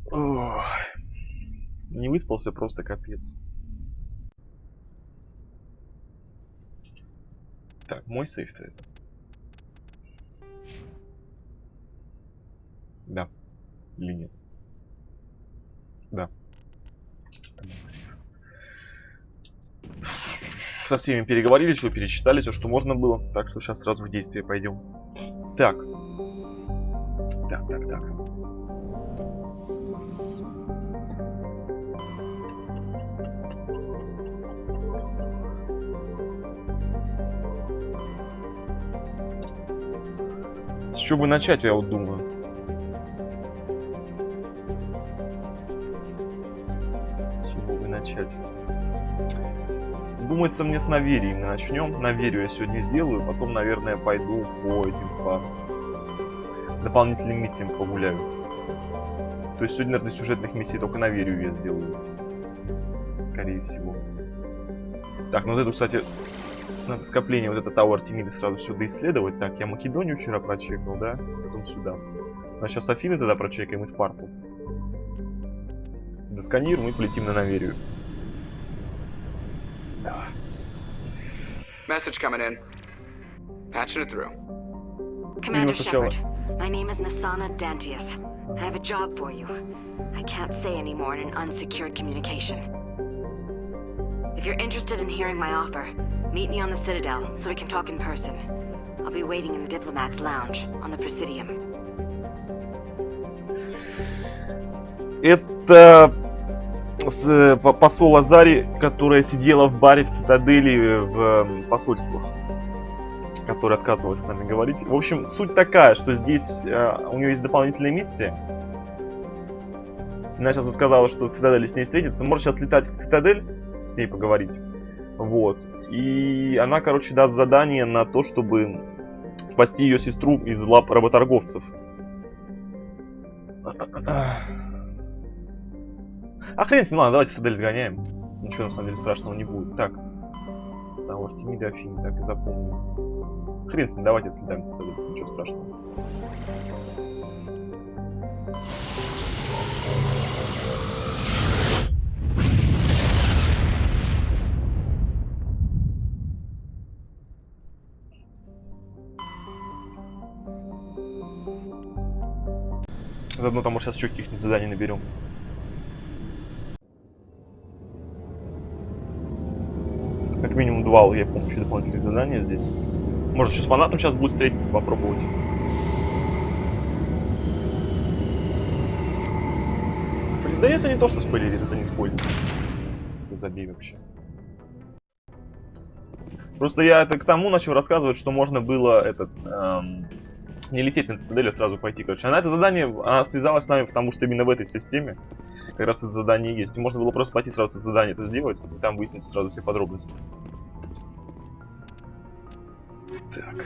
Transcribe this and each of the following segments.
Ох, не выспался, просто капец. Так, мой сейф-то это. Да. Или нет? Да. Это мой сейф. Со всеми переговорили, все пересчитали, все, что можно было. Так что сейчас сразу в действие пойдем. Так. Так. С чего бы начать, я вот думаю. С чего бы начать? Думается, мне с Наверием мы начнем. Наверию я сегодня сделаю, потом, наверное, пойду по этим по дополнительным миссиям погуляю. То есть сегодня, наверное, сюжетных миссий только Наверию я сделаю. Скорее всего. Так, ну вот эту, кстати, надо скопление, вот это Тауэр Артемиды сразу сюда исследовать. Так, я Македонию вчера прочекал, да? Потом сюда. А сейчас Афины тогда прочекаем и Спарту. Досканируем и полетим на Наверию. Давай. Message coming in. Patching it through. Commander Shepard, my name is Nasana Dantius. I have a job for you. I can't say anymore in an unsecured communication. If you're interested in hearing my offer, meet me on the Citadel so we can talk in person. I'll be waiting in the Diplomat's Lounge on the Presidium. Это посол Азари, которая сидела в баре в Цитадели в посольствах, которая отказывалась с нами говорить. В общем, суть такая, что здесь у нее есть дополнительная миссия. Она сейчас сказала, что в Цитадели с ней встретиться. Может сейчас летать в Цитадель, с ней поговорить. Вот. И она, короче, даст задание на то, чтобы спасти ее сестру из лап работорговцев. А хрен с ним, ладно, давайте Цитадель сгоняем. Ничего на самом деле страшного не будет. Так. Там Артемиды, Афины, так и запомню. Хрен с ним, давайте слетаем с Цитадель, ничего страшного. Заодно там, может, сейчас еще каких-нибудь заданий наберем. Как минимум 2, я помню, еще дополнительных задания здесь. Может, еще с фанатом сейчас будет встретиться, попробовать. Блин, да это не то, что спойлерит, это не спойлер. Забей вообще. Просто я это к тому начал рассказывать, что можно было этот... не лететь на Цитадель, а сразу пойти, короче. Она это задание, она связалась с нами, потому что именно в этой системе как раз это задание есть. И можно было просто пойти сразу это задание это сделать, и там выяснится сразу все подробности. Так.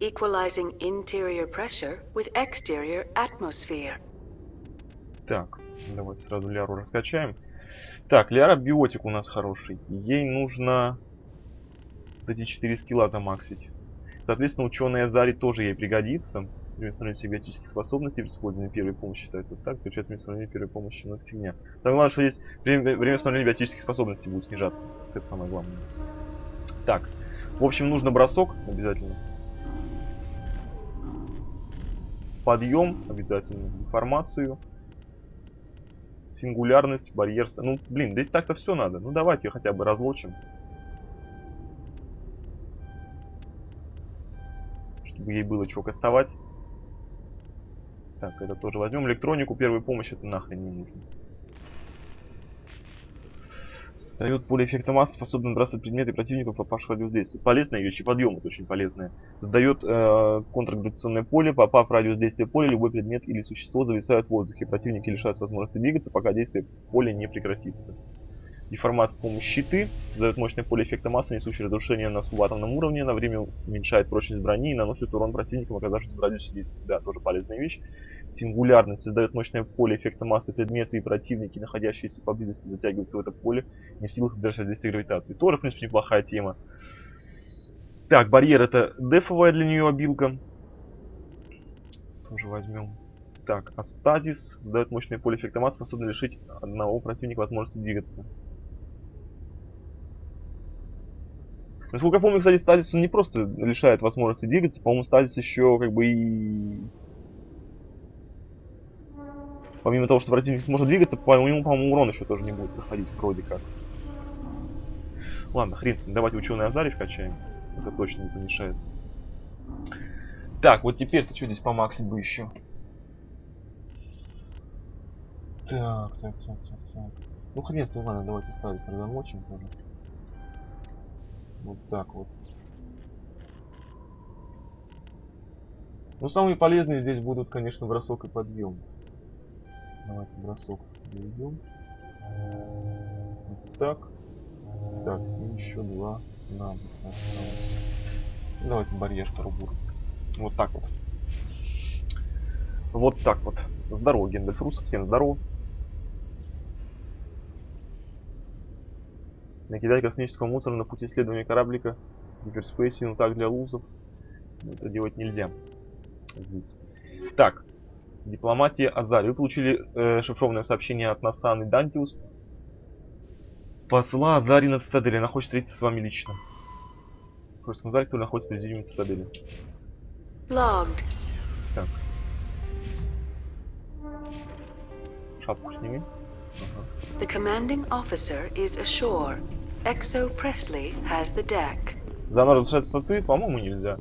Equalizing interior pressure with exterior atmosphere. Так, давайте сразу Ляру раскачаем. Так, Ляра биотик у нас хороший. Ей нужно эти 4 скилла замаксить. Соответственно, ученый Азари тоже ей пригодится. Время становления биотических способностей при использовании первой помощи считают вот так. Совершать время становления первой помощи, но это фигня. Самое главное, что здесь время становления биотических способностей будет снижаться. Это самое главное. Так, в общем, нужно бросок обязательно. Подъем обязательно. Информацию. Сингулярность, барьер. Ну, блин, здесь так-то все надо. Ну, давайте хотя бы разлочим. Чтобы ей было что кастовать. Так, это тоже возьмем. Электронику, первую помощь, это нахрен не нужно. Создает поле эффекта массы, способный бросать предметы противников, попавших в радиус действия. Полезная вещь, и подъем это очень полезная. Создает контргравитационное поле, попав в радиус действия поля, любой предмет или существо зависает в воздухе. Противники лишаются возможности двигаться, пока действие поля не прекратится. Деформация с помощью щиты. Создает мощное поле эффекта массы, несущее разрушение на субатомном уровне. На время уменьшает прочность брони и наносит урон противникам, оказавшимся в радиусе действия. Да, тоже полезная вещь. Сингулярность. Создает мощное поле эффекта массы. Предметы и противники, находящиеся поблизости, затягиваются в это поле, не в силах сдержать воздействие гравитации. Тоже, в принципе, неплохая тема. Так, барьер — это дефовая для нее обилка. Тоже возьмем. Так, а стазис создает мощное поле эффекта массы, способное лишить одного противника возможности двигаться. Насколько я помню, кстати, стазис он не просто лишает возможности двигаться, по-моему, стазис еще как бы и... Помимо того, что противник сможет двигаться, по нему, по-моему, урон еще тоже не будет проходить, вроде как. Ладно, хрен с ним, давайте ученый Азарий вкачаем. Это точно не помешает. Так, вот теперь-то что здесь помаксить бы еще? Так. Ну хрен с ним, ладно, давайте ставить тогда мочим тоже. Вот так вот. Ну, самые полезные здесь будут, конечно, бросок и подъем. Давайте бросок доведем. Вот так. Так, и еще два надо осталось. Давайте барьер второй. Вот так вот. Вот так вот. Здорово, Гендальфрус, всем здорово. Накидать космического мусора на пути исследования кораблика в гиперспейсе, но так для лузов. Это делать нельзя. Здесь. Так. Дипломатия Азарий. Вы получили шифрованное сообщение от Насаны Дантиус. Посла Азарий на цитадели. Она хочет встретиться с вами лично. Срочно Азарий, кто находится в президиуме цитадели. Logged. Так. Шапку сними. Ага. The commanding officer is ashore. Exo Presley has the deck. Заново разрушаться ты, по-моему, нельзя.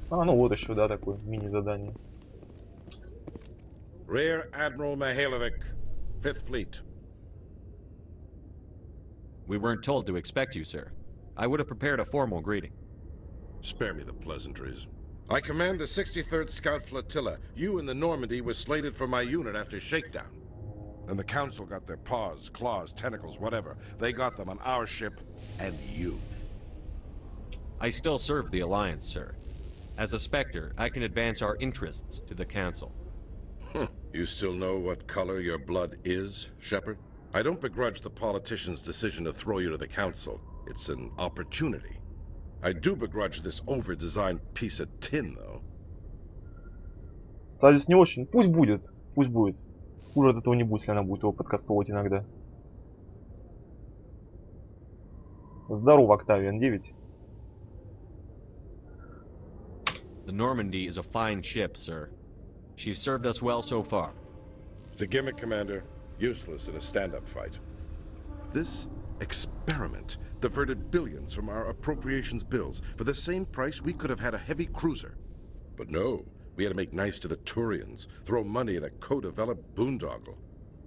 А, ну вот еще, да, такое мини-задание. Rear Admiral Mihailovic, 5th Fleet. We weren't told to expect you, sir. I would have prepared a formal greeting. Spare me the pleasantries. I command the 63rd Scout Flotilla. You and the Normandy were slated for my unit after shakedown. And the Council got their paws, claws, tentacles, whatever. They got them on our ship and you. I still serve the Alliance, sir. As a Spectre, I can advance our interests to the Council. You still know what color your blood is, Shepard? I don't begrudge the politician's decision to throw you to the Council. It's an opportunity. I do begrudge this over-designed piece of tin, though. Стазис не очень. Пусть будет. Пусть будет. Хуже от этого не будет, если она будет его подкастовывать иногда. Здорово, Октавиан 9. The Normandy is a fine ship, sir. She's served us well so far. It's a gimmick, Commander. Useless in a stand-up fight. This experiment diverted billions from our appropriations bills. For the same price, we could have had a heavy cruiser. But no, we had to make nice to the Turians, throw money at a co-developed boondoggle.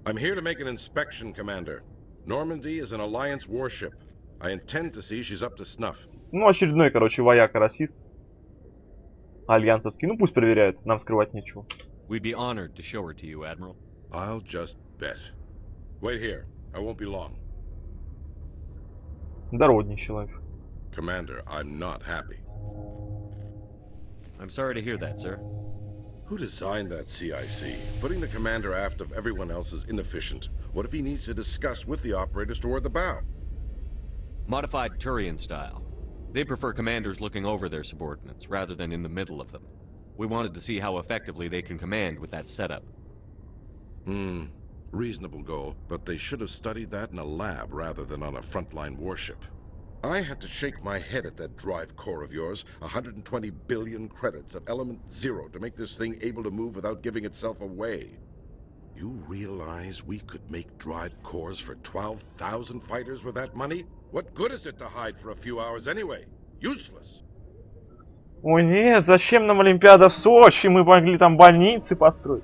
I'm here to make an inspection, Commander. Normandy is an Alliance warship. I intend to see she's up to snuff. Ну, очередной, короче, вояка-расист. Альянсовский. Ну, пусть проверяет. Нам скрывать нечего. We'd be honored to show her to you, Admiral. I'll just bet. Wait here. I won't be long. Дороднейший лайф. Commander, I'm not happy. I'm sorry to hear that, sir. Who designed that CIC? Putting the commander aft of everyone else is inefficient. What if he needs to discuss with the operators toward the bow? Modified Turian style. They prefer commanders looking over their subordinates, rather than in the middle of them. We wanted to see how effectively they can command with that setup. Reasonable goal, but they should have studied that in a lab rather than on a frontline warship. I had to shake my head at that drive core of yours. 120 billion credits of element 0 to make this thing able to move without giving itself away. You realize we could make drive cores for 12,000 fighters with that money? What good is it to hide for a few hours anyway? Useless. О нет, зачем нам Олимпиада в Сочи? Мы могли там больницы построить.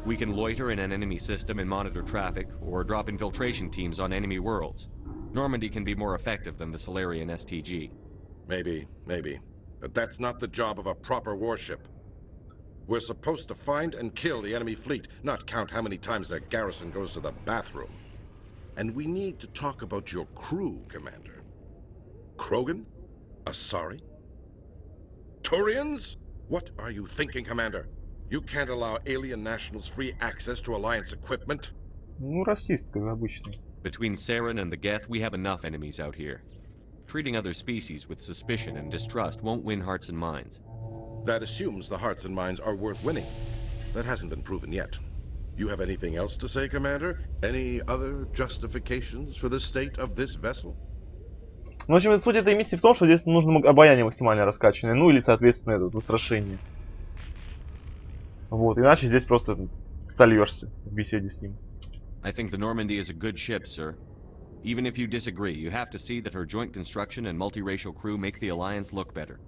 We can loiter in an enemy system and monitor traffic, or drop infiltration teams on enemy worlds. Normandy can be more effective than the Solarian STG. Maybe. But that's not the job of a proper warship. We're supposed to find and kill the enemy fleet, not count how many times their garrison goes to the bathroom. And we need to talk about your crew, Commander. Krogan? Asari? Turians? What are you thinking, Commander? You can't allow alien nationals free access to Alliance equipment? Ну, расист, как обычно. Between Saren and the Geth, we have enough enemies out here. Treating other species with suspicion and distrust won't win hearts and minds. That assumes the hearts and minds are worth winning. That hasn't been proven yet. You have anything else to say, Commander? Any other justifications for the state of this vessel? Ну, в общем, суть этой миссии в том, что здесь нужно обаяние максимально раскачанное, ну или, соответственно, это устрашение. Вот, иначе здесь просто сольешься в беседе с ним. I think the Normandy is a good ship, sir. Even if you disagree, you have to see that her joint construction and multiracial crew make the Alliance look better.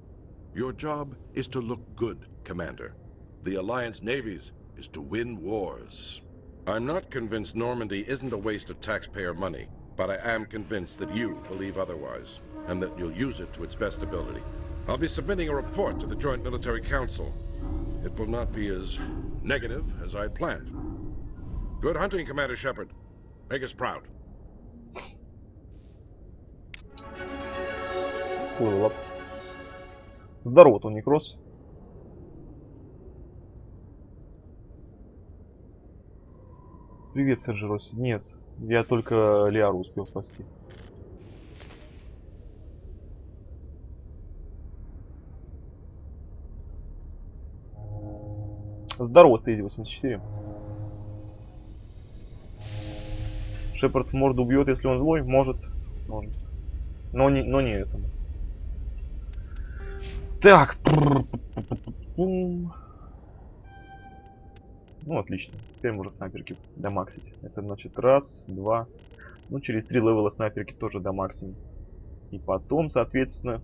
Your job is to look good, Commander. The Alliance navies is to win wars. I'm not convinced Normandy isn't a waste of taxpayer money, but I am convinced that you believe otherwise, and that you'll use it to its best ability. I'll be submitting a report to the Joint Military Council. It will not be as negative as I'd planned. Good hunting, Commander Shepard. Make us proud. Плыл. Здорово, Тони Кросс. Привет, Серджи Росси. Нет, я только Лиару успел спасти. Здорово, Стейзи84. Шепард в морду убьет, если он злой? Может. Может. Но не этому. Так. Ну, отлично. Теперь можно снайперки домаксить. Это значит раз, два. Ну, через 3 левела снайперки тоже домаксим. И потом, соответственно...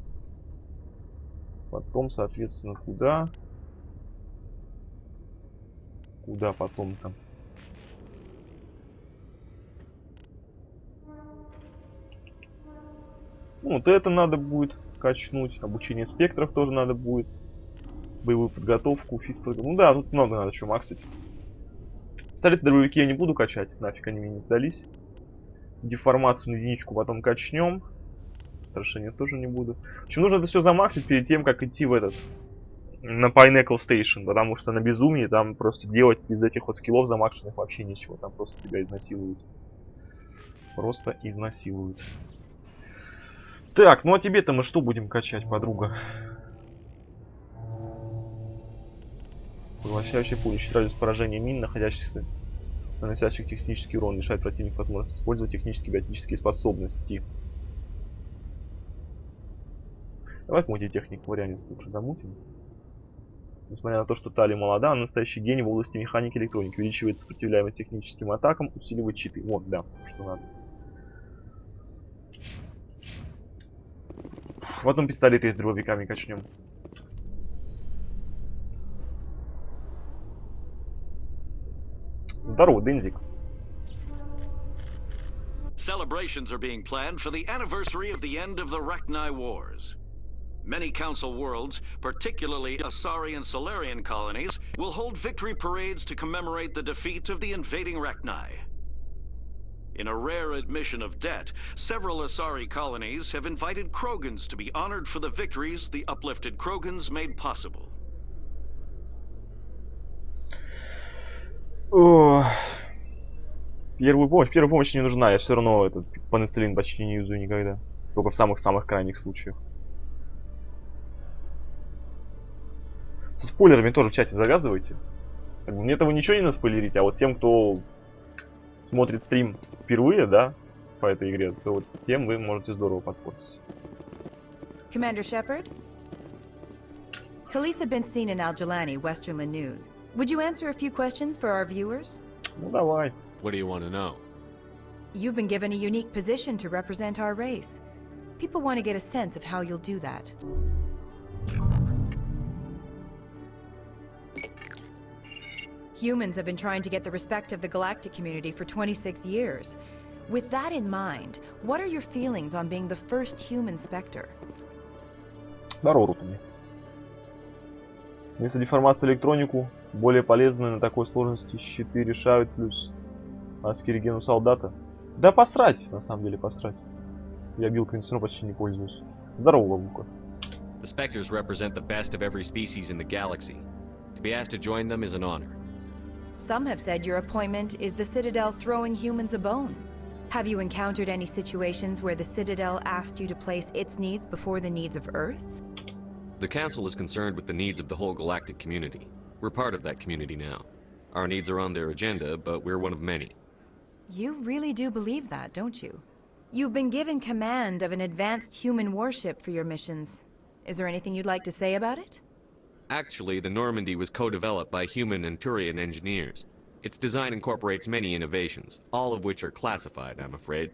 куда? Куда потом-то? Ну, вот это надо будет качнуть. Обучение спектров тоже надо будет. Боевую подготовку, физподготовку. Ну да, тут много надо что максить. Пистолеты-дробовики я не буду качать. Нафиг они мне не сдались. Деформацию на единичку потом качнем. Страшение тоже не буду. В общем, нужно это все замаксить перед тем, как идти в этот... на Pineapple Station. Потому что на безумии там просто делать без этих вот скиллов замакшенных вообще ничего. Там просто тебя изнасилуют. Просто изнасилуют. Так, ну а тебе-то мы что будем качать, подруга? Поглощающий пуль. Радиус поражения мин, находящихся, наносящих технический урон, лишает противнику возможности использовать технические биотические способности. Давай мультитехник варианец лучше замутим. Несмотря на то, что Тали молода, она настоящий гений в области механики и электроники. Увеличивает сопротивляемость техническим атакам, усиливает щиты. Вот, да, что надо. Потом пистолеты с дробовиками качнем. Здорово, Дензик. Celebrations are being planned for the anniversary of the end of the Rachni Wars. Many Council worlds, particularly Asari and Solarian colonies, will hold victory parades to commemorate the defeat of the invading Rachni. In a rare admission of debt, several Asari colonies have invited Krogans to be honored for the victories the uplifted Krogans made possible. Первая помощь не нужна, я все равно этот пенициллин почти не юзаю никогда. Только в самых-самых крайних случаях. Со спойлерами тоже в чате завязывайте. Мне-то вы ничего не наспойлерите, а вот тем, кто смотрит стрим впервые, да, по этой игре, то вот тем вы можете здорово подпортить. Commander Shepard? Khaleesa been seen in Al-Jalani, Westerland News. Would you answer a few questions for our viewers? Ну давай. What do you want to know? You've been given a unique position to represent our race. People want to get a sense of how you'll do that. Humans have been trying to get the respect of the galactic community for 26 years. With that in mind, what are your feelings on being the first human Spectre? Здорово, Рутами. Вместо деформации электронику более полезные на такой сложности щиты решают, плюс адский реген у солдата. Да посрать, на самом деле посрать. Я билками все равно почти не пользуюсь. Здорово, Лука. The Spectres represent the best of every species in the galaxy. To be asked to join them is an honor. Some have said your appointment is the Citadel throwing humans a bone. Have you encountered any situations where the Citadel asked you to place its needs before the needs of Earth? The Council is concerned with the needs of the whole galactic community. We're part of that community now. Our needs are on their agenda, but we're one of many. You really do believe that, don't you? You've been given command of an advanced human warship for your missions. Is there anything you'd like to say about it? Actually, the Normandy was co-developed by human and Turian engineers. Its design incorporates many innovations, all of which are classified, I'm afraid.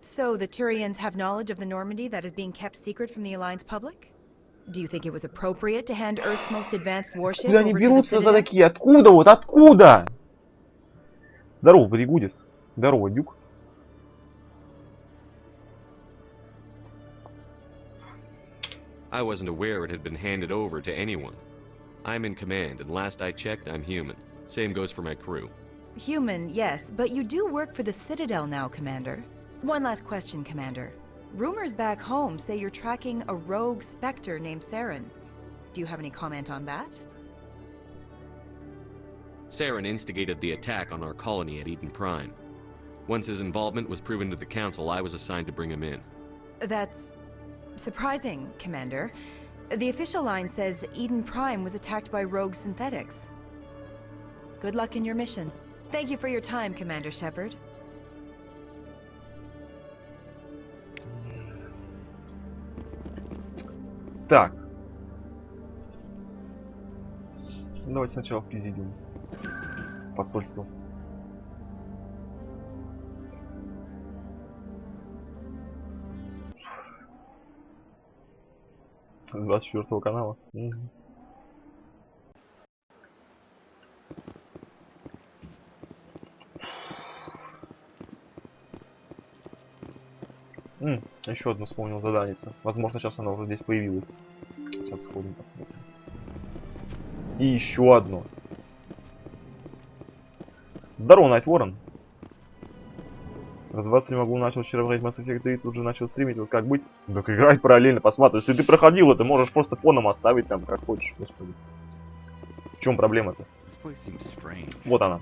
So the Turians have knowledge of the Normandy that is being kept secret from the Alliance public? Do you think it was appropriate to hand Earth's most advanced warship Откуда они over to the берутся-то Citadel? такие? Откуда? Вот откуда? Здорово, Бригудис. Здорово, Дюк. I wasn't aware it had been handed over to anyone. I'm in command, and last I checked, I'm human. Same goes for my crew. Human, yes, but you do work for the Citadel now, Commander. One last question, Commander. Rumors back home say you're tracking a rogue Spectre named Saren. Do you have any comment on that? Saren instigated the attack on our colony at Eden Prime. Once his involvement was proven to the Council, I was assigned to bring him in. That's surprising, Commander. The official line says that Eden Prime was attacked by rogue synthetics. Good luck in your mission. Thank you for your time, Commander Shepard. Так. Давайте сначала в президиум. Посольство. С 24 канала. Еще одно вспомнил заданица. Возможно, сейчас она уже здесь появилась. Сейчас сходим, посмотрим. И еще одно. Здорово, Найт Ворон. Развиваться не могу, начал вчера играть Mass Effect 3, тут же начал стримить, вот как быть? Так играть параллельно, посмотришь. Если ты проходил это, можешь просто фоном оставить там, как хочешь, господи. В чем проблема-то? Вот она.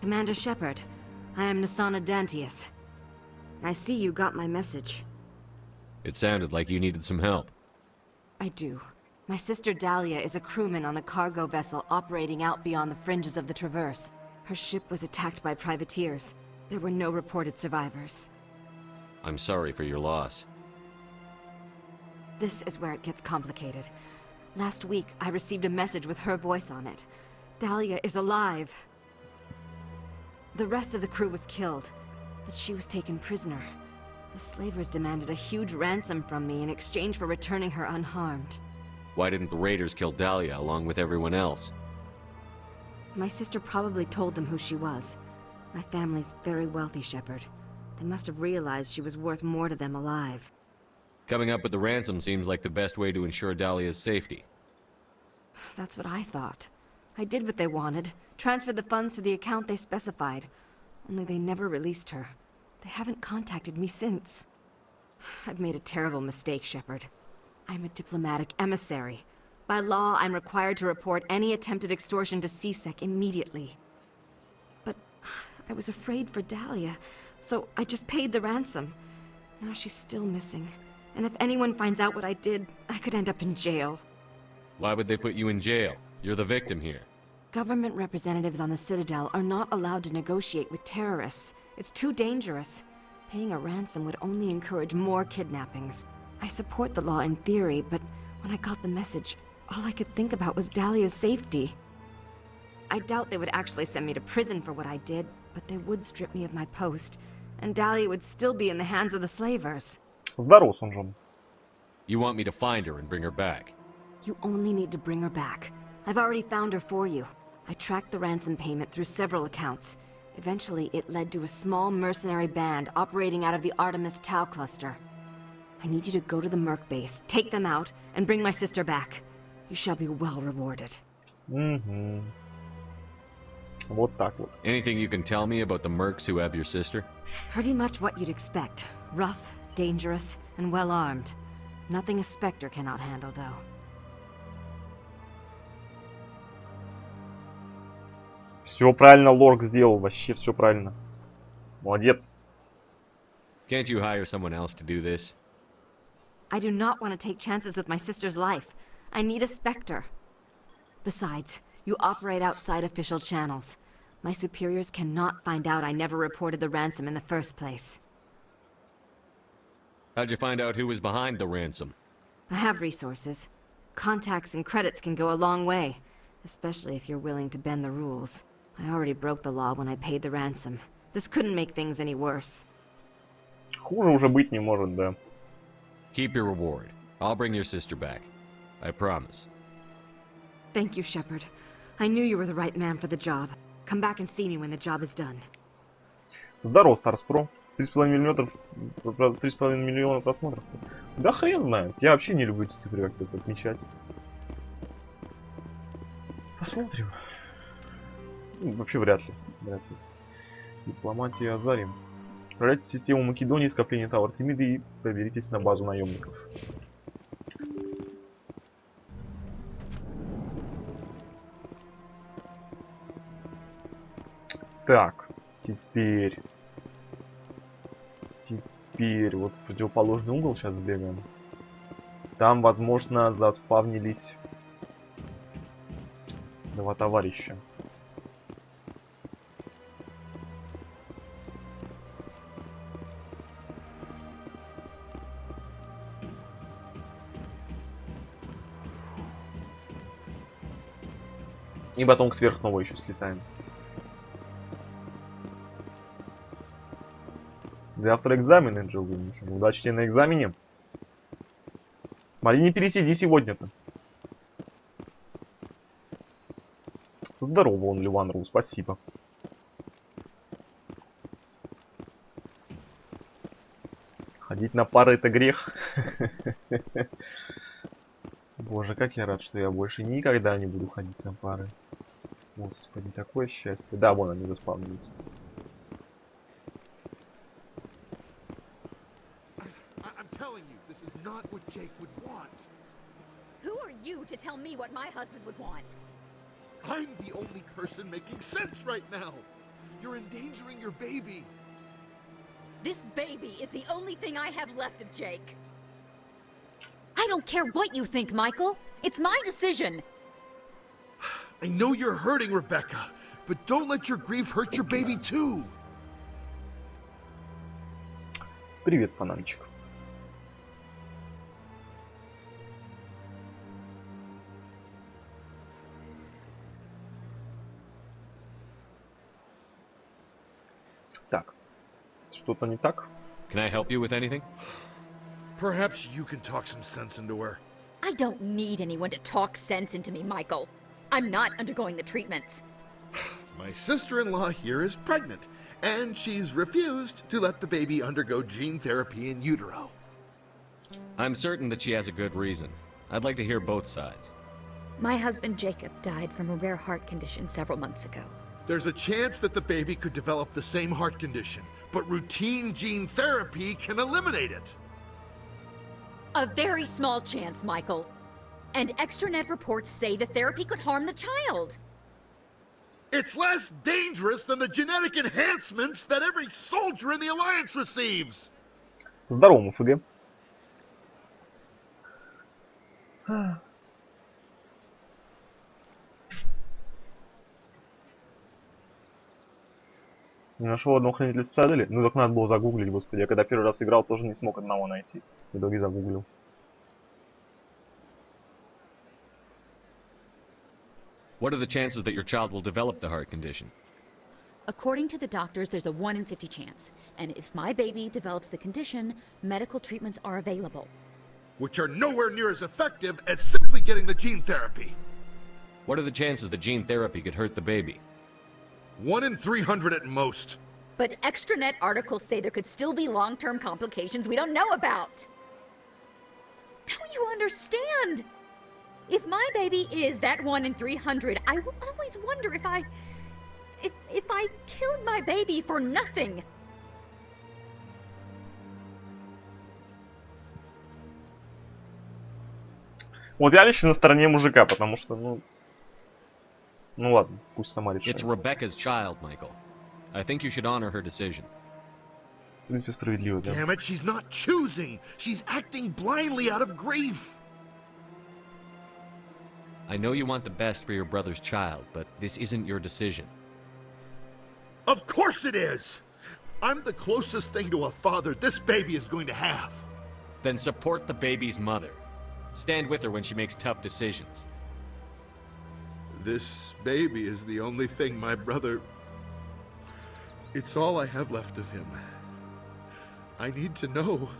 Commander Shepard, I am Nasana Dantius. I see you got my message. It sounded like you needed some help. I do. My sister Dahlia is a crewman on a cargo vessel operating out beyond the fringes of the Traverse. Her ship was attacked by privateers. There were no reported survivors. I'm sorry for your loss. This is where it gets complicated. Last week, I received a message with her voice on it. Dahlia is alive. The rest of the crew was killed, but she was taken prisoner. The slavers demanded a huge ransom from me in exchange for returning her unharmed. Why didn't the raiders kill Dahlia along with everyone else? My sister probably told them who she was. My family's very wealthy, Shepard. They must have realized she was worth more to them alive. Coming up with the ransom seems like the best way to ensure Dahlia's safety. That's what I thought. I did what they wanted, transferred the funds to the account they specified. Only they never released her. They haven't contacted me since. I've made a terrible mistake, Shepard. I'm a diplomatic emissary. By law, I'm required to report any attempted extortion to CSEC immediately. But I was afraid for Dahlia, so I just paid the ransom. Now she's still missing. And if anyone finds out what I did, I could end up in jail. Why would they put you in jail? You're the victim here. Government representatives on the Citadel are not allowed to negotiate with terrorists. It's too dangerous. Paying a ransom would only encourage more kidnappings. I support the law in theory, but when I got the message, all I could think about was Dahlia's safety. I doubt they would actually send me to prison for what I did, but they would strip me of my post, and Dahlia would still be in the hands of the slavers. Здорово, Сунжон. You want me to find her and bring her back? You only need to bring her back. I've already found her for you. I tracked the ransom payment through several accounts. Eventually, it led to a small mercenary band operating out of the Artemis Tau cluster. I need you to go to the Merc base, take them out, and bring my sister back. You shall be well rewarded. Угу. Вот так вот. Anything you can tell me about the mercs who have your sister? Pretty much what you'd expect. Rough, dangerous, and well armed. Nothing a Spectre cannot handle, though. Все правильно Лорк сделал, вообще все правильно. Молодец. Can't you hire someone else to do this? I do not want to take chances with my sister's life. I need a Spectre. Besides, you operate outside official channels. My superiors cannot find out I never reported the ransom in the first place. How'd you find out who was behind the ransom? I have resources. Contacts and credits can go a long way, especially if you're willing to bend the rules. I already broke the law when I paid the ransom. This couldn't make things any worse. Хуже уже быть не может, да. Keep your reward. I'll bring your sister back. I promise. Thank you, Shepard. I knew you were the right man for the job. Come back and see me when the job is done. Здорово, Старспро. 3,5 миллиона просмотров. Да хрен знает. Я вообще не люблю эти цифры как-то отмечать. Посмотрим. Ну, вообще вряд ли. Дипломатия Азарим. Управляйте систему Македонии, скопление Тауэр Тимиды и проберитесь на базу наемников. Так, теперь вот в противоположный угол сейчас сбегаем. Там, возможно, заспавнились два товарища. И потом к сверхновой еще слетаем. Завтра экзамен, Энджел. Удачи тебе на экзамене. Смотри, не пересиди сегодня-то. Здорово, он Ливан Ру, спасибо. Ходить на пары это грех. Боже, как я рад, что я больше никогда не буду ходить на пары. Господи, такое счастье. Да, вон они заспавнились. Who are you to tell me what my husband would want? I'm the only person making sense right now. You're endangering your baby. This baby is the only thing I have left of Jake. I don't care what you think, Michael. It's my decision. I know you're hurting, Rebecca, but don't let your grief hurt your baby too. Привет, бананчик. Так, что-то не так? Can I help you with anything? Perhaps you can talk some sense into her. I don't need anyone to talk sense into me, Michael. I'm not undergoing the treatments. My sister-in-law here is pregnant, and she's refused to let the baby undergo gene therapy in utero. I'm certain that she has a good reason. I'd like to hear both sides. My husband Jacob died from a rare heart condition several months ago. There's a chance that the baby could develop the same heart condition, but routine gene therapy can eliminate it. A very small chance, Michael. And extranet reports say the therapy could harm the child. It's less dangerous than the genetic enhancements that every soldier in the Alliance receives. Здорово, МФГ. Не нашел одного хранителя цитадели? Ну так надо было загуглить, господи. Я когда первый раз играл, тоже не смог одного найти. В итоге загуглил. What are the chances that your child will develop the heart condition? According to the doctors, there's a 1 in 50 chance. And if my baby develops the condition, medical treatments are available. Which are nowhere near as effective as simply getting the gene therapy. What are the chances that gene therapy could hurt the baby? 1 in 300 at most. But extranet articles say there could still be long-term complications we don't know about. Don't you understand? If my baby is that 1 in 300, I will always wonder if I killed my baby for nothing. Вот я лично на стороне мужика, потому что, ну ладно, пусть сама решает. It's Rebecca's child, Michael. I think you should honor her decision. В принципе, справедливо, да. Damn it, she's not choosing. She's acting blindly out of grief. I know you want the best for your brother's child, but this isn't your decision. Of course it is. I'm the closest thing to a father this baby is going to have. Then support the baby's mother. Stand with her when she makes tough decisions. This baby is the only thing my brother... It's all I have left of him. I need to know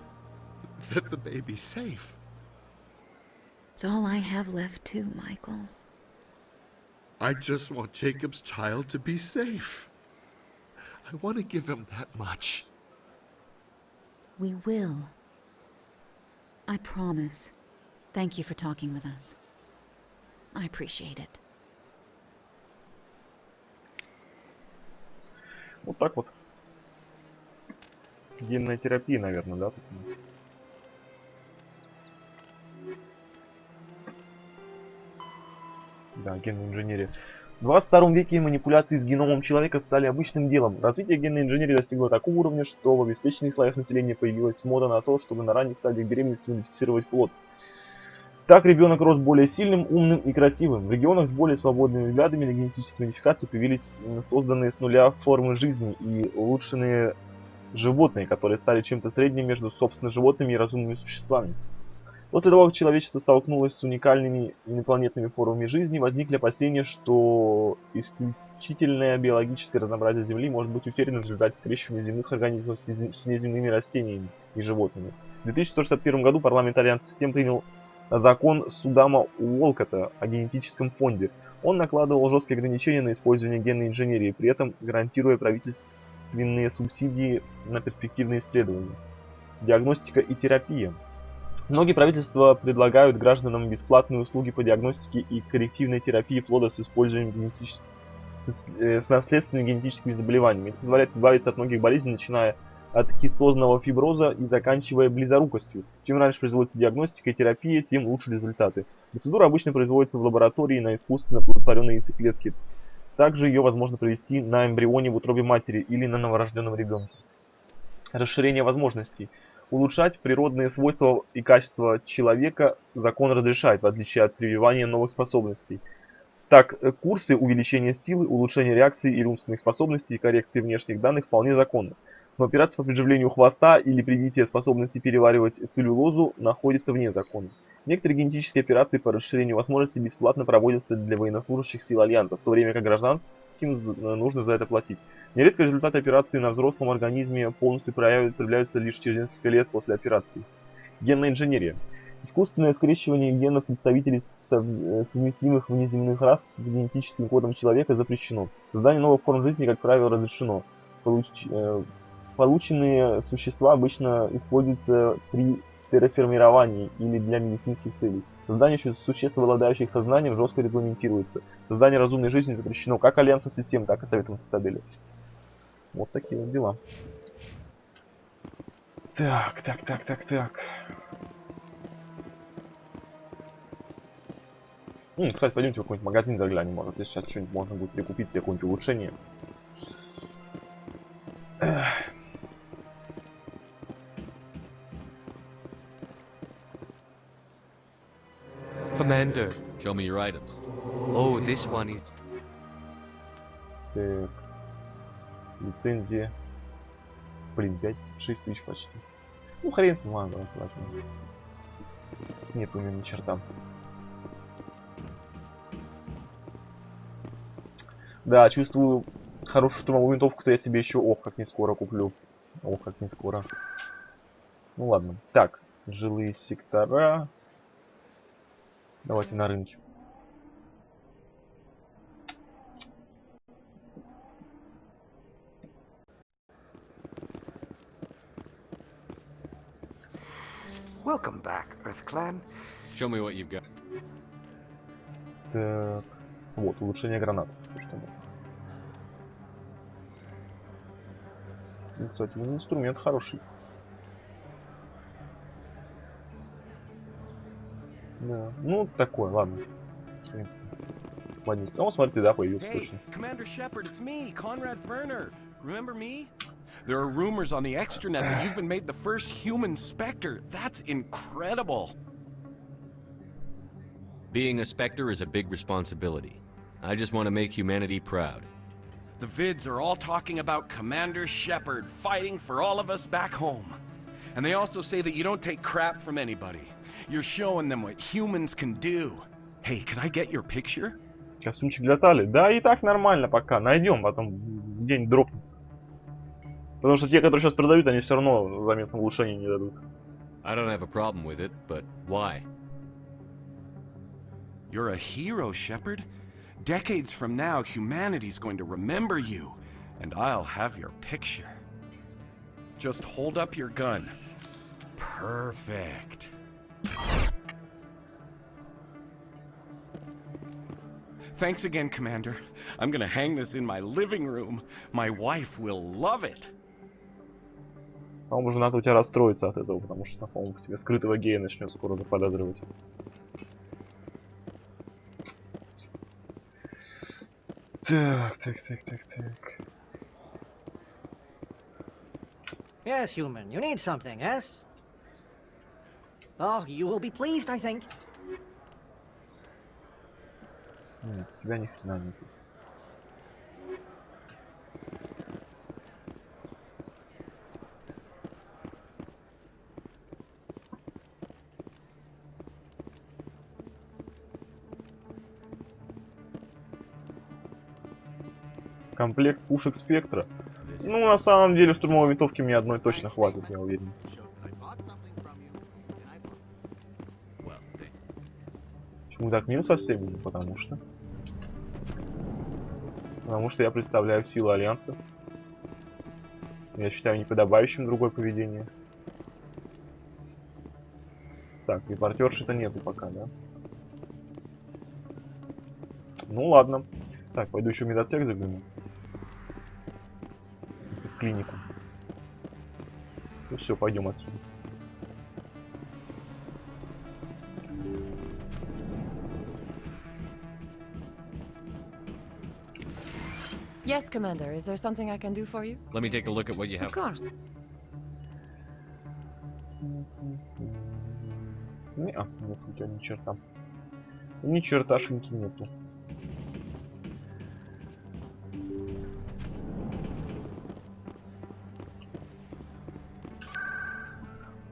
that the baby's safe. It's all I have left too, Michael. I just want Jacob's child to be safe. I want to give him that much. We will. I promise. Thank you for talking with us. I appreciate it. Вот так вот. Генная терапия, наверное, да? Тут у нас. Да, генная инженерия. В 22 веке манипуляции с геномом человека стали обычным делом. Развитие генной инженерии достигло такого уровня, что в обеспеченных слоях населения появилась мода на то, чтобы на ранних стадиях беременности модифицировать плод. Так ребенок рос более сильным, умным и красивым. В регионах с более свободными взглядами на генетические модификации появились созданные с нуля формы жизни и улучшенные животные, которые стали чем-то средним между собственно животными и разумными существами. После того, как человечество столкнулось с уникальными инопланетными формами жизни, возникли опасения, что исключительное биологическое разнообразие Земли может быть утеряно в результате скрещивания земных организмов с неземными растениями и животными. В 2161 году парламент Альянса систем принял закон Судама Уолкотта о генетическом фонде. Он накладывал жесткие ограничения на использование генной инженерии, при этом гарантируя правительственные субсидии на перспективные исследования. Диагностика и терапия. Многие правительства предлагают гражданам бесплатные услуги по диагностике и коррективной терапии плода с использованием с наследственными генетическими заболеваниями. Это позволяет избавиться от многих болезней, начиная от кистозного фиброза и заканчивая близорукостью. Чем раньше производится диагностика и терапия, тем лучше результаты. Процедура обычно производится в лаборатории на искусственно оплодотворенные яйцеклетки. Также ее возможно провести на эмбрионе в утробе матери или на новорожденном ребенке. Расширение возможностей. Улучшать природные свойства и качества человека закон разрешает, в отличие от прививания новых способностей. Так, курсы увеличения силы, улучшения реакции или умственных способностей и коррекции внешних данных вполне законны. Но операция по приживлению хвоста или привитие способности переваривать целлюлозу находится вне закона. Некоторые генетические операции по расширению возможностей бесплатно проводятся для военнослужащих сил Альянса, в то время как гражданским нужно за это платить. Нередко результаты операции на взрослом организме полностью проявляются лишь через несколько лет после операции. Генная инженерия. Искусственное скрещивание генов представителей совместимых внеземных рас с генетическим кодом человека запрещено. Создание новых форм жизни, как правило, разрешено. Полученные существа обычно используются при терраформировании или для медицинских целей. Создание существ, обладающих сознанием, жестко регламентируется. Создание разумной жизни запрещено как Альянсом систем, так и Советом Цитадели. Вот такие вот дела. Так. Кстати, пойдемте в какой-нибудь магазин заглянем, может, здесь сейчас что-нибудь можно будет прикупить себе, какое-нибудь улучшение. Commander. Show me your items. Oh, this one is... Так. Лицензия. Блин, 5-6 тысяч почти. Ну, хрен с ним, ладно, давайте возьмем. Нет у меня ни черта. Да, чувствую хорошую штурмовую винтовку-то я себе еще, ох, как не скоро куплю. Ох, как не скоро. Ну ладно. Так, жилые сектора. Давайте на рынке. Welcome back, Earth Clan. Show me what you've got. Так. Вот, улучшение гранат. Что можно. Ну, кстати, инструмент хороший. Да. Ну, такое, ладно. В принципе. О, смотрите, да, появился точно. Commander Shepard, it's me, Conrad Werner. Remember me? There are rumors on the extranet that you've been made the first human Spectre. That's incredible. Being a Spectre is a big responsibility. I just want to make humanity proud. The vids are all talking about Commander Shepard fighting for all of us back home. And they also say that you don't take crap from anybody. You're showing them what humans can do. Hey, can I get your picture? Костюмчик для Тали. Да, и так нормально пока. Найдем, потом день дропнется. Потому что те, которые сейчас продают, они все равно заметного улучшения не дадут. I don't have a problem with it, but why? You're a hero, Shepard. Decades from now, humanity's going to remember you, and I'll have your picture. Just hold up your gun. Perfect. Thanks again, Commander. I'm gonna hang this in my living room. My wife will love it. По-моему, жена у тебя расстроится от этого, потому что, по-моему, к тебе скрытого гея начнет скоро заподозривать. Так. Yes, human. You need something, yes? Oh, you will be pleased, I think. Нет, у тебя ни хрена нет. Комплект пушек Спектра. Ну, на самом деле, штурмовой винтовки мне одной точно хватит, я уверен. Почему так мил со всеми? Потому что я представляю силу Альянса. Я считаю неподобающим другое поведение. Так, репортерши-то нету пока, да? Ну ладно. Так, пойду еще в медотсек загляну. В смысле, в клинику. Ну все, пойдем отсюда. Yes, Commander. Is there something I can do for you? Let me take a look at what you have. Of course. Нет у тебя ни черта. Ни черташеньки нету.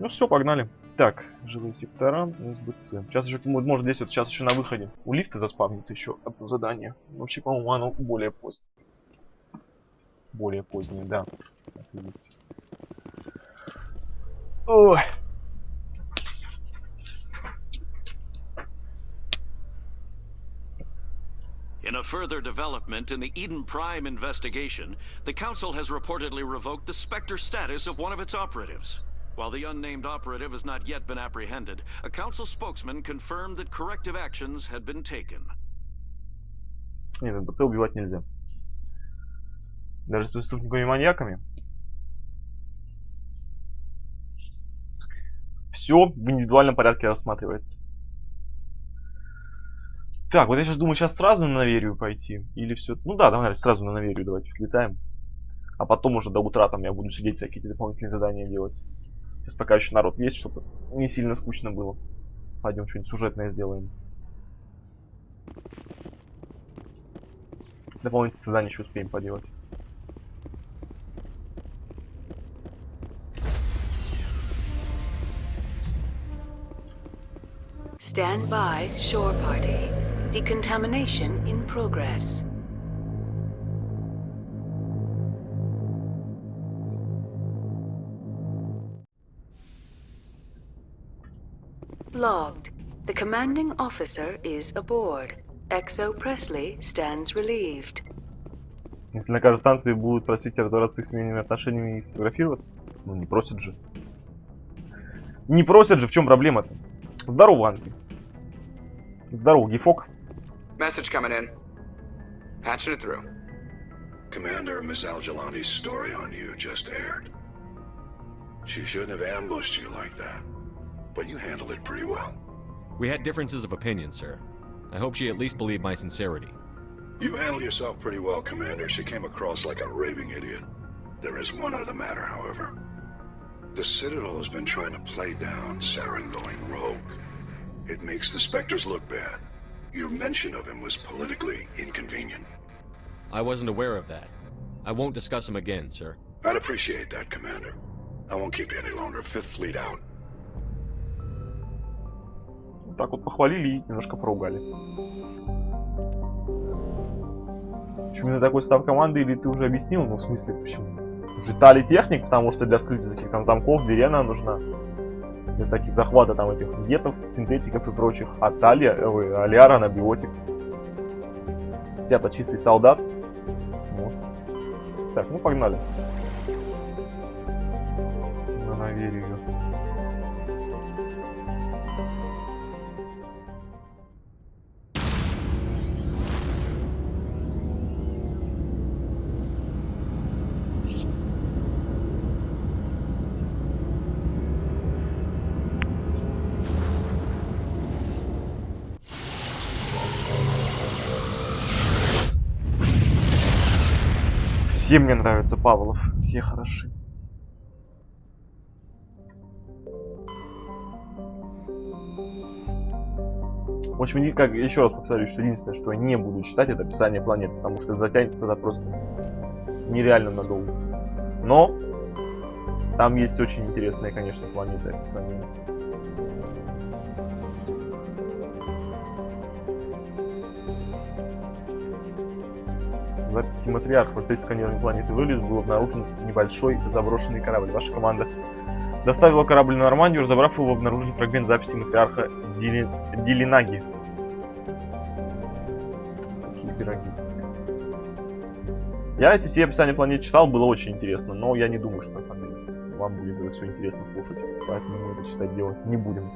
Ну все, погнали. Так, жилые сектора, СБЦ. Сейчас еще, может, здесь вот сейчас еще на выходе у лифта заспавнится еще одно задание. Вообще, по-моему, оно более позднее. Более позднее, да. Так и есть. Ой. In a further development in the Eden Prime investigation, the Council has reportedly revoked the Spectre status of one of its operatives. While the unnamed operative has not yet been apprehended, a Council spokesman confirmed that corrective actions had been taken. Нет, НПЦ убивать нельзя. Даже с преступниками и маньяками. Все в индивидуальном порядке рассматривается. Так, вот я сейчас думаю, сейчас сразу на Наверию пойти. Или все. Ну да, давай сразу на Наверию давайте слетаем. А потом уже до утра там я буду сидеть, всякие дополнительные задания делать. Сейчас пока еще народ есть, чтобы не сильно скучно было. Пойдем что-нибудь сюжетное сделаем. Дополнительные задания еще успеем поделать. Stand by, shore party. Decontamination in progress. Logged. The commanding officer is aboard. XO Presley stands relieved. Если на каждой станции будут просить разобраться с их семейными отношениями и фотографироваться, ну не просят же. Не просят же, в чем проблема-то? Здорово, Анки. Здорово, Гифок. Message coming in. Patching it through. Commander, Miss Al-Jalani's story on you just aired. She shouldn't have ambushed you like that, but you handled it pretty well. We had differences of opinion, sir. I hope she at least believed my sincerity. You handled yourself pretty well, Commander. She came across like a raving idiot. There is one other matter, however. The Citadel has been trying to play down Saren going rogue. It makes the Spectres look bad. Your mention of him was politically inconvenient. I wasn't aware of that. I won't discuss him again, sir. I'd appreciate that, Commander. I won't keep you any longer. Fifth Fleet out. Вот так вот похвалили и немножко поругали. Почему именно такой состав команды, или ты уже объяснил? Ну, в смысле, почему? Житали техник, потому что для скрытия всяких там замков, дверей она нужна. Для всяких захвата там этих гетов, синтетиков и прочих. А Лиара на биотик. Я-то чистый солдат. Вот. Так, ну погнали. На наверие. Все мне нравятся Павлов, все хороши. В общем, как, еще раз повторюсь, что единственное, что я не буду читать, это описание планет, потому что затянется это просто нереально надолго. Но там есть очень интересные, конечно, планеты описания. В записи матриарх в процессе сканирования планеты Вылез был обнаружен небольшой заброшенный корабль. Ваша команда доставила корабль на Нормандию, разобрав его, обнаружили фрагмент записи матриарха Дилинаги. Какие пироги. Я эти все описания планет читал, было очень интересно, но я не думаю, что на самом деле вам будет это все интересно слушать, поэтому мы это читать делать не будем.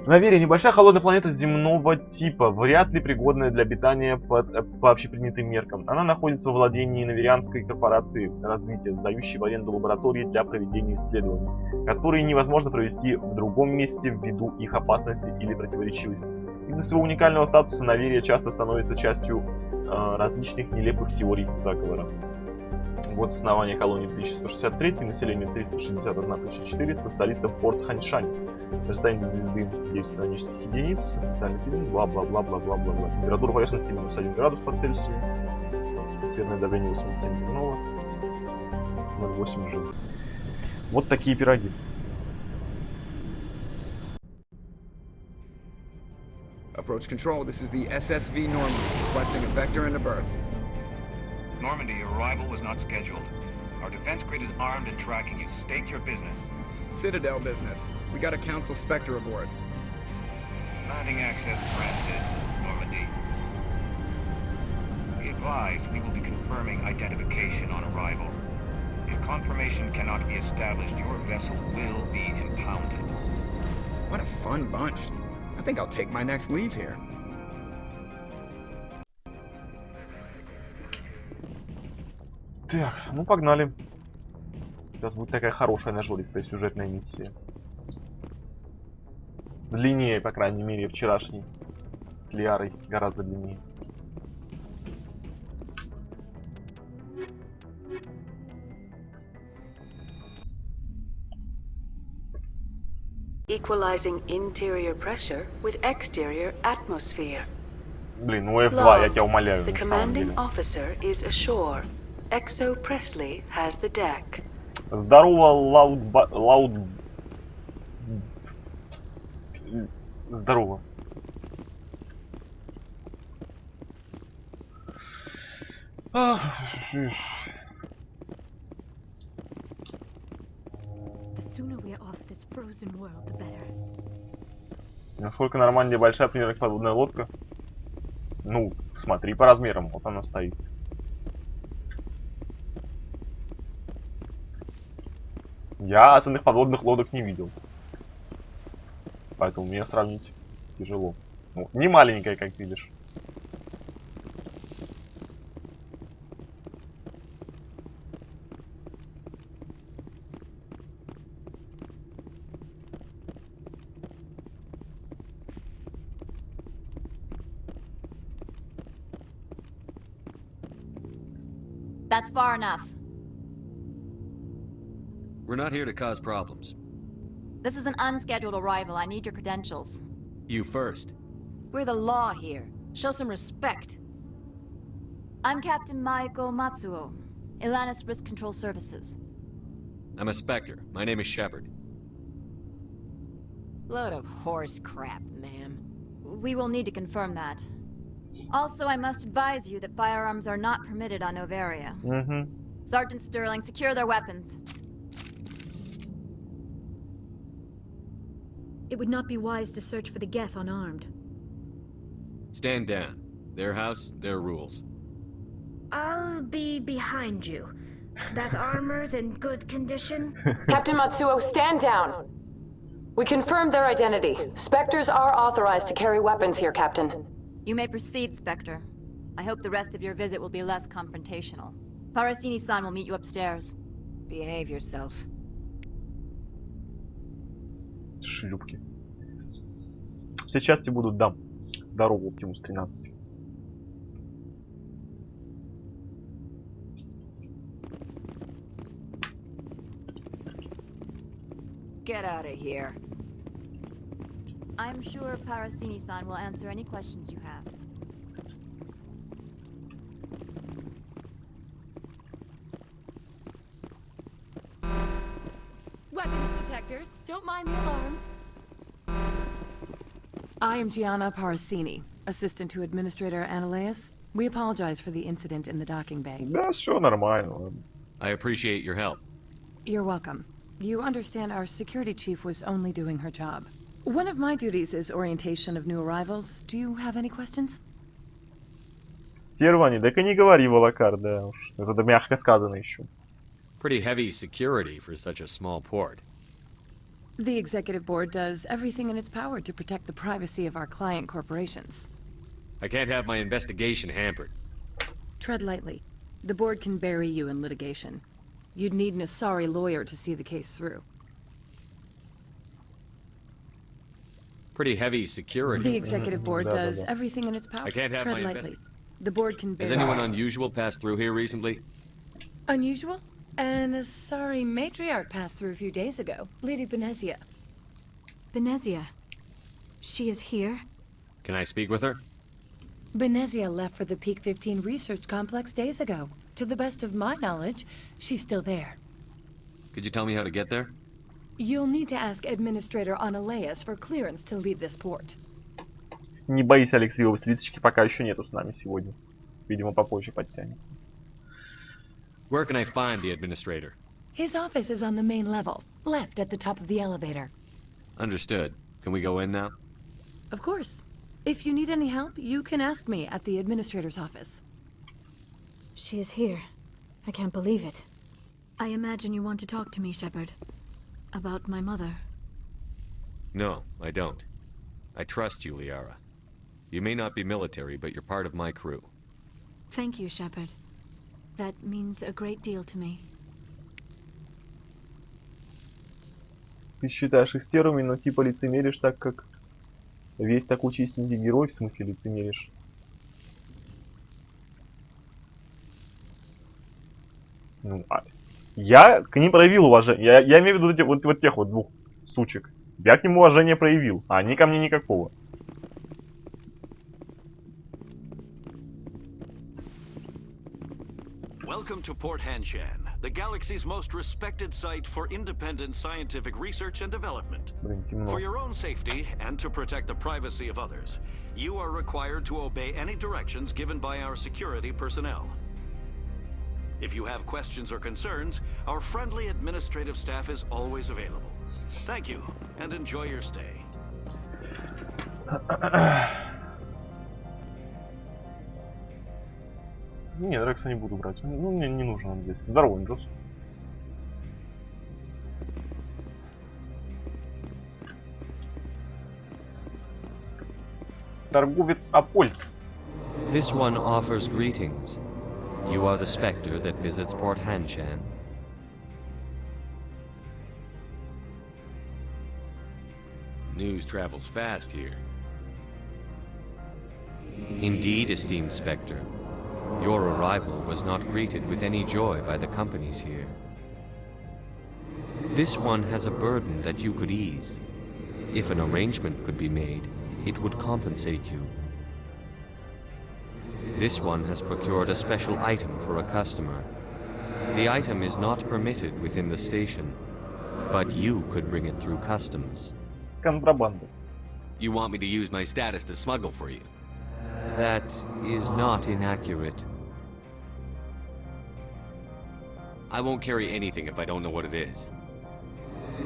Наверие — небольшая холодная планета земного типа, вряд ли пригодная для обитания по общепринятым меркам. Она находится во владении Наверианской корпорации развития, сдающей в аренду лаборатории для проведения исследований, которые невозможно провести в другом месте ввиду их опасности или противоречивости. Из-за своего уникального статуса Наверие часто становится частью различных нелепых теорий заговора. Год основания колонии 1163, население 361 400, столица Порт Ханьшань. Расстояние до звезды 9 астрономических единиц, бла-бла-бла-бла-бла-бла-бла. Температура поверхности минус 1 градус по Цельсию. Атмосферное давление 87 дневного. 0,8 жил. Вот такие пироги. Approach control, this is the SSV Normandy, requesting a vector and a berth. Normandy, your arrival was not scheduled. Our defense grid is armed and tracking you. State your business. Citadel business. We got a Council Spectre aboard. Landing access granted, Normandy. Be advised, we will be confirming identification on arrival. If confirmation cannot be established, your vessel will be impounded. What a fun bunch. I think I'll take my next leave here. Так, ну погнали. Сейчас будет такая хорошая нажористая сюжетная миссия. Длиннее, по крайней мере, вчерашней. С Лиарой гораздо длиннее. Equalizing interior pressure with exterior atmosphere. Блин, ну F2, я тебя умоляю. The commanding officer is ashore. Exo Presley has the deck. Здорово, Лауд... Здорово. Насколько Нормандия большая, примерно как подводная лодка? Ну, смотри по размерам, вот она стоит. Я атомных подводных лодок не видел. Поэтому мне сравнить тяжело. Ну, не маленькая, как видишь. That's far enough. We're not here to cause problems. This is an unscheduled arrival. I need your credentials. You first. We're the law here. Show some respect. I'm Captain Maiko Matsuo, Ilanis Risk Control Services. I'm a Spectre. My name is Shepard. Load of horse crap, ma'am. We will need to confirm that. Also, I must advise you that firearms are not permitted on Novaria. Sergeant Sterling, secure their weapons. It would not be wise to search for the Geth unarmed. Stand down. Their house, their rules. I'll be behind you. That armor's in good condition? Captain Matsuo, stand down! We confirmed their identity. Spectres are authorized to carry weapons here, Captain. You may proceed, Spectre. I hope the rest of your visit will be less confrontational. Parasini-san will meet you upstairs. Behave yourself. Шлюпки. Все части будут дам. Здорово, Оптимус 13. Get out of here. I'm sure Parasini-san will answer any questions you have. Weapons detectors. Don't mind the alarms. I am Gianna Parasini, assistant to Administrator Analeas. We apologize for the incident in the docking bay. Да, все нормально. I appreciate your help. You're welcome. You understand our security chief was only doing her job. One of my duties is orientation of new arrivals. Do you have any questions? Тервани, так и не говори, Волокар, да уж. Это мягко сказано еще. Pretty heavy security for such a small port. The executive board does everything in its power to protect the privacy of our client corporations. I can't have my investigation hampered. Tread lightly. The board can bury you in litigation. You'd need an Asari lawyer to see the case through. Pretty heavy security. The executive board does everything in its power. I can't have Tread my lightly. The board can bury Has anyone unusual passed through here recently? Unusual? An Asari matriarch passed through a few days ago. Lady Benezia. Benezia? She is here? Can I speak with her? Benezia left for the Peak 15 research complex days ago. To the best of my knowledge, she's still there. Could you tell me how to get there? You'll need to ask Administrator Analeas for clearance to leave this port. Не боись, Алексей, его стриточки пока еще нету с нами сегодня. Видимо, попозже подтянется. Where can I find the administrator? His office is on the main level, left at the top of the elevator. Understood. Can we go in now? Of course. If you need any help, you can ask me at the administrator's office. She is here. I can't believe it. I imagine you want to talk to me, Shepard. About my mother. No, I don't. I trust you, Liara. You may not be military, but you're part of my crew. Thank you, Shepard. That means a great deal to me. Ты считаешь их стервами, но типа лицемеришь так, как весь такой чистенький герой, в смысле лицемеришь. Ну, я к ним проявил уважение. Я имею в виду вот тех вот двух сучек. Я к ним уважение проявил, а они ко мне никакого. Welcome to Port Hanshan, the galaxy's most respected site for independent scientific research and development. For your own safety and to protect the privacy of others, you are required to obey any directions given by our security personnel. If you have questions or concerns, our friendly administrative staff is always available. Thank you, and enjoy your stay. Нет, Рекса не буду брать. Ну, мне не нужен он здесь. Здорово, Джос. Торговец Апольт. This one offers greetings. You are the specter that visits Port Hanshan. News travels fast here. Indeed, esteemed Spectre. Your arrival was not greeted with any joy by the companies here. This one has a burden that you could ease. If an arrangement could be made, it would compensate you. This one has procured a special item for a customer. The item is not permitted within the station, but you could bring it through customs. Контрабанда. You want me to use my status to smuggle for you? That is not inaccurate. I won't carry anything if I don't know what it is.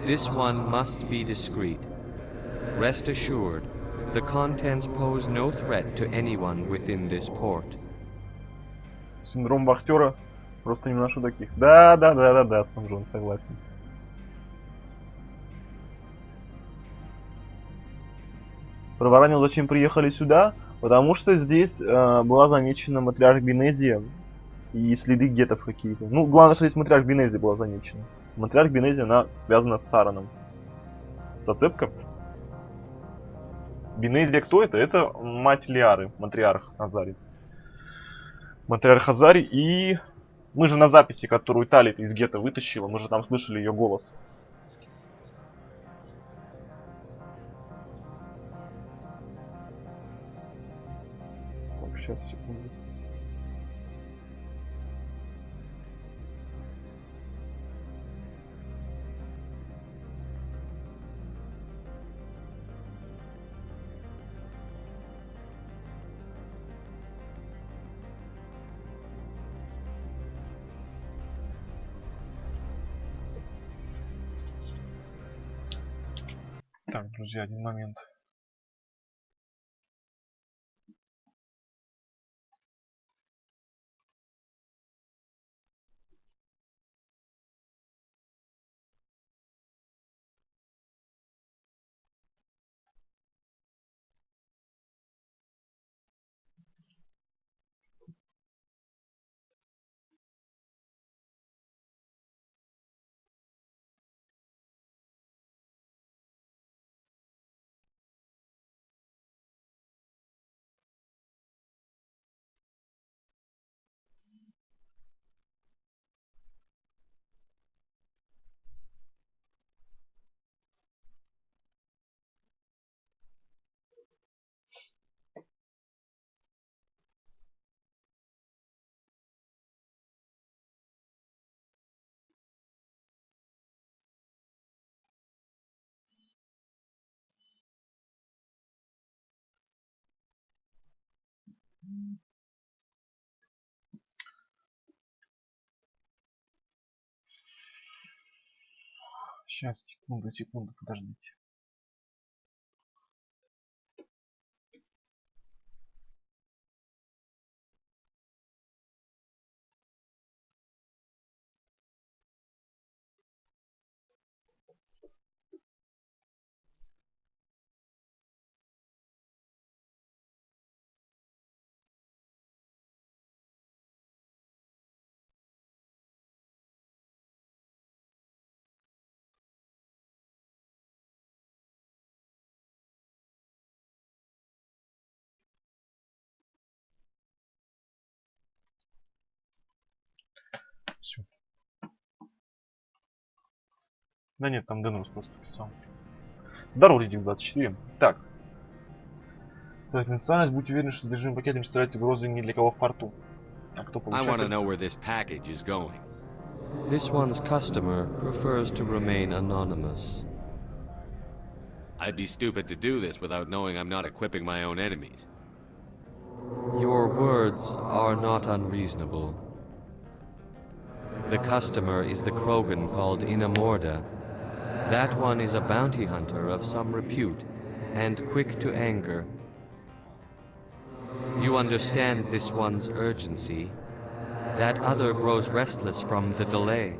This one must be discreet. Rest assured, the contents pose no threat to anyone within this port. Синдром вахтера. Просто не нашу таких. Да, Сунжон, согласен. Проворонил, зачем приехали сюда? Потому что здесь была замечена матриарх Бенезия и следы гетов какие-то. Ну, главное, что здесь матриарх Бенезия была замечена. Матриарх Бенезия, она связана с Сараном. Зацепка. Бенезия кто это? Это мать Лиары, матриарх Азари. Матриарх Азари, и мы же на записи, которую Талия из гетто вытащила, мы же там слышали ее голос. Так, сейчас, секунду. Так, друзья, один момент. Сейчас, секунду, подождите. Все. Да нет, там Денус просто писал. Здорово, Guit88. Так. За конфиденциальность, будьте уверены, что содержимое пакета не представляет угрозы ни для кого в порту. А кто I want to получатель? know where this package is going. This one's customer prefers to remain anonymous. I'd be stupid to do this without knowing I'm not equipping my own enemies. Your words are not unreasonable. The customer is the Krogan called Inamorda. That one is a bounty hunter of some repute, and quick to anger. You understand this one's urgency. That other grows restless from the delay.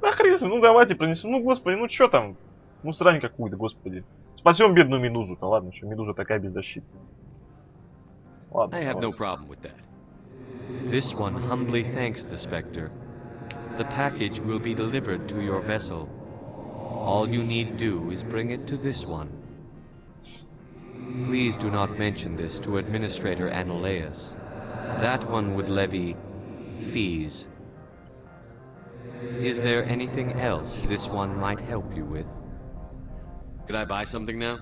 Да хрен с ним, ну давайте принесем. Ну господи, ну чё там? Ну срань какую-то, господи. Спасем бедную Медузу-то, ладно, что Медуза такая беззащитная. Ладно, I have no давай. problem with that. This one humbly thanks the Spectre. The package will be delivered to your vessel. All you need do is bring it to this one. Please do not mention this to Administrator Ananias. That one would levy fees. Is there anything else this one might help you with? Could I buy something now?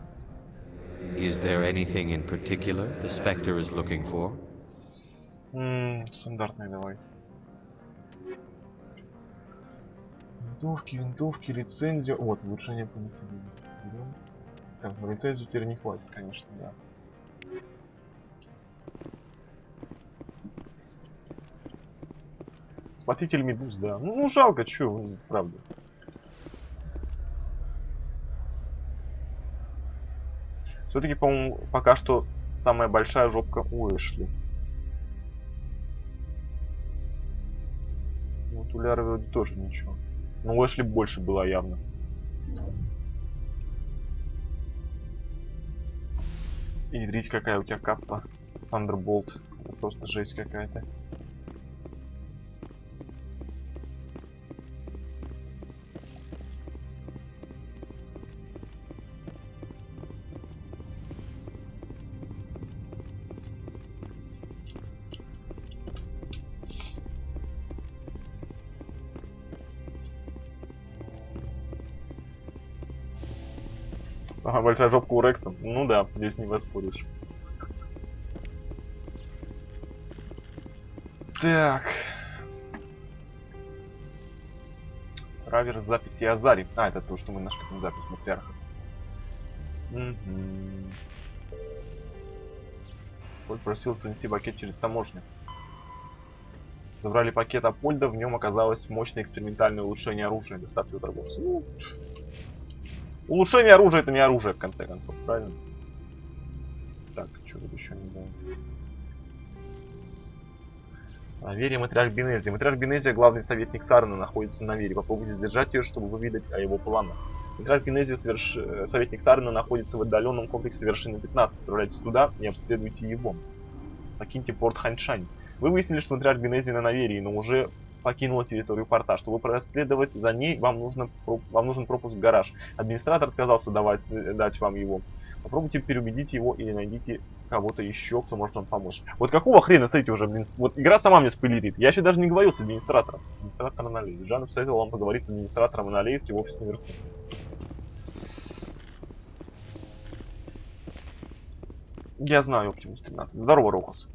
Is there anything in particular the Spectre is looking for? Стандартные давай. Винтовки, лицензия. Вот, улучшение пенициллина. Берем. Так, на лицензию теперь не хватит, конечно, да. Спаситель Медуз, да. Ну жалко, чё, правда. Все-таки, по-моему, пока что самая большая жопка у Эшли. Вот у Ляры вроде тоже ничего. Но у Эшли больше была явно. И ядрить, какая у тебя каппа. Thunderbolt. Это просто жесть какая-то. Самая большая жопка у Рекса. Ну да, здесь не поспоришь. Так. Траверс записи Азари. А, это то, что мы нашли там запись матриарха. Поль просил принести пакет через таможню. Забрали пакет Апольда, в нем оказалось мощное экспериментальное улучшение оружия. Доставьте у торговца. Ну, улучшение оружия — это не оружие, в конце концов, правильно? Так, что тут еще не было? На Вере матриарх Бенезия. Матриарх Бенезия, главный советник Сарана, находится на Вере. Попробуйте сдержать ее, чтобы выведать о его планах. Матриарх Бенезия, советник Сарана, находится в отдаленном комплексе вершины 15. Отправляйтесь туда и обследуйте его. Покиньте порт Ханьшань. Вы выяснили, что матриарх Бенезия на Наверии, но уже покинула территорию порта. Чтобы проследовать за ней, вам нужен пропуск в гараж. Администратор отказался дать вам его. Попробуйте переубедить его или найдите кого-то еще, кто может вам помочь. Вот какого хрена, смотрите, уже, блин, вот игра сама мне спойлерит. Я еще даже не говорил с администратором. Администратор Аналейс. Жанна посоветовал вам поговорить с администратором Аналейс, его офис наверху. Я знаю Оптимус 13. Здорово, Рокус.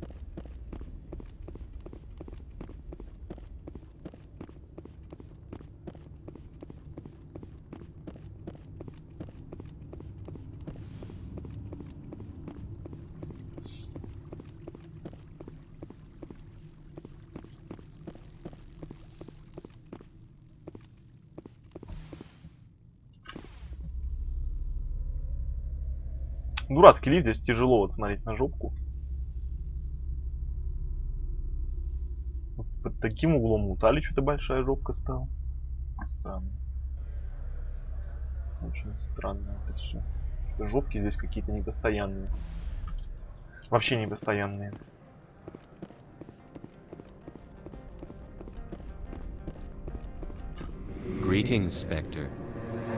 Дурацкий лифт, здесь тяжело вот смотреть на жопку. Вот под таким углом мутали, что-то большая жопка стала. Странно. Очень странно это все. Жопки здесь какие-то непостоянные. Вообще непостоянные. Greetings, Spectre.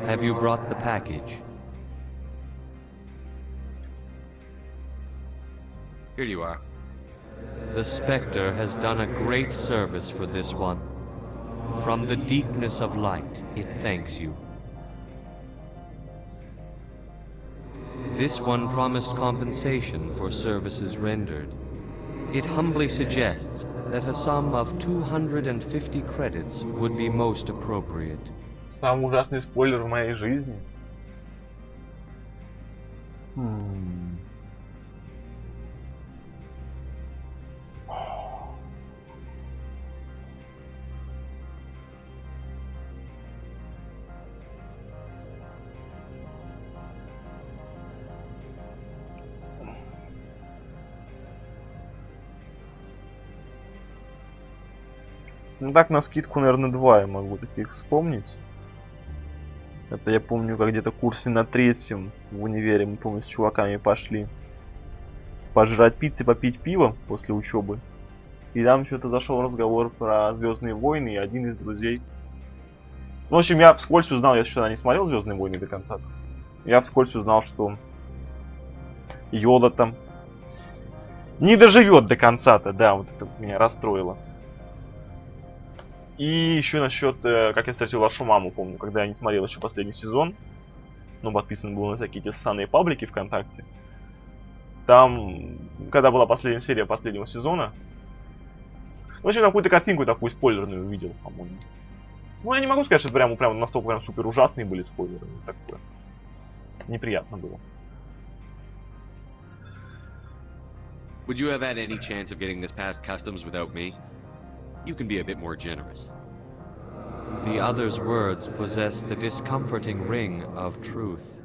Have you brought the package? Here you are. The Spectre has done a great service for this one. From the deepness of light, it thanks you. This one promised compensation for services rendered. It humbly suggests that a sum of 250 credits would be most appropriate. Самый ужасный спойлер в моей жизни. Ну так, на скидку, наверное, 2 я могу таких вспомнить. Это я помню, как где-то в курсе на 3-м в универе, мы, помню, с чуваками пошли пожрать пиццы, попить пиво после учебы. И там что-то зашел разговор про Звездные войны, и один из друзей... Ну, в общем, я вскользь узнал, я еще не смотрел Звездные войны до конца. Я вскользь узнал, что Йода там не доживет до конца-то, да, вот это меня расстроило. И еще насчет, как я встретил вашу маму, помню, когда я не смотрел еще последний сезон, но подписан был на всякие эти ссаные паблики ВКонтакте. Там, когда была последняя серия последнего сезона, в общем, какую-то картинку такую спойлерную увидел, по-моему. Ну, я не могу сказать, что это прям настолько прям супер ужасные были спойлеры, такое. Неприятно было. Would you have had any chance of getting this past customs without me? You can be a bit more generous. The other's words possess the discomforting ring of truth.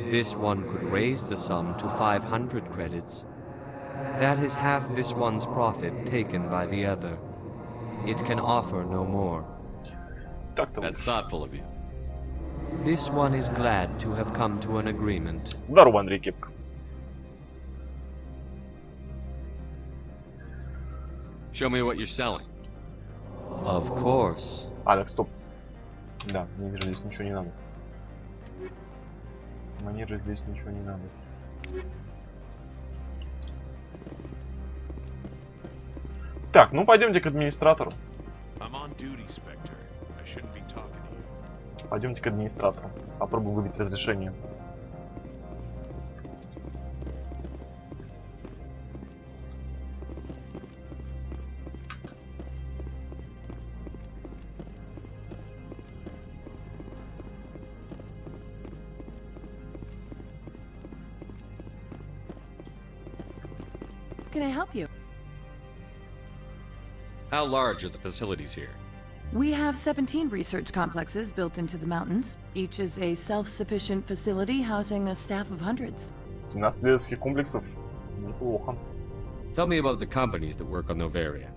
This one could raise the sum to 500 credits. That is half this one's profit taken by the other. It can offer no more. That's thoughtful of you. This one is glad to have come to an agreement. Здорово, Андрей Кепка. Show me what you're selling. Of course. Так, стоп. Да, мне же здесь ничего не надо. Мне же здесь ничего не надо. Так, ну пойдемте к администратору. Пойдемте к администратору. Попробуем выбить разрешение. Can I help you? How large are the facilities here? We have 17 research complexes built into the mountains. Each is a self-sufficient facility housing a staff of hundreds. 17 исследовательских комплексов. Неплохо. Tell me about the companies that work on Novaria.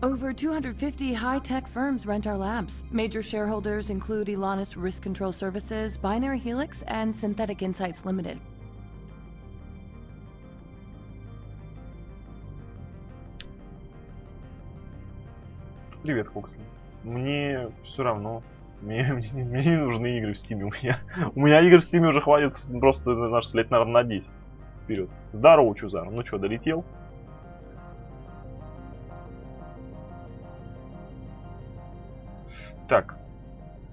Over 250 high-tech firms rent our labs. Major shareholders include Elanus Risk Control Services, Binary Helix, and Synthetic Insights Limited. Привет, Хоксли. Мне все равно. Мне не нужны игры в Steam. У меня игр в Steam уже хватит просто лет, наверное, на 10. Вперед. Здорово, Чузар. Ну что, долетел? Так.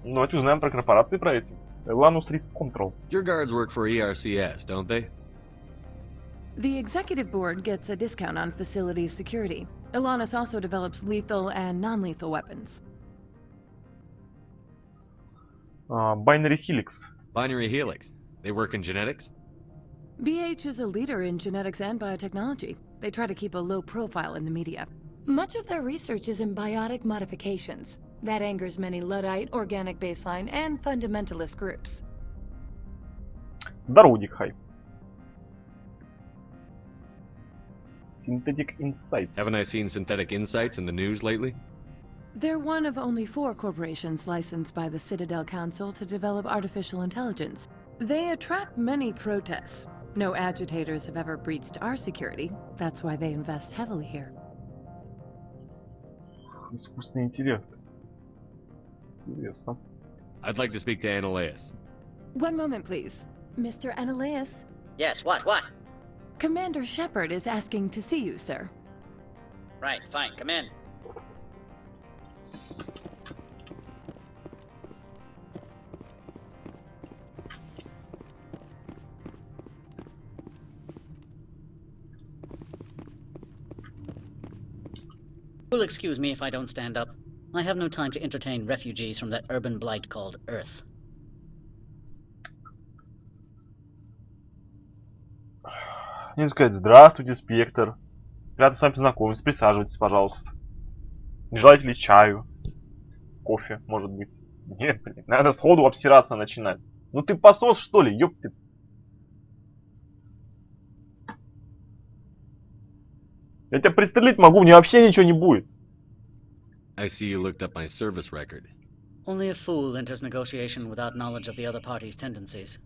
Ну, давайте узнаем про корпорации, про эти. Elanus Risk Control. Your guards work for ERCS, don't they? The executive board gets a discount on facility security. Elanus also develops lethal and non-lethal weapons. Binary Helix. Binary Helix. They work in genetics? BH is a leader in genetics and biotechnology. They try to keep a low profile in the media. Much of their research is in biotic modifications. That angers many Luddite, organic baseline, and fundamentalist groups. Здорово, Дикхай. Synthetic Insights. Haven't I seen Synthetic Insights in the news lately? They're one of only 4 corporations licensed by the Citadel Council to develop artificial intelligence. They attract many protests. No agitators have ever breached our security. That's why they invest heavily here. Искусственный интеллект. Интересно. I'd like to speak to Annaleus. One moment, please. Mr. Annaleus? Yes, what? Commander Shepard is asking to see you, sir. Right, fine, come in. You'll excuse me if I don't stand up. I have no time to entertain refugees from that urban blight called Earth. Мне сказать, здравствуйте, Спектр. Рад с вами познакомиться. Присаживайтесь, пожалуйста. Не желаете ли чаю? Кофе, может быть. Нет, блин, надо сходу обсираться начинать. Ну ты посос, что ли? Ёп ты. Я тебя пристрелить могу, мне вообще ничего не будет. I see you looked up my service record. Only a fool enters negotiation without knowledge of the other party's tendencies.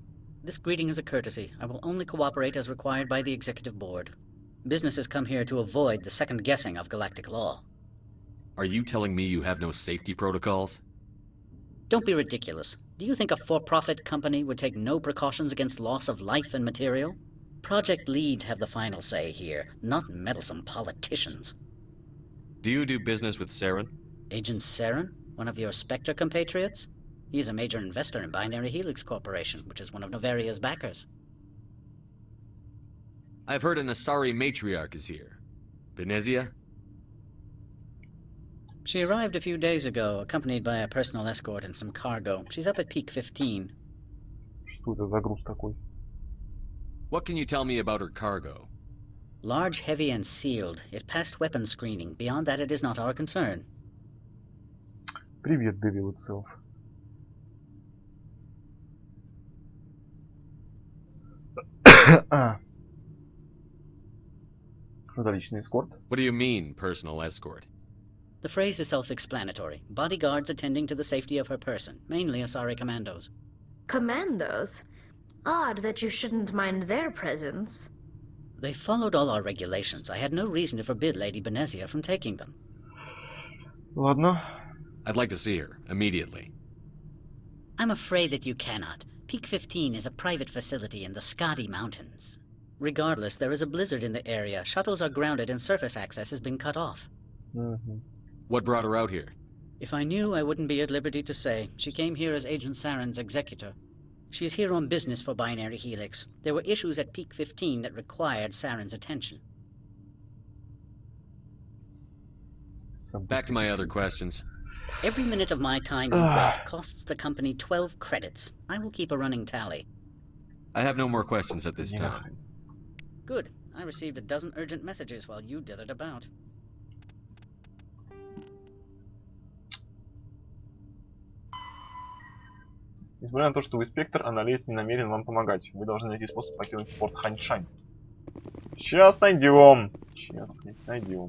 This greeting is a courtesy. I will only cooperate as required by the Executive Board. Businesses come here to avoid the second guessing of galactic law. Are you telling me you have no safety protocols? Don't be ridiculous. Do you think a for-profit company would take no precautions against loss of life and material? Project leads have the final say here, not meddlesome politicians. Do you do business with Saren? Agent Saren? One of your Spectre compatriots? He is a major investor in Binary Helix Corporation, which is one of Novaria's backers. I've heard an Asari matriarch is here. Benezia? She arrived a few days ago, accompanied by a personal escort and some cargo. She's up at Peak 15. Что это за груз такой? What can you tell me about her cargo? Large, heavy, and sealed. It passed weapons screening. Beyond that, it is not our concern. Привет, Devil itself. Что за личный эскорт? What do you mean, personal escort? The phrase is self-explanatory. Bodyguards attending to the safety of her person, mainly Asari commandos. Commandos? Odd that you shouldn't mind their presence. They followed all our regulations. I had no reason to forbid Lady Benezia from taking them. Ладно. I'd like to see her, immediately. I'm afraid that you cannot. Peak 15 is a private facility in the Skadi Mountains. Regardless, there is a blizzard in the area. Shuttles are grounded and surface access has been cut off. What brought her out here? If I knew, I wouldn't be at liberty to say. She came here as Agent Saren's executor. She is here on business for Binary Helix. There were issues at Peak 15 that required Saren's attention. Back to my other questions. Every minute of my time you waste costs the company 12 credits. I will keep a running tally. I have no more questions at this time. Good. I received a dozen urgent messages while you dithered about. Несмотря на то, что вы спектр, Анализ не намерен вам помогать. Вы должны найти способ покинуть порт Ханьшань. Сейчас найдем. Сейчас найдем.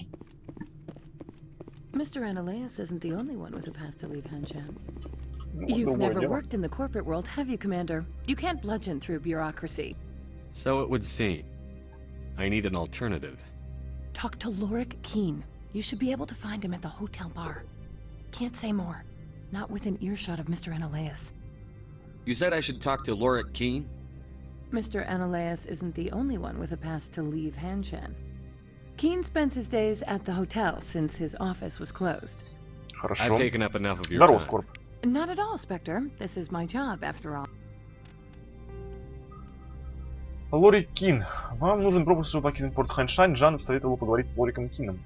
Mr. Ananias isn't the only one with a pass to leave Hanshan. You've never worked in the corporate world, have you, Commander? You can't bludgeon through bureaucracy. So it would seem. I need an alternative. Talk to Lorik Keen. You should be able to find him at the hotel bar. Can't say more. Not within earshot of Mr. Ananias. You said I should talk to Lorik Keen? Mr. Ananias isn't the only one with a pass to leave Hanshan. Keen spends his days at the hotel since his office was closed. Хорошо. I've taken up enough of your time. Скорб. Not at all, Spectre. This is my job, after all. Лорик Кин. Вам нужен пропуск, чтобы покинуть порт Ханьшань. Жан посоветовал поговорить с Лориком Кином.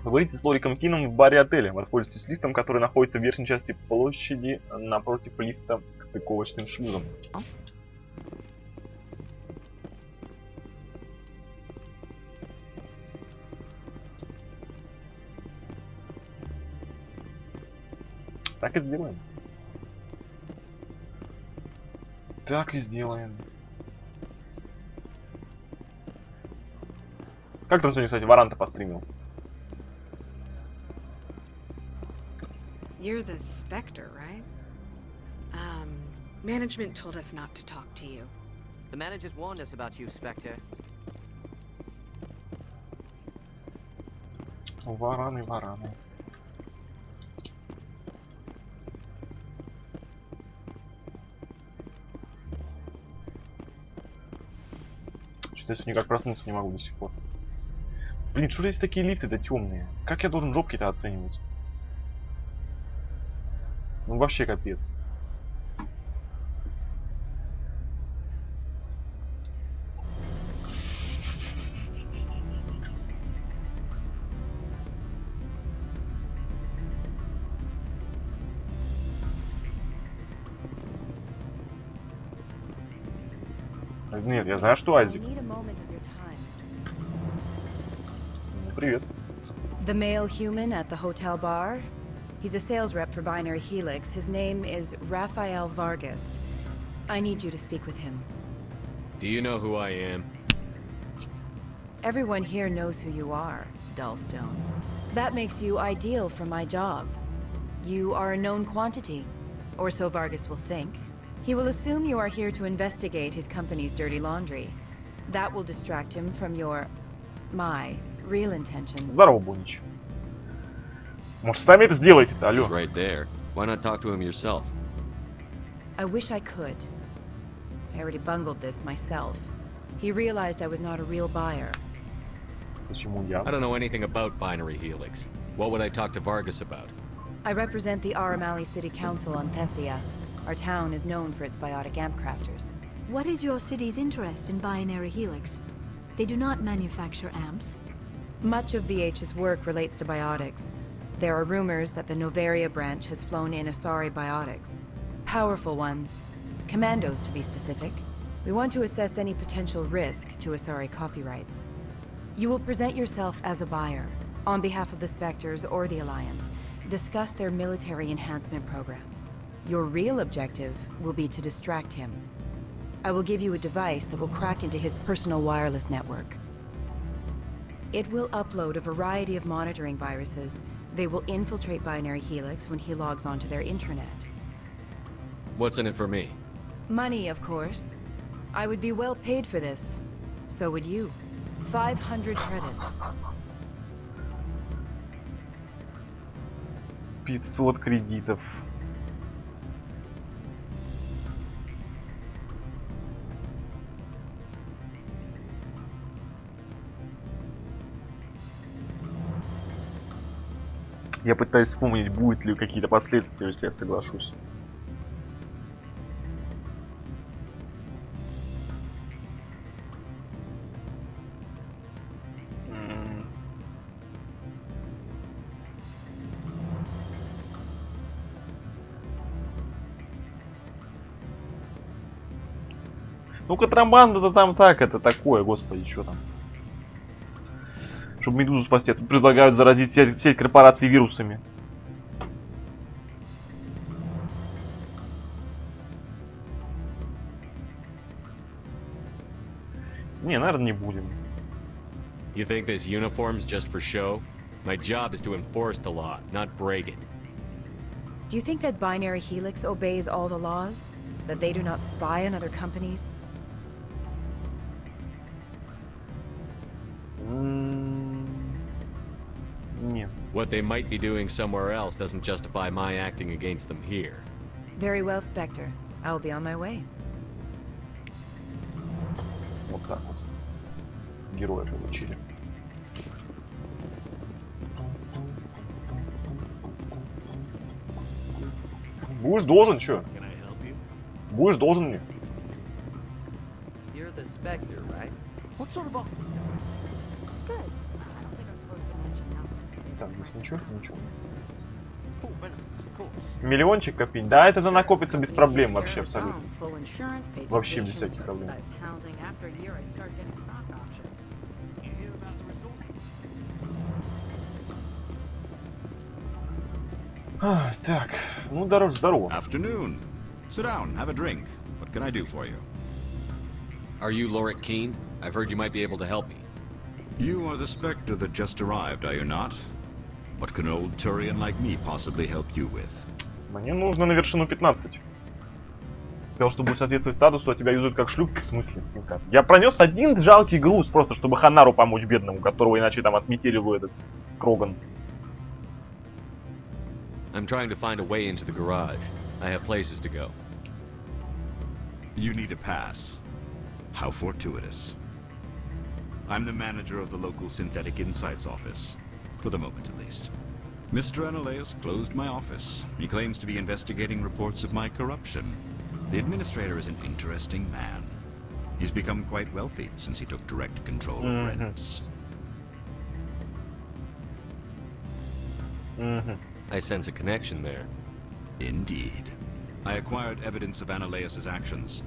Поговорите с Лориком Кином в баре отеля. Воспользуйтесь лифтом, который находится в верхней части площади напротив лифта к стыковочным шлюзам. Так и сделаем. Так и сделаем. Как там сегодня, кстати, Варанта постримил? You're the Spectre, right? Management told us not to talk to you. The managers warned us about you, Spectre. Вараны, вараны. Что-то я никак проснуться не могу до сих пор. Блин, что же есть такие лифты-то темные? Как я должен жопки-то оценивать? Ну вообще капец. Нет, я знаю, что Азик. Привет. The male human at the hotel bar? He's a sales rep for Binary Helix. His name is Rafael Vargas. I need you to speak with him. Do you know who I am? Everyone here knows who you are, Dullstone. That makes you ideal for my job. You are a known quantity, or so Vargas will think. He will assume you are here to investigate his company's dirty laundry. That will distract him from my real intentions. Здорово, Бунич. Может, сами это сделаете-то, алло? He's right there. Why not talk to him yourself? I wish I could. I already bungled this myself. He realized I was not a real buyer. Почему я? I don't know anything about Binary Helix. What would I talk to Vargas about? I represent the Aramali City Council on Thessia. Our town is known for its biotic amp crafters. What is your city's interest in Binary Helix? They do not manufacture amps. Much of BH's work relates to biotics. There are rumors that the Novaria branch has flown in Asari biotics. Powerful ones. Commandos, to be specific. We want to assess any potential risk to Asari copyrights. You will present yourself as a buyer, on behalf of the Spectres or the Alliance. Discuss their military enhancement programs. Your real objective will be to distract him. I will give you a device that will crack into his personal wireless network. It will upload a variety of monitoring viruses. They will infiltrate Binary Helix when he logs onto their intranet. What's in it for me? Money, of course. I would be well paid for this. So would you. 500 credits. 500 кредитов. Я пытаюсь вспомнить, будут ли какие-то последствия, если я соглашусь. Ну, контрабанда-то там так, это такое, господи, что там. Чтобы Медузу спасти, тут предлагают заразить сеть корпораций вирусами. Не, наверное, не будем. You think this uniform's just for show? My job is to enforce the law, not break it. Do you think that Binary Helix obeys all the laws? That they do not spy on other companies? Нет. What they might be doing somewhere else doesn't justify my acting against them here. Very well, Spectre. I will be on my way. Вот так вот. Героя получили. Будешь должен, чё? Будешь должен мне. You're the Spectre, right? What sort of offer? Good. I don't think I'm supposed to mention numbers. Так, здесь ничего, ничего. Full benefits, of course. Миллиончик копить. Да, это накопится без проблем вообще, абсолютно. Вообще без всяких проблем. Так, ну здорово. Afternoon. Sit down, have a drink. What can I do for you? Are you Lorik Keen? I've heard you might be able to help me. You are the Spectre that just arrived, are you not? What can an old Turian like me possibly help you with? Мне нужно на вершину 15. Сказал, что будет соответствовать статусу, а тебя юзают как шлюпки, в смысле, Стинка. Я пронес один жалкий груз, просто чтобы Ханару помочь бедному, которого иначе там отметили в этот Кроган. I'm trying to find a way into the garage. I have places to go. You need a pass. How fortuitous. I'm the manager of the local Synthetic Insights office. For the moment, at least. Mr. Analeus closed my office. He claims to be investigating reports of my corruption. The administrator is an interesting man. He's become quite wealthy since he took direct control of rents. I sense a connection there. Indeed. I acquired evidence of Analeus' actions.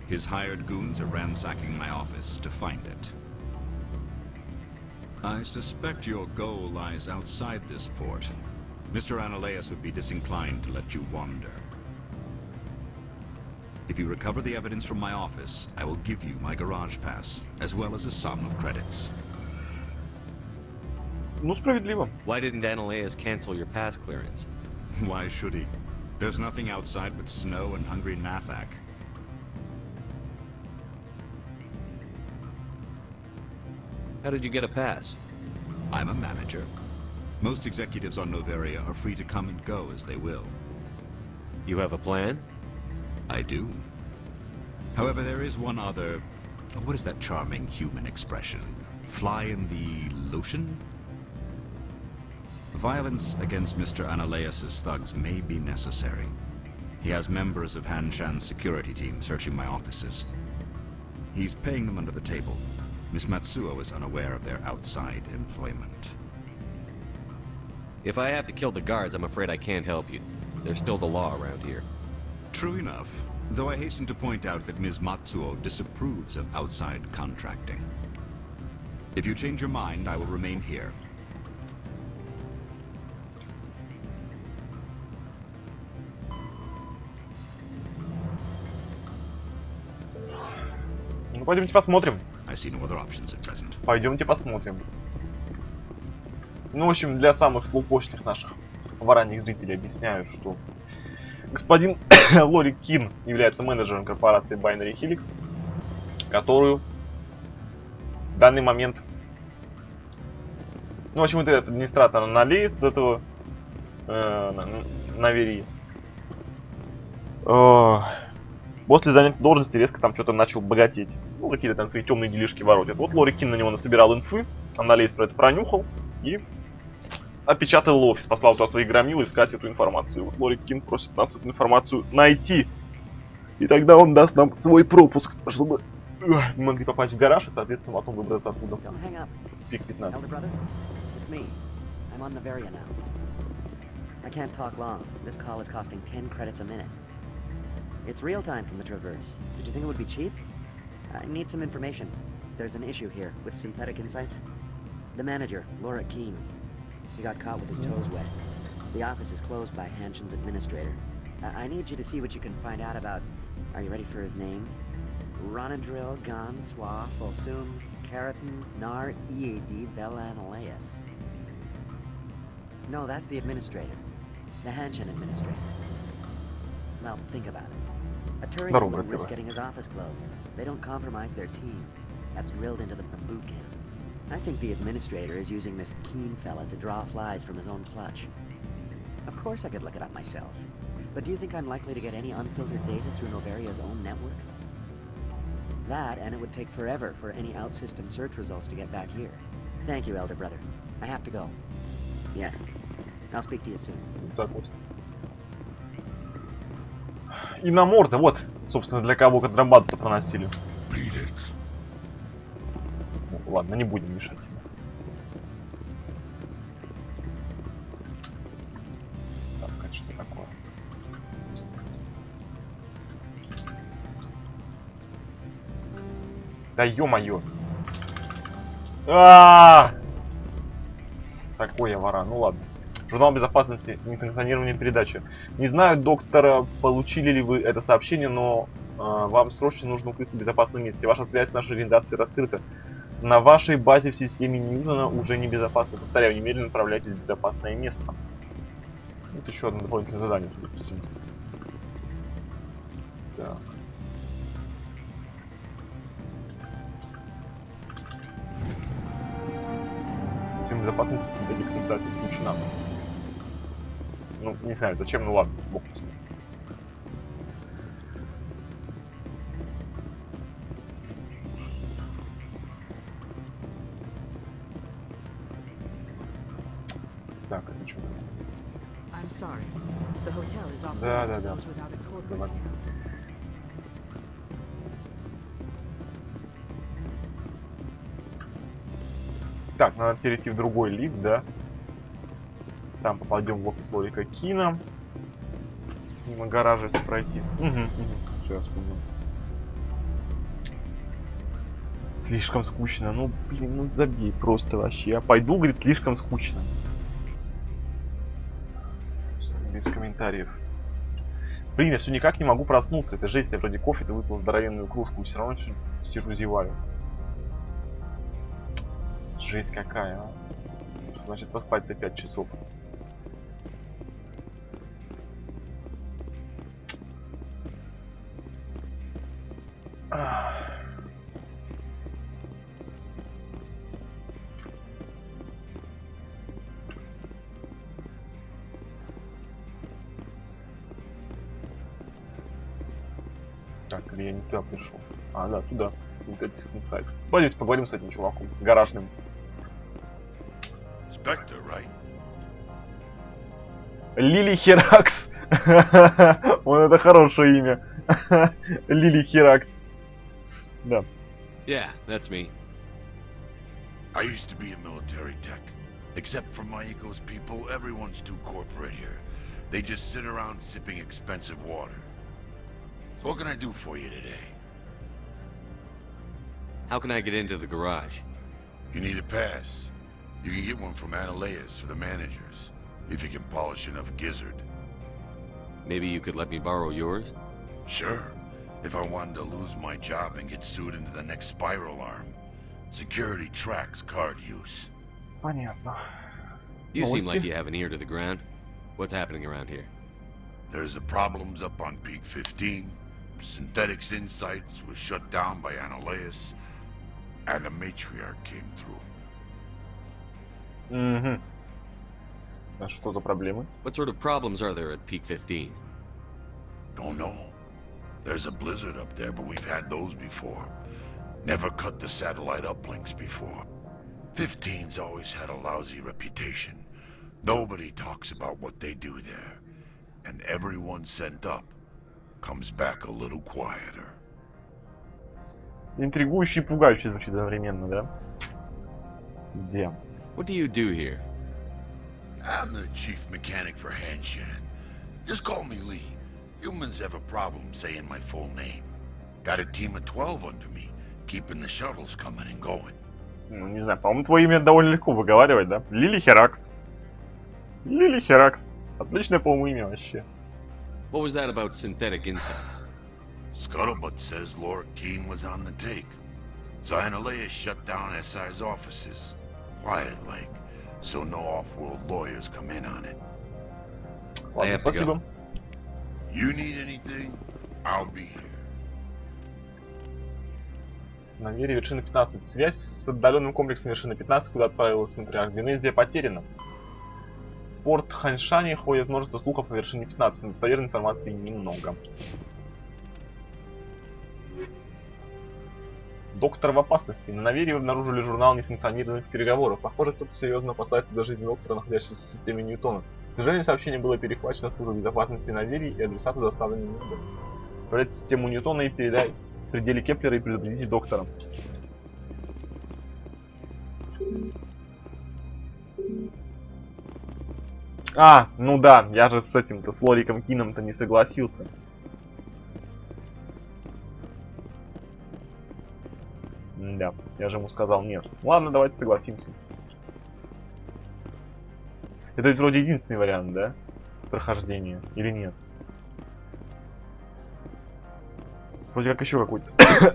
His hired goons are ransacking my office to find it. I suspect your goal lies outside this port. Mr. Analeus would be disinclined to let you wander. If you recover the evidence from my office, I will give you my garage pass, as well as a sum of credits. Ну, справедливо. Why didn't Analeus cancel your pass clearance? Why should he? There's nothing outside but snow and hungry Nathak. How did you get a pass? I'm a manager. Most executives on Noveria are free to come and go as they will. You have a plan? I do. However, there is one other... What is that charming human expression? Fly in the lotion? Violence against Mr. Analeus' thugs may be necessary. He has members of Han Shan's security team searching my offices. He's paying them under the table. Miss Matsuo is unaware of their outside employment. If I have to kill the guards, I'm afraid I can't help you. There's still the law around here. True enough, though I hasten to point out that Ms. Matsuo disapproves of outside contracting. If you change your mind, I will remain here. Ну, пойдемте посмотрим. I see no other options at present. Пойдемте посмотрим. Ну, в общем, для самых слупочных наших вараньих зрителей объясняю, что господин Лори Кин является менеджером корпорации Binary Helix, которую в данный момент... Ну, в общем, вот этот администратор Analeus, вот этого Noveria. После занятия должности резко там что-то начал богатеть. Ну, какие-то там свои темные делишки воротят. Вот Лори Кин на него насобирал инфы, Analeus про это пронюхал и опечатал офис, послал туда своих громил искать эту информацию. Вот Лори Кин просит нас эту информацию найти. И тогда он даст нам свой пропуск, чтобы мы могли попасть в гараж и, соответственно, потом выбраться оттуда. Пик 15. I'm on Noveria now. I can't talk long. This call is costing 10 credits a minute. It's real time from the Traverse. Did you think it would be cheap? I need some information. There's an issue here with synthetic insights. The manager, Laura Keene. He got caught with his toes wet. The office is closed by Hanshin's administrator. I need you to see what you can find out about... Are you ready for his name? Ronadril Gan Swa Folsum Keratin Nar Ead Belanaleus. No, that's the administrator. The Hanshin administrator. Well, think about it. A Turian wouldn't risk getting his office closed. They don't compromise their team. That's drilled into them from boot camp. I think the administrator is using this Keen fella to draw flies from his own clutch. Of course I could look it up myself. But do you think I'm likely to get any unfiltered data through Noveria's own network? That, and it would take forever for any out-system search results to get back here. Thank you, Elder Brother. I have to go. Yes. I'll speak to you soon. Так вот. И на морды, вот, собственно, для кого контрабанду-то проносили. Ну, ладно, не будем мешать. Так, это что такое? Да ё-моё! Такое вора, ну ладно. Журнал безопасности, несанкционированная передача. Не знаю, доктора, получили ли вы это сообщение, но вам срочно нужно укрыться в безопасном месте. Ваша связь с нашей организацией раскрыта. На вашей базе в системе Ньютона уже небезопасно. Повторяю, немедленно направляйтесь в безопасное место. Вот еще одно дополнительное задание, судя по всему. Так. Система безопасности синтетик инициатив включена. Ну, не знаю, зачем, ну ладно, бог с ним. Так, это что? Да. Давай. Так, надо перейти в другой лифт, да? Там попадем в офис Лорика Кина. Мимо гаража, если пройти. Все, я вспомнил. Слишком скучно. Ну, блин, ну забей просто вообще. Я пойду, говорит, слишком скучно. Без комментариев. Блин, я все никак не могу проснуться. Это жесть, я вроде кофе-то выпил здоровенную кружку. И все равно сижу, зеваю. Жесть какая, а. Значит, поспать-то 5 часов. Так, или я не туда пришел? А, да, туда. Synthetic Insights. Пойдемте поговорим с этим чуваком, гаражным. Spectre, right? Лили Херакс. Вот это хорошее имя. Лили Херакс. Да. Yeah, that's me. I used to be a military tech. Except for my eco's people, everyone's too corporate here. They just sit around sipping expensive water. So what can I do for you today? How can I get into the garage? You need a pass. You can get one from Analeas or the managers, if you can polish enough gizzard. Maybe you could let me borrow yours? Sure. If I wanted to lose my job and get sued into the next spiral arm. Security tracks card use. Понятно. You seem like you have an ear to the ground. What's happening around here? There's the problems up on Peak 15. Synthetics Insights was shut down by Analeas. And the matriarch came through. Угу. А что за проблемы? What sort of problems are there at Peak 15? Don't know. There's a blizzard up there, but we've had those before. Never cut the satellite uplinks before. 15's always had a lousy reputation. Nobody talks about what they do there. And everyone sent up comes back a little quieter. Интригующе и пугающе звучит одновременно, да? Где? What do you do here? I'm the chief mechanic for Hanshan. Just call me Lee. Humans have a problem saying my full name. Got a team of 12 under me, keeping the shuttles coming and going. Ну, не знаю, по-моему, твое имя довольно легко выговаривать, да? Лили Херакс. Лили Херакс. Отличное, по-моему, имя вообще. What was that about Synthetic Insights? Scuttlebutt says Laura Keene was on the take. Zionalea shut down SI's offices. Quiet-like, so no off-world lawyers come in on it. I have to go. You need anything? I'll be here. На вере вершина 15. Связь с отдаленным комплексом вершины 15, куда отправилась материарх Гвинезия, потеряна. В порт Ханьшане ходит множество слухов о вершине 15, но достоверной информации немного. Доктор в опасности. На Навере обнаружили журнал несанкционированных переговоров. Похоже, кто-то серьезно опасается за жизнь доктора, находящегося в системе Ньютона. К сожалению, сообщение было перехвачено службой безопасности Наверии, и адресату доставлены не было. Отправляйте систему Ньютона и передай в пределе Кеплера и предупредите доктора. А, ну да, я же с этим-то, с Лориком Кином-то не согласился. Да, я же ему сказал нет. Ладно, давайте согласимся. Это ведь вроде единственный вариант, да? Прохождения. Или нет? Вроде как еще какой-то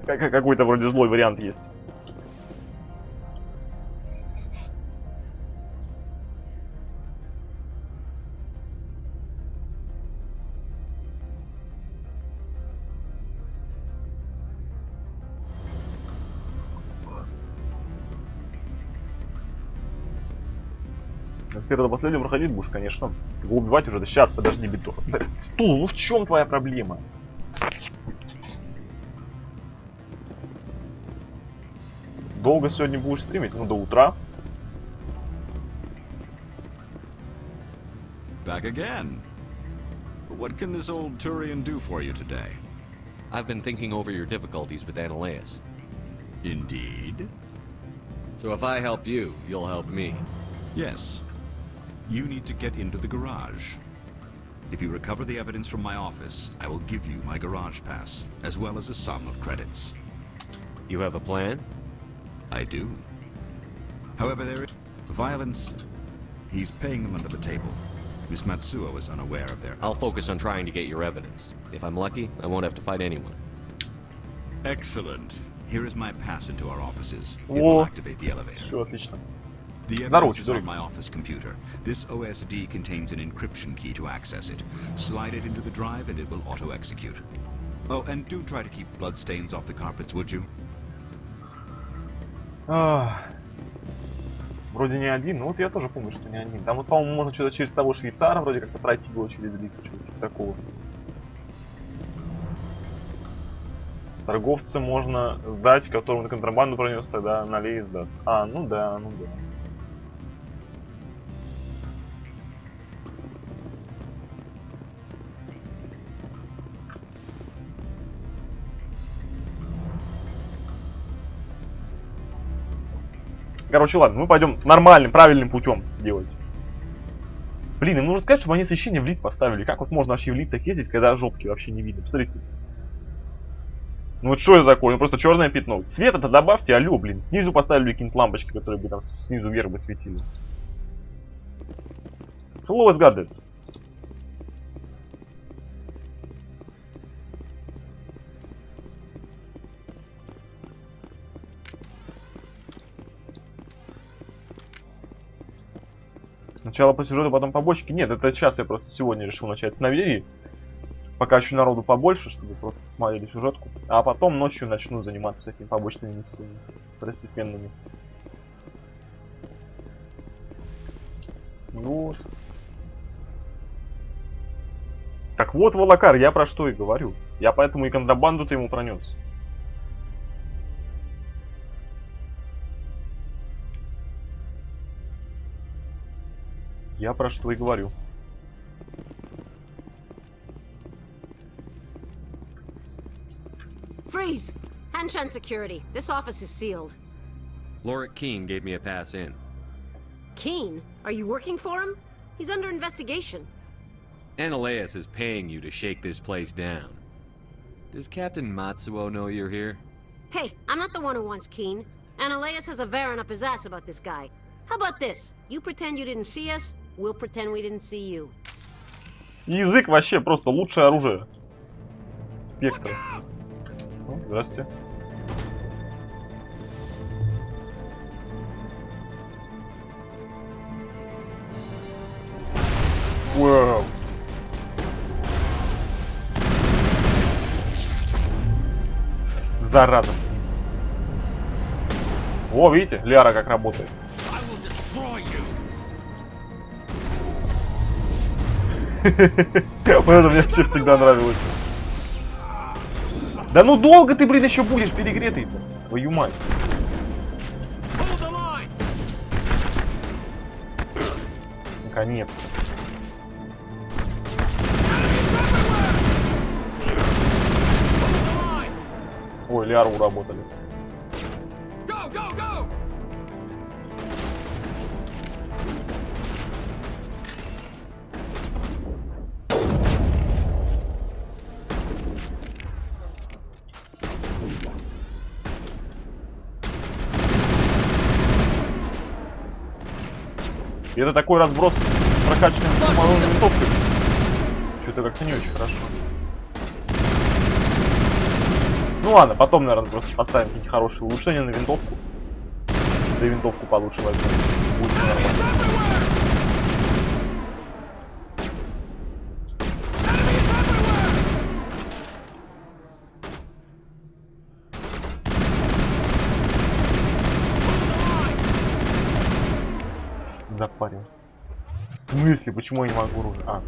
какой-то вроде злой вариант есть. Первый до последнего проходить будешь, конечно. Его убивать уже. Да сейчас, подожди, биток. Стул, ну в чем твоя проблема? Долго сегодня будешь стримить? Ну, до утра. Back again. What can this old Turian do for you today? I've been thinking over your difficulties with Analeas. Indeed. So if I help you, you'll help me. Yes. You need to get into the garage. If you recover the evidence from my office, I will give you my garage pass, as well as a sum of credits. You have a plan? I do. However, there is violence. He's paying them under the table. Miss Matsuo is unaware of their efforts. I'll focus on trying to get your evidence. If I'm lucky, I won't have to fight anyone. Excellent. Here is my pass into our offices. It will activate the elevator. Все отлично. The evidence is on my office computer. This OSD contains an encryption key to access it. Slide it into the drive and it will auto-execute. Oh, and do try to keep bloodstains off the carpets, would you? Вроде не один, но вот я тоже помню, что не один. Там вот, по-моему, можно что-то через того швейцара вроде как-то пройти было через лифт, что-то такого. Торговца можно сдать, которому на контрабанду пронес, тогда налей сдаст. А, ну да, ну да. Короче, ладно, мы пойдем нормальным, правильным путем делать. Блин, им нужно сказать, чтобы они освещение в лифт поставили. Как вот можно вообще в лифтах ездить, когда жопки вообще не видно? Посмотрите. Ну вот что это такое? Ну просто черное пятно. Цвет это добавьте, алло, блин. Снизу поставили какие-нибудь лампочки, которые бы там снизу вверх бы светили. Who always got this? Сначала по сюжету, потом побочки. Нет, это сейчас я просто сегодня решил начать с новеллии. Пока еще народу побольше, чтобы просто посмотрели сюжетку. А потом ночью начну заниматься всякими побочными миссиями. Второстепенными. Вот. Так вот, Волокар, я про что и говорю. Я поэтому и контрабанду-то ему пронес. Я про что и говорю. Freeze! Hanshan Security. This office is sealed. Lorik Keene gave me a pass in. Keene? Are you working for him? He's under investigation. Analeas is paying you to shake this place down. Does Captain Matsuo know you're here? Hey, I'm not the one who wants Keene. Analeas has a Varan up his ass about this guy. How about this? You pretend you didn't see us, we'll pretend we didn't see you. Язык вообще просто лучшее оружие. Спектр. Ну, здрасте. Вау. Зараза. О, видите, Ляра как работает. Вот это мне вообще всегда нравилось. Да ну долго ты, блин, еще будешь перегретый-то? Твою мать. Наконец. Ой, Ляру уработали. И это такой разброс с прокачанным саморобной винтовкой. Что-то как-то не очень хорошо. Ну ладно, потом, наверное, просто поставим какие-нибудь хорошие улучшения на винтовку. Да и винтовку получше возьмем. Будет все нормально. Запарил. В смысле? Почему я не могу оружие? А.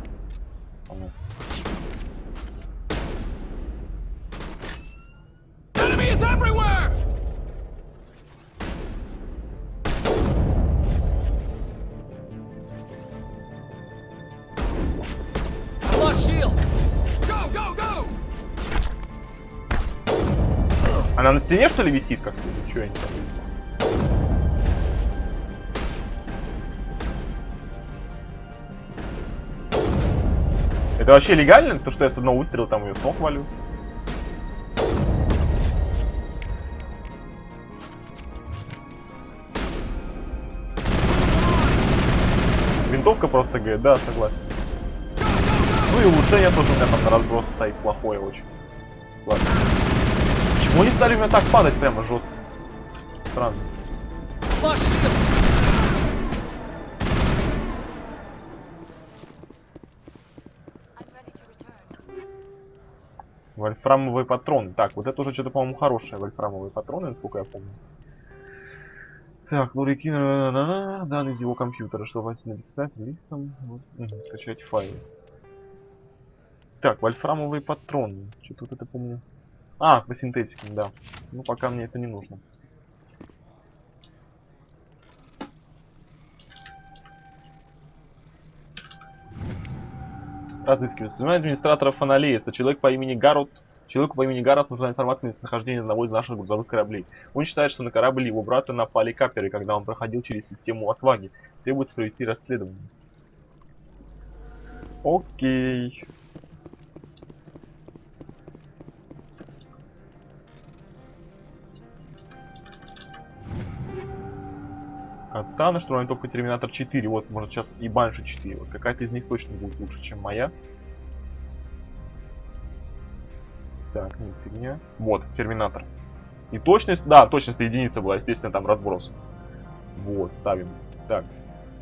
Понятно. Enemy is everywhere! I lost shield. Go, go, go! Она на стене, что ли, висит как-то? Чё я не знаю. Это вообще легально? То, что я с одного выстрела там ее с ног валю? Винтовка просто говорит, да, согласен. Ну и улучшение тоже у меня там на разброс стоит плохое очень. Сладко. Почему они стали у меня так падать прямо жестко? Странно. Вольфрамовые патроны. Так, вот это уже что-то, по-моему, хорошее. Вольфрамовые патроны, насколько я помню. Так, ну реки, данные из его компьютера, чтобы написать лифтом, вот, скачать файлы. Так, вольфрамовые патроны. Что-то вот это помню. А, по синтетикам, да. Ну, пока мне это не нужно. Разыскивается. Внимание администратора Фаналееса. Человеку по имени Гаррет нужна информация о местонахождении одного из наших грузовых кораблей. Он считает, что на корабль его брата напали каперы, когда он проходил через систему отваги. Требуется провести расследование. Окей. Катана, штурмовая только Терминатор 4. Вот, может сейчас и Банши 4. Вот какая-то из них точно будет лучше, чем моя. Так, нет, фигня. Вот, Терминатор. И точность, да, точность единица была, естественно, там разброс. Вот, ставим. Так,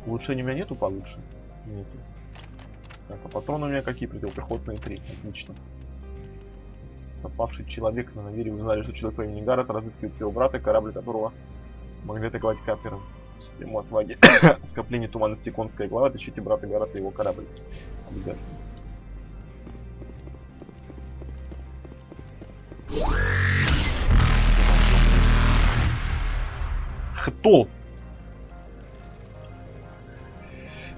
улучшений у меня нету получше? Нету. Так, а патроны у меня какие? Противопехотные 3. Отлично. Напавший человек на навере узнали, что человек по имени Гаррет разыскивает своего брата, корабль которого могли атаковать капером. Систему отваги. Скопление туманности Конская глава. Отыщите брата Гаррета и его корабль. Обязательно. Хтол.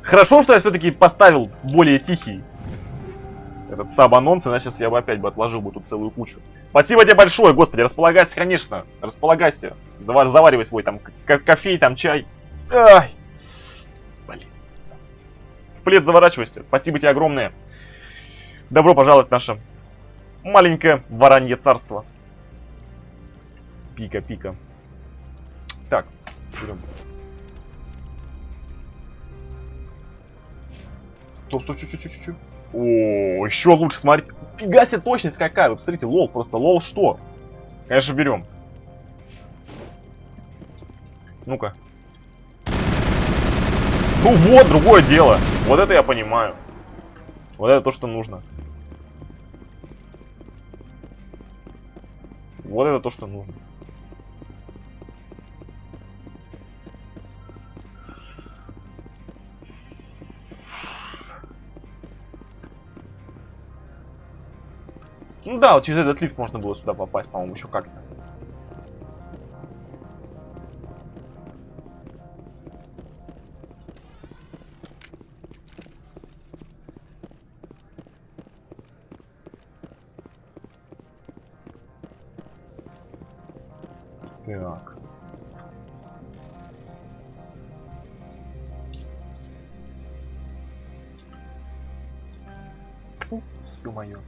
Хорошо, что я все-таки поставил более тихий этот саб-анонс, иначе я бы опять отложил бы тут целую кучу. Спасибо тебе большое, господи, располагайся, конечно, располагайся. Заваривай свой там кофей, там чай. Ай! Блин. В плед заворачивайся. Спасибо тебе огромное. Добро пожаловать в наше маленькое варанье царство. Пика-пика. Так, берем. Стоп, чуть-чуть. О, еще лучше, смотри. Фига себе точность какая. Вы посмотрите, лол, просто лол что? Конечно, берем. Ну-ка. Ну вот, другое дело. Вот это я понимаю. Вот это то, что нужно. Вот это то, что нужно. Ну да, вот через этот лифт можно было сюда попасть, по-моему, еще как-то. Так. Ё-моё.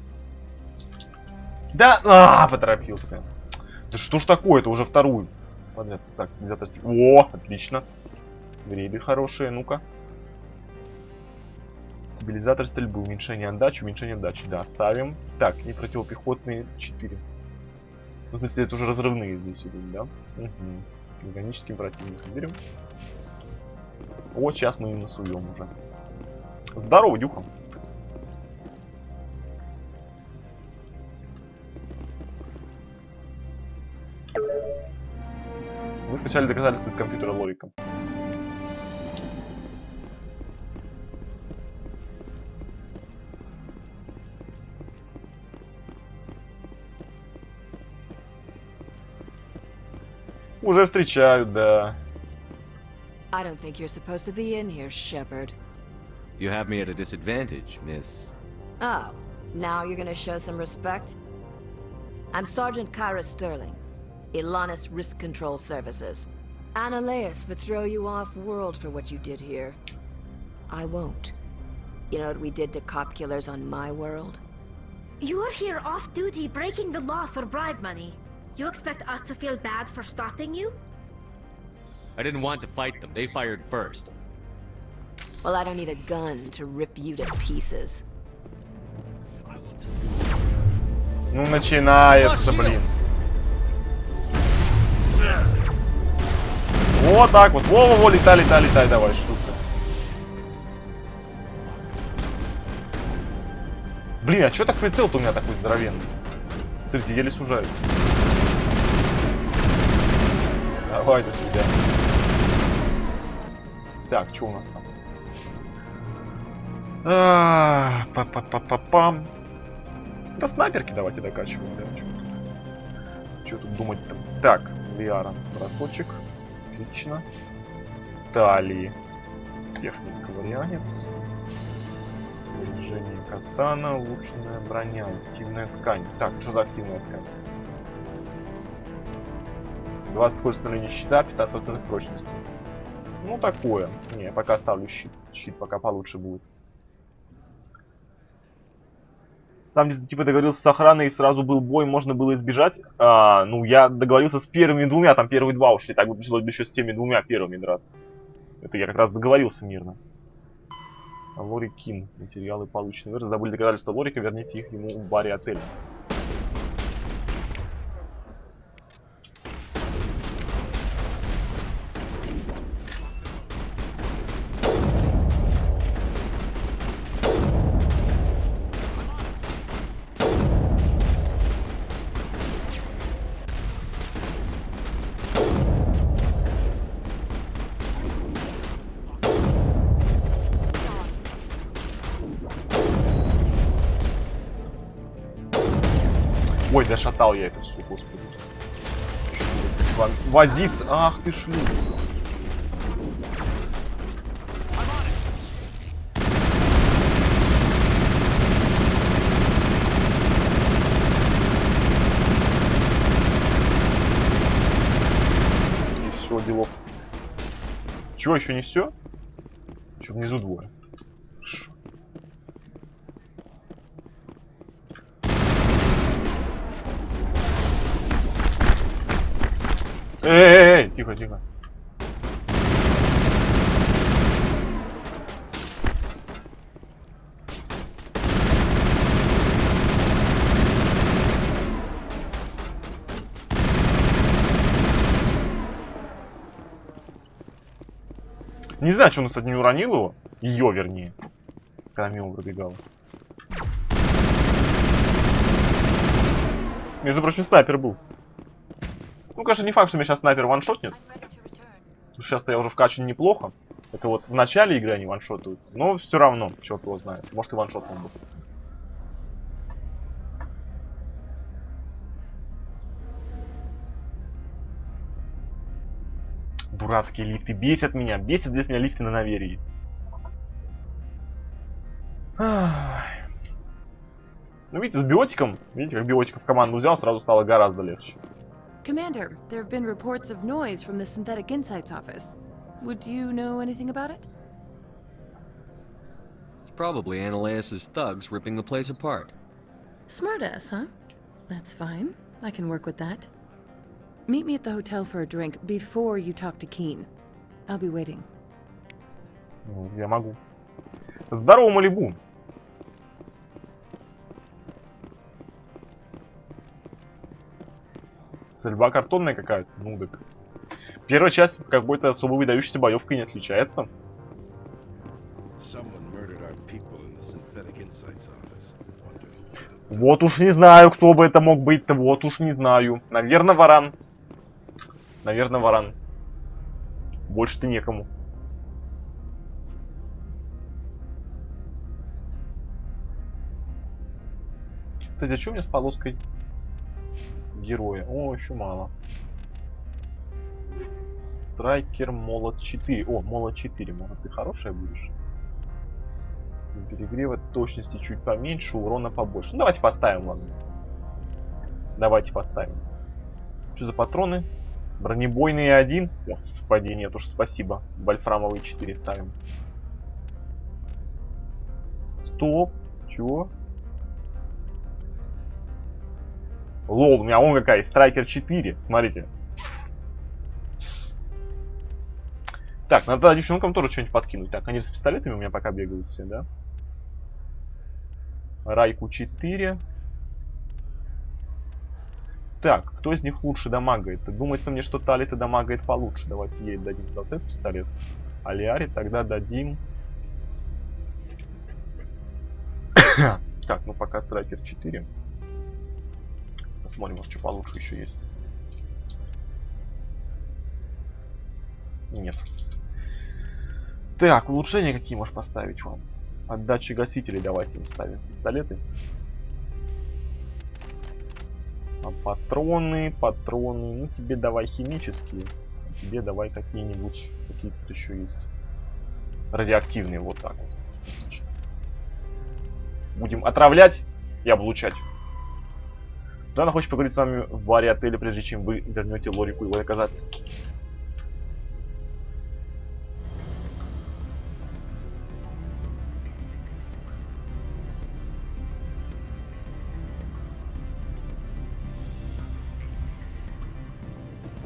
Да, поторопился. Да что ж такое, это уже вторую. Ладно, так, о, отлично. Грейды хорошие, ну-ка. Стабилизатор стрельбы, уменьшение отдачи, да, ставим. Так, и противопехотные 4. Ну, в смысле, это уже разрывные здесь идут, да? Угу. Органическим противником берем. Вот сейчас мы и насуем уже. Здорово, Дюха. Вы скачали доказательства из компьютера логика. Уже встречают, да. I don't think you're supposed to be in here, Shepard. You have me at a disadvantage, miss. Oh, now you're gonna show some respect? I'm Sergeant Kyra Sterling, Ilanis Risk Control Services. Analeas would throw you off-world for what you did here. I won't. You know what we did to cop killers on my world? You're here off-duty breaking the law for bribe money. You expect us to feel bad for stopping you? I didn't want to fight them. They fired first. Well, I don't need a gun to rip you to pieces. Ну, начинается, блин. Вот так вот. Во-во-во, летай, давай, штука. Блин, а чё так прицел-то у меня такой здоровенный? Смотрите, еле сужаются. Давай, до свидания. Так, что у нас там? Па-па-па-па-пам. Да снайперки давайте докачиваем, да? Что тут думать-то? Так, Лиара, бросочек. Отлично. Талии. Техника варианец. Снаряжение катана, улучшенная броня, активная ткань. Так, что за активная ткань? 20 скорость становления щита, 15% прочности. Ну такое. Не, я пока оставлю щит. Щит пока получше будет. Там, где ты типа договорился с охраной и сразу был бой, можно было избежать. Ну, я договорился с первыми двумя, там первые два ушли. Так бы пришлось бы еще с теми двумя первыми драться. Это я как раз договорился мирно. Лори Кин. Материалы получены. Вы раздобыли доказательства Лорика, верните их ему в баре отеля. Ой, зашатал я это все, господи. Возиться. Ах ты шлюха. И все, делов. Чего, еще не все? Еще внизу двое. Хорошо. Эй, тихо, тихо. Не знаю, что он нас не уронил его. Ее, вернее. Когда мимо пробегала. Между прочим, снайпер был. Ну, конечно, не факт, что меня сейчас снайпер ваншотнет. Сейчас-то я уже вкачан неплохо. Это вот в начале игры они ваншотают. Но все равно, черт его знает. Может и ваншотнул бы. Дурацкие лифты бесят меня. Бесят здесь меня лифты на наверии. Ну, видите, с биотиком. Видите, как биотиков в команду взял, сразу стало гораздо легче. Commander, there have been reports of noise from the Synthetic Insights office. Would you know anything about it? It's probably Ananias' thugs ripping the place apart. Smartass, huh? That's fine. I can work with that. Meet me at the hotel for a drink before you talk to Keen. I'll be waiting. Я могу. Здорово, Малибу. Стрельба картонная какая-то. Ну так. Первая часть какой-то особо выдающейся боевкой не отличается. Вот уж не знаю, кто бы это мог быть-то. Вот уж не знаю. Наверное, Варан. Наверное, Варан. Больше-то некому. Кстати, а что у меня с полоской героя? О, еще мало. Страйкер, молот 4. О, молот 4. Может, ты хорошая будешь? Перегрева точности чуть поменьше, урона побольше. Ну, давайте поставим, ладно. Давайте поставим. Что за патроны? Бронебойные 1. Господи, нет уж, спасибо. Вольфрамовые 4 ставим. Стоп. Чего? Лол, у меня вон какая. Страйкер 4. Смотрите. Так, надо девчонкам тоже что-нибудь подкинуть. Так, они с пистолетами у меня пока бегают все, да? Райку 4. Так, кто из них лучше дамагает? Думается мне, что Талита дамагает получше. Давайте ей дадим вот этот пистолет. А Лиаре тогда дадим... Так, ну пока Страйкер 4. Посмотрим, может, что получше еще есть. Нет. Так, улучшения какие можешь поставить вам? Отдачи гасителей давайте ставим. Пистолеты. А патроны. Ну тебе давай химические. А тебе давай какие-нибудь. Какие тут еще есть. Радиоактивные, вот так вот. Значит. Будем отравлять и облучать. Да, она хочет поговорить с вами в баре отеля, прежде чем вы вернете Лорику его доказательства.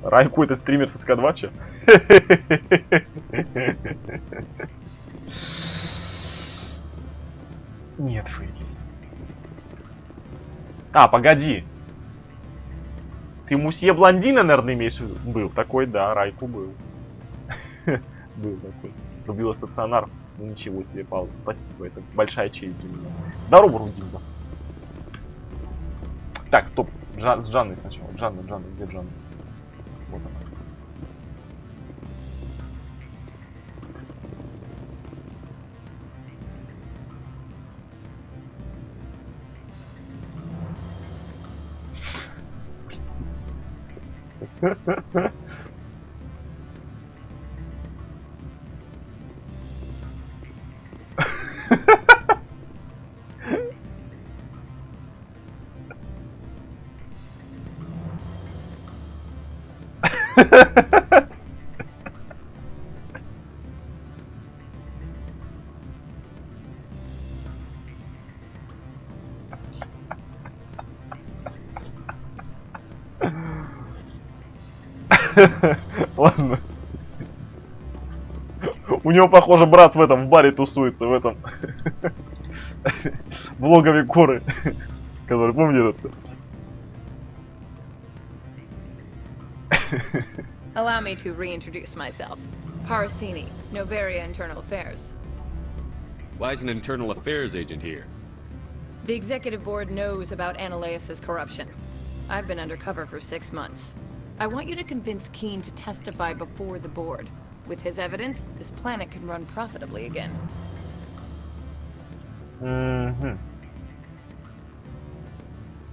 Райку это стример со Скадвача? Нет, Фейкис. А, погоди. Ты мусье блондина, наверное, имеешь в виду? Был такой, да, Райку был. Был такой. Рубила стационар. Ну ничего себе, Павел, спасибо, это большая честь для меня. Здорово, Рудинга. Так, стоп. С Жанной сначала. Жанна, где Жанна? Вот она. Ладно. У него, похоже, брат в этом в баре тусуется, в этом. В логове Коры. Который, помнишь это? Allow me to reintroduce myself. Parasini, Novaria Internal Affairs. Why is an internal affairs agent here? The executive board knows about Ananias's corruption. I've been undercover for 6 months. I want you to convince Keene to testify before the board. With his evidence, this planet can run profitably again.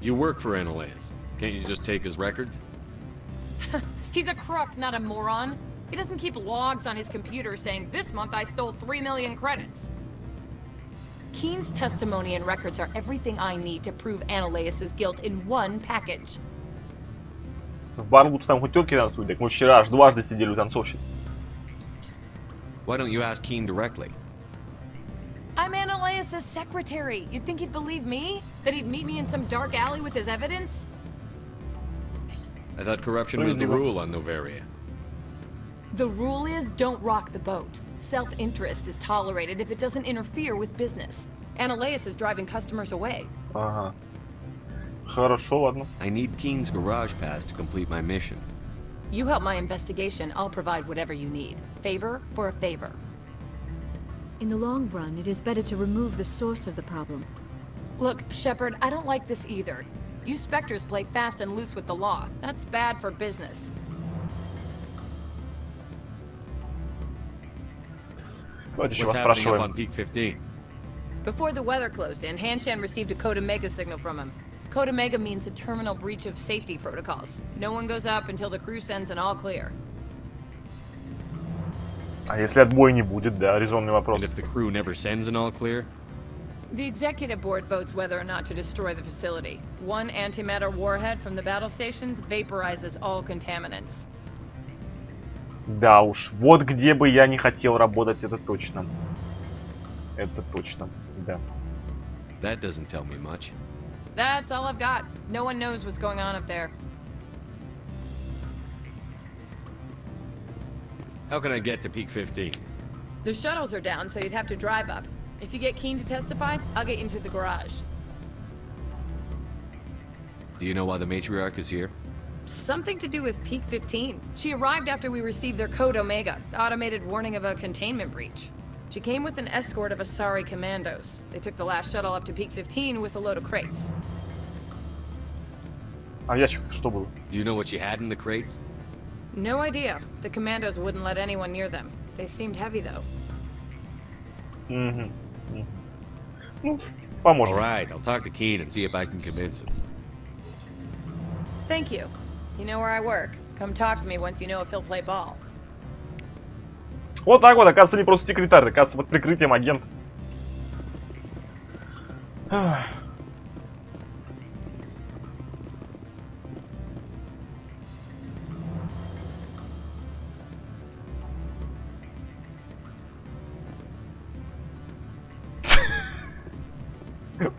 You work for Ananias. Can't you just take his records? He's a crook, not a moron. He doesn't keep logs on his computer saying, this month I stole 3 million credits. Keene's testimony and records are everything I need to prove Ananias's guilt in one package. В бар лучше там хоть тётки танцуют, так мы вчера аж дважды сидели у танцовщиц. Why don't you ask Keene directly? I'm Ananias's secretary. You'd think he'd believe me? That he'd meet me in some dark alley with his evidence? I thought corruption was the rule on Novaria. The rule is don't rock the boat. Self-interest is tolerated if it doesn't interfere with business. Ananias is driving customers away. Ага. Хорошо, ладно. I need Keene's garage pass to complete my mission. You help my investigation, I'll provide whatever you need. Favor for a favor. In the long run, it is better to remove the source of the problem. Look, Shepard, I don't like this either. You Spectres play fast and loose with the law. That's bad for business. What's happening up on Peak 15? Before the weather closed in, Hanshan received a Code Omega signal from him. Code Omega means a terminal breach of safety protocols. No one goes up until the crew sends an all clear. А если отбоя не будет, да, резонный вопрос. And if the crew never sends an all clear? The executive board votes whether or not to destroy the facility. One antimatter warhead from the battle stations vaporizes all contaminants. Да уж, вот где бы я не хотел работать, это точно. Это точно, да. That doesn't tell me much. That's all I've got. No one knows what's going on up there. How can I get to Peak 15? The shuttles are down, so you'd have to drive up. If you get Keene to testify, I'll get you into the garage. Do you know why the matriarch is here? Something to do with Peak 15. She arrived after we received their Code Omega, automated warning of a containment breach. She came with an escort of Asari commandos. They took the last shuttle up to Peak 15 with a load of crates. А в ящиках что было? Do you know what you had in the crates? No idea. The commandos wouldn't let anyone near them. They seemed heavy, though. Угу. Ну, поможем. Alright, I'll talk to Keen and see if I can convince him. Thank you. You know where I work. Come talk to me once you know if he'll play ball. Вот так вот, оказывается, не просто секретарь, оказывается, под прикрытием агент.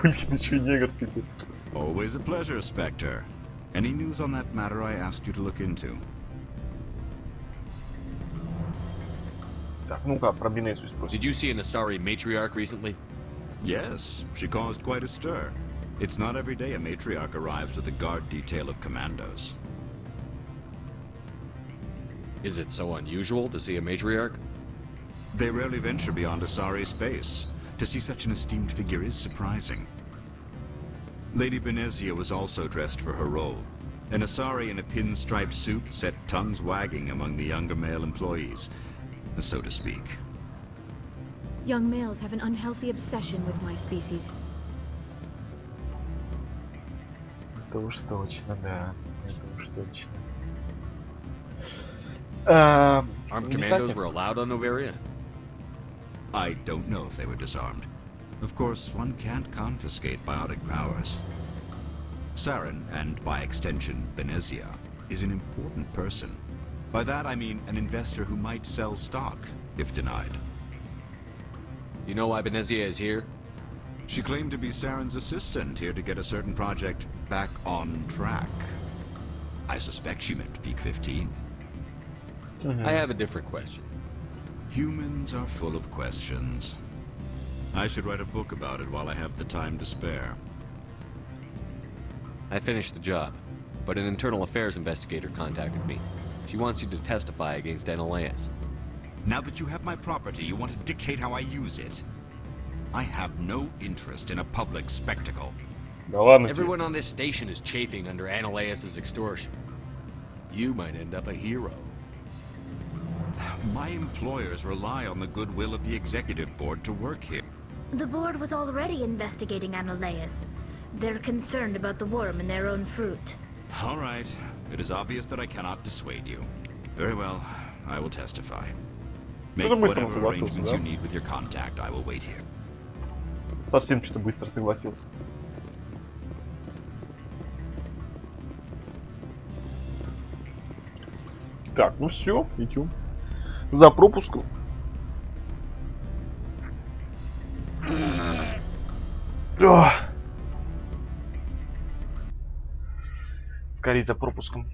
Блин, еще негр теперь. Always a pleasure, Spectre. Any news on that matter I asked you to look into? Так, ну-ка, про Бенесу спросим. Did you see an Asari matriarch recently? Yes, she caused quite a stir. It's not every day a matriarch arrives with a guard detail of commandos. Is it so unusual to see a matriarch? They rarely venture beyond Asari space. To see such an esteemed figure is surprising. Lady Benezia was also dressed for her role. An Asari in a pinstriped suit set tongues wagging among the younger male employees, so to speak. Young males have an unhealthy obsession with my species. Это уж точно, да. Это уж точно. Armed commandos were allowed on Noveria? I don't know if they were disarmed. Of course, one can't confiscate biotic powers. Saren, and by extension, Benezia, is an important person. By that I mean an investor who might sell stock, if denied. You know why Benezia is here? She claimed to be Saren's assistant, here to get a certain project back on track. I suspect she meant Peak 15. I have a different question. Humans are full of questions. I should write a book about it while I have the time to spare. I finished the job, but an internal affairs investigator contacted me. She wants you to testify against Analeas. Now that you have my property, you want to dictate how I use it? I have no interest in a public spectacle. Everyone on this station is chafing under Analeas' extortion. You might end up a hero. My employers rely on the goodwill of the executive board to work here. The board was already investigating Analeas. They're concerned about the worm in their own fruit. All right. It is obvious that I cannot dissuade you. Very well, I will testify. Make whatever arrangements you need with your contact. I will wait here. Совсем что-то быстро согласился. Так, ну все, идем. За пропуском. Скорее за пропуском.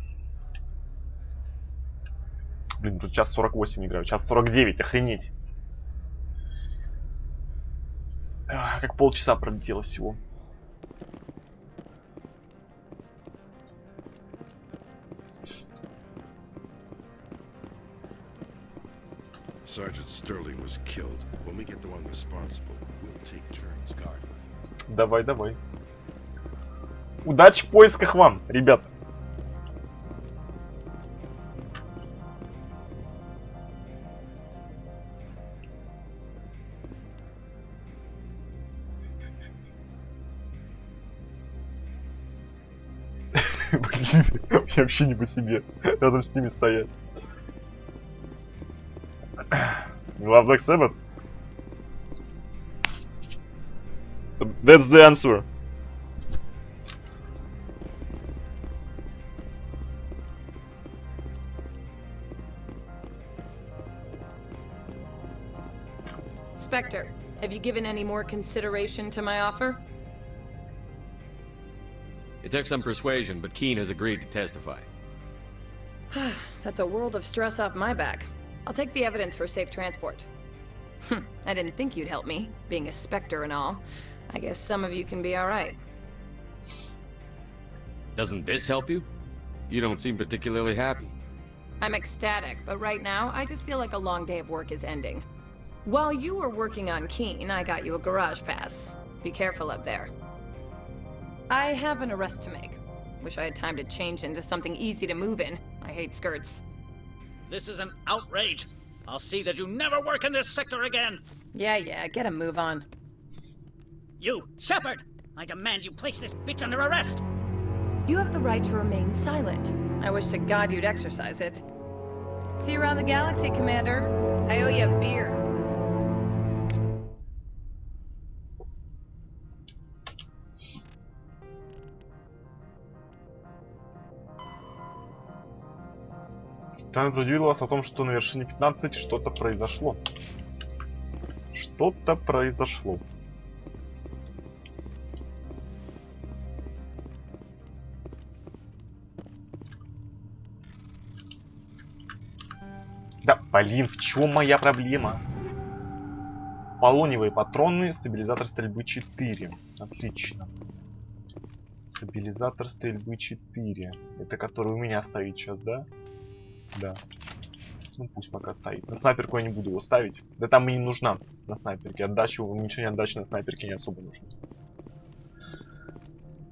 Блин, уже час 48 играю, час 49, охренеть. Как полчаса пролетело всего. Sergeant Sterling was killed. When we get the one responsible, we'll take turns guarding. Давай, давай. Удачи в поисках вам, ребят. Блин, я вообще не по себе рядом с ними стоять. You love Black Sabbath? That's the answer. Spectre, have you given any more consideration to my offer? It took some persuasion, but Keen has agreed to testify. That's a world of stress off my back. I'll take the evidence for safe transport. I didn't think you'd help me, being a Spectre and all. I guess some of you can be alright. Doesn't this help you? You don't seem particularly happy. I'm ecstatic, but right now, I just feel like a long day of work is ending. While you were working on Keen, I got you a garage pass. Be careful up there. I have an arrest to make. Wish I had time to change into something easy to move in. I hate skirts. This is an outrage. I'll see that you never work in this sector again. Yeah, get a move on. You, Shepard! I demand you place this bitch under arrest! You have the right to remain silent. I wish to God you'd exercise it. See you around the galaxy, Commander. I owe you a beer. Тайна предупредила вас о том, что на вершине 15 что-то произошло. Что-то произошло. Да, блин, в чем моя проблема? Полониевые патроны, стабилизатор стрельбы 4. Отлично. Стабилизатор стрельбы 4. Это который у меня стоит сейчас, да? Да. Ну пусть пока стоит. На снайперку я не буду его ставить. Да там мне не нужна на снайперке. Отдача, уменьшение отдачи на снайперке не особо нужно.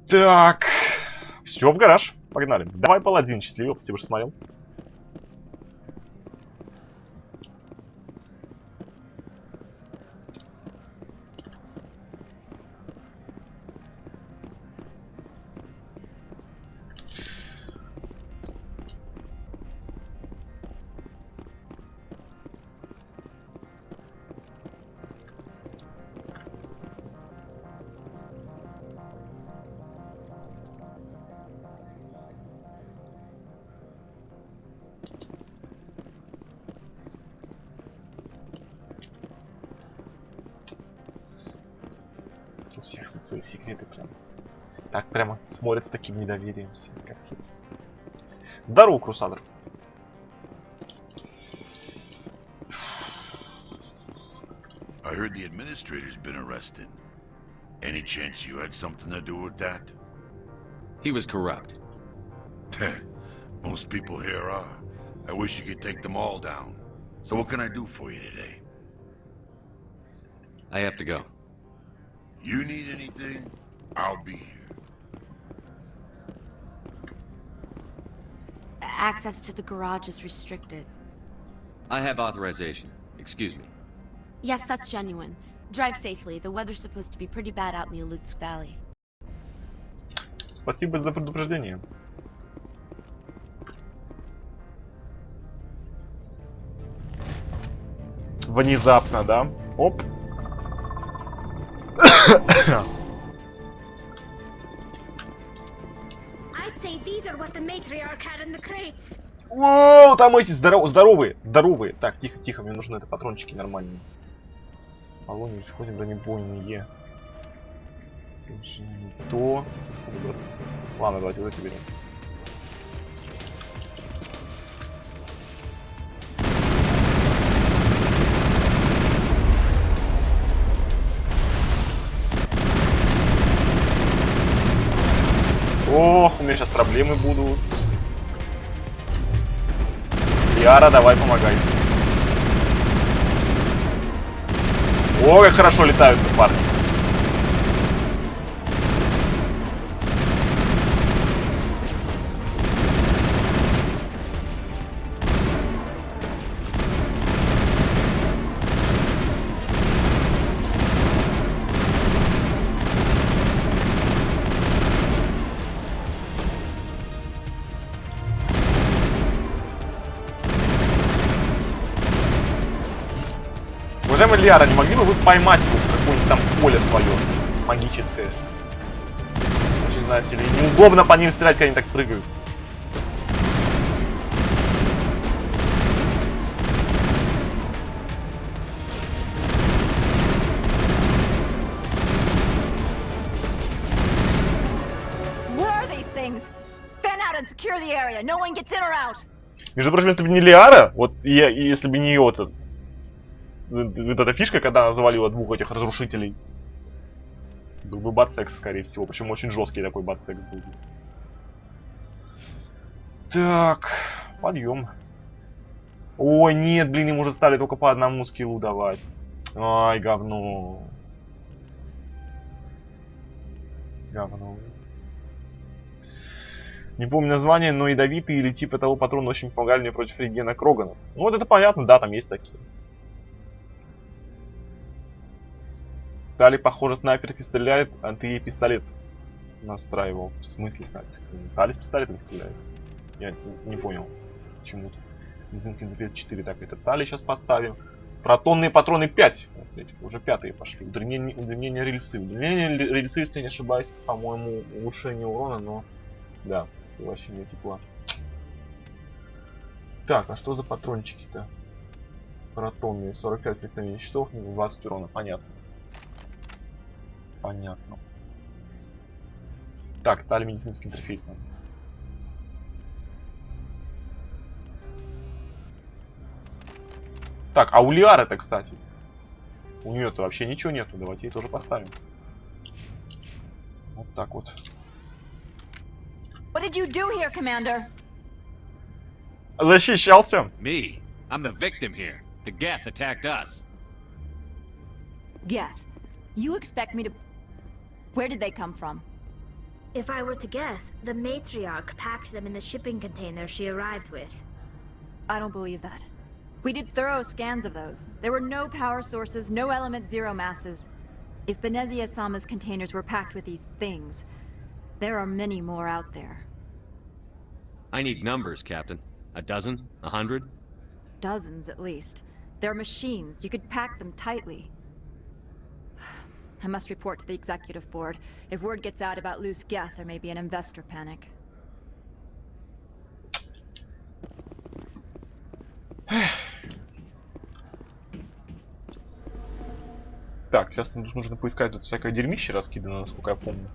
Так. Все, в гараж. Погнали. Давай, паладин, счастливо, спасибо, что смотрел. У всех тут свои секреты прям. Так прямо смотрят с таким недоверием все. Капец. Здорово, Крусадер. I heard the administrator's been arrested. Any chance you had something to do with that? He was corrupt. Most people here are. I wish you could take them all down. So what can I do for you today? I have to go. You need anything? I'll be here. Access to the garage is restricted. I have authorization. Excuse me. Yes, that's genuine. Drive safely. The weather's supposed to be pretty bad out in the Alutsk Valley. Спасибо за предупреждение. Внезапно, да? Оп. I'd say these are what the matriarch had in the crates. Воу, там эти здоровые. Так, тихо, мне нужны это патрончики нормальные. Полония, входим бронебойные. То. Ладно, давайте вот эти берем. Ох, у меня сейчас проблемы будут. Яра, давай помогай. О, как хорошо летают парни. Уважаемый Лиара, не могли бы вы поймать его в какое-нибудь там поле свое магическое? Очень, знаете ли, неудобно по ним стрелять, когда они так прыгают. Между прочим, если бы не Лиара, вот если бы не ее вот эта фишка, когда она завалила двух этих разрушителей, был бы бат-секс, скорее всего. Причем очень жесткий такой бат-секс был. Так, подъем. Ой, нет, блин, им уже стали только по одному скиллу давать. Ай, говно. Не помню название, но ядовитые или типа того патрона очень помогали мне против регена Крогана. Ну вот это понятно, да, там есть такие. Тали, похоже, снайперки стреляет, а ты ей пистолет настраивал. В смысле снайперки? Тали с пистолетом стреляет. Я не понял. Почему-то. Медицинский интерфейс 4. Так, это Тали сейчас поставим. Протонные патроны 5. Вот эти, уже 5 пошли. Удлинение рельсы. Удлинение рельсы, если не ошибаюсь, по-моему, улучшение урона, но... Да, вообще не тепла. Так, а что за патрончики-то? Протонные. 45 проникновений щитов, 20 урона. Понятно. Понятно. Так, Тали медицинский интерфейс надо. Так, а у Лиары-то, кстати, у нее-то вообще ничего нету. Давайте ей тоже поставим. Вот так вот. What did you do here, Commander? Защищался. Me? I'm the victim here. The Geth attacked us. Geth, you expect me to... Where did they come from? If I were to guess, the matriarch packed them in the shipping container she arrived with. I don't believe that. We did thorough scans of those. There were no power sources, no element zero masses. If Benezia-sama's containers were packed with these things, there are many more out there. I need numbers, Captain. A dozen? 100? Dozens, at least. They're machines. You could pack them tightly. I must report to the executive board. If word gets out about loose Geth, there may be an investor panic. Так, сейчас нужно поискать тут всякое дерьмище раскидано, насколько я помню.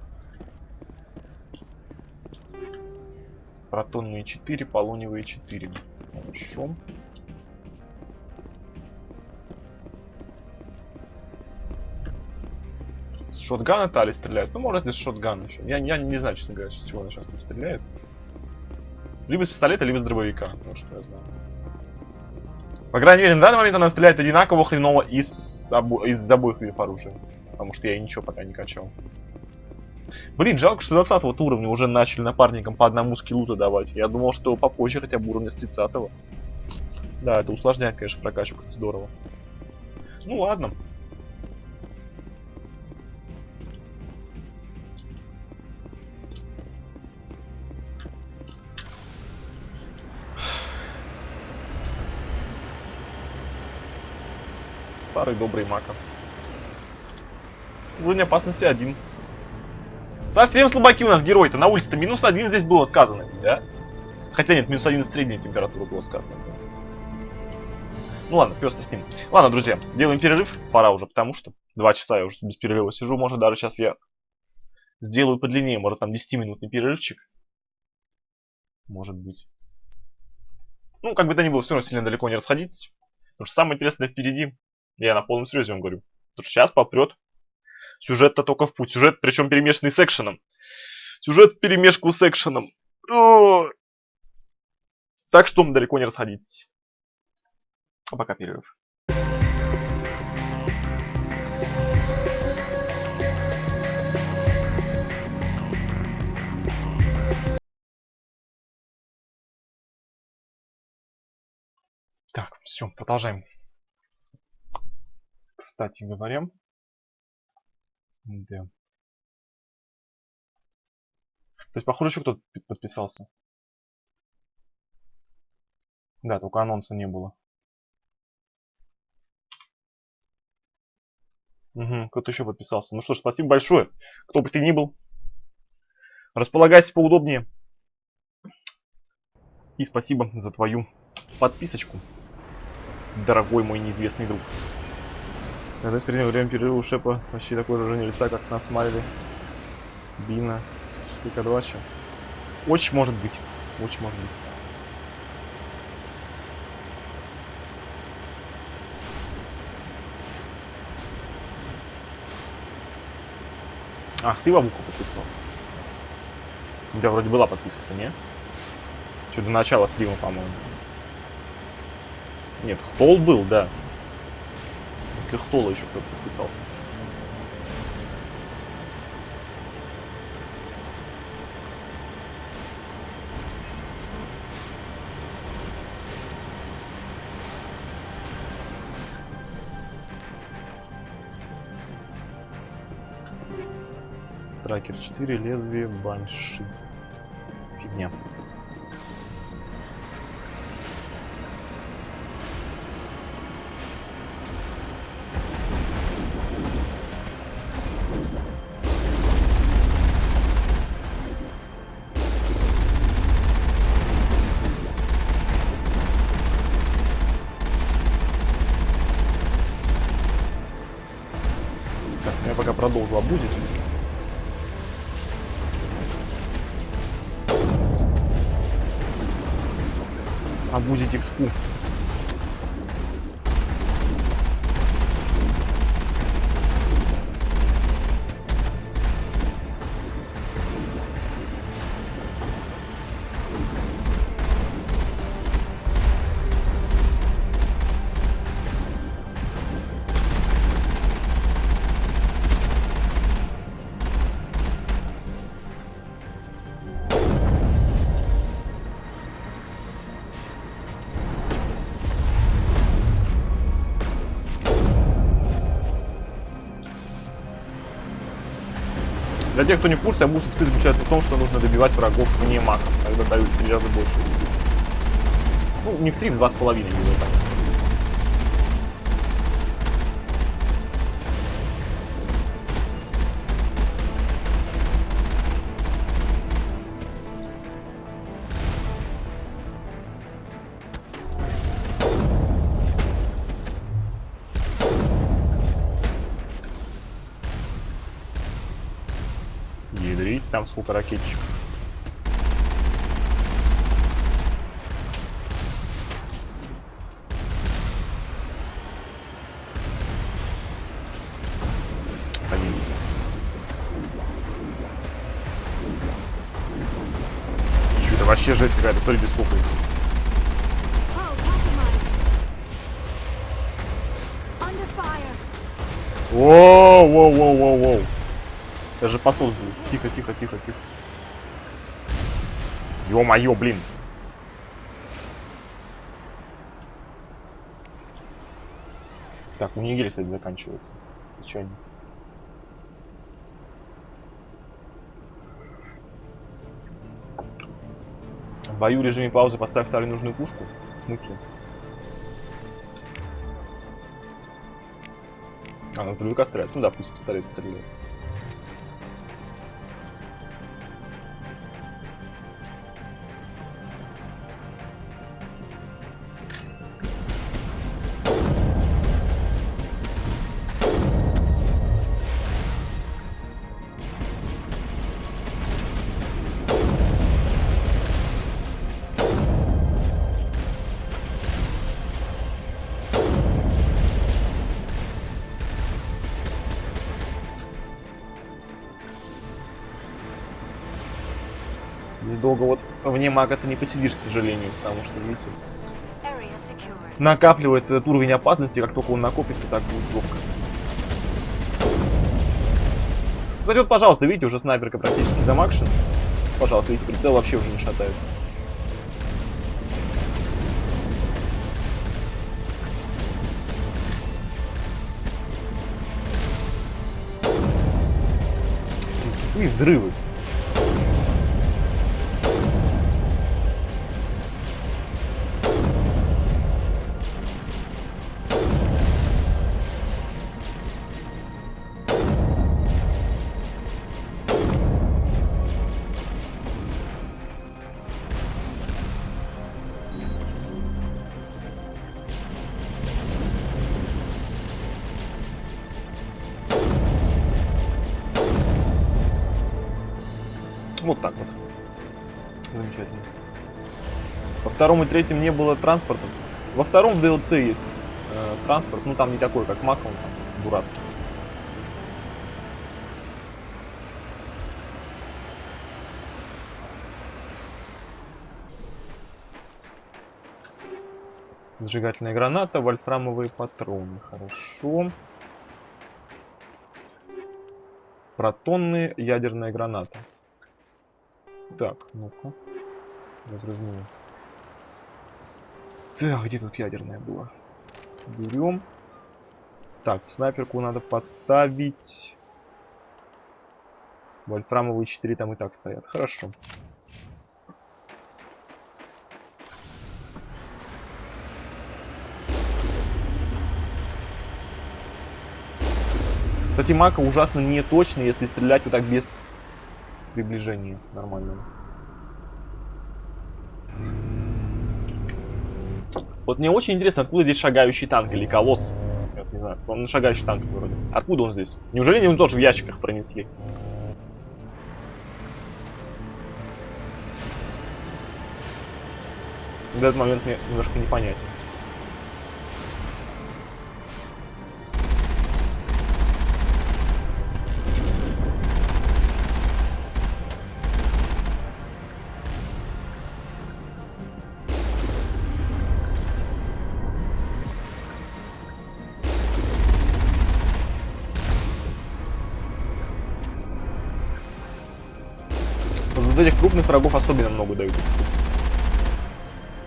Протонные 4, полониевые 4. Хорошо. С шотгана Тали стреляют. Ну, может, и с шотгана еще. Я не знаю, честно говоря, с чего она сейчас тут стреляет. Либо с пистолета, либо с дробовика. Вот что я знаю. По крайней мере, на данный момент она стреляет одинаково хреново из обоих видов оружия. Потому что я ей ничего пока не качал. Блин, жалко, что 20 уровня уже начали напарникам по одному скиллу-то давать. Я думал, что попозже хотя бы уровня с 30-го. Да, это усложняет, конечно, прокачку. Это здорово. Ну ладно. Старый добрый Мака. Уровень опасности 1. Совсем слабаки у нас герои-то. На улице-то -1 здесь было сказано, да? Хотя нет, -1 средняя температура было сказано. Ну ладно, пёс-то с ним. Ладно, друзья, делаем перерыв. Пора уже, потому что 2 часа я уже без перерыва сижу. Может, даже сейчас я сделаю подлиннее. Может, там 10-минутный перерывчик. Может быть. Ну, как бы то ни было, все равно сильно далеко не расходитесь. Потому что самое интересное впереди. Я на полном серьезе вам говорю. Потому что сейчас попрет. Сюжет-то только в путь. Сюжет, причем перемешанный с экшеном. Сюжет в перемешку с экшеном. О! Так что далеко не расходитесь. А пока перерыв. Так, все, продолжаем. Кстати говоря. Да. Кстати, похоже, еще кто-то подписался. Да, только анонса не было. Угу, кто-то еще подписался. Ну что ж, спасибо большое. Кто бы ты ни был. Располагайся поудобнее. И спасибо за твою подписочку, дорогой мой неизвестный друг. Когда в переднее время перерыва у Шепа почти такое выражение лица, как на смайле Бина Спикадвача. Очень может быть. Очень может быть. Ах, ты Вабуку подписался. У тебя вроде была подписка, не? Что до начала стрима, по-моему. Нет, Хтол был, да. После Хтола еще кто-то подписался. Тракер 4, лезвие, банши. Фигня. Так, я пока продолжу обузить. Обузить экспу. Для тех, кто не в курсе, обуз экспы заключается в том, что нужно добивать врагов вне маков, тогда дают в 3 раза больше. Ну, не в 3, в 2,5, не знаю. Ядрить, там сколько ракетчиков. Один. Чё, это вообще жесть какая-то, смотрите, сколько их. Воу-воу-воу-воу-воу. Даже посол был. Тихо, тихо, тихо, тихо. Ё-моё, блин. Так, у нее кстати, заканчивается. Печально. В бою в режиме паузы поставь вторую нужную пушку. В смысле? А, на дробовика стреляет. Ну да, пусть пистолет стреляет. Здесь долго вот вне мага ты не посидишь, к сожалению, потому что, видите, накапливается этот уровень опасности, как только он накопится, так будет жопка. Кстати, вот, пожалуйста, видите, уже снайперка практически замакшена. Пожалуйста, видите, прицел вообще уже не шатается. И взрывы. Вот так вот. Замечательно. Во втором и третьем не было транспорта. Во втором в DLC есть транспорт, ну там не такой, как Мак, он там дурацкий. Зажигательная граната, вольфрамовые патроны. Хорошо. Протонные, ядерная граната. Так, ну-ка. Разрывную. Так, где тут ядерная была? Берем. Так, снайперку надо поставить Вольфрамовые 4 там и так стоят. Хорошо. Кстати, мака ужасно неточный, если стрелять вот так без приближения нормального. Вот мне очень интересно, откуда здесь шагающий танк или колосс. Я не знаю, он шагающий танк вроде. Откуда он здесь? Неужели его тоже в ящиках пронесли? В этот момент мне немножко непонятен. Вот этих крупных врагов особенно много дают.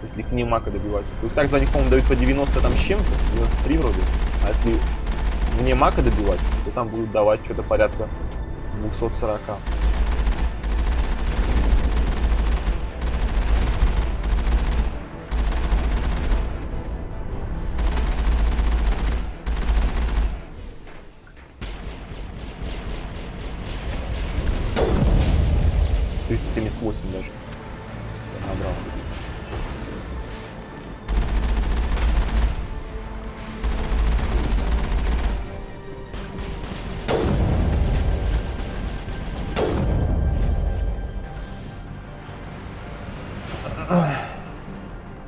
Если их не мака добивать. То есть так за них, по-моему, дают по 90 там с чем-то, 93 вроде. А если вне мака добивать, то там будут давать что-то порядка 240. даже. Я набрал.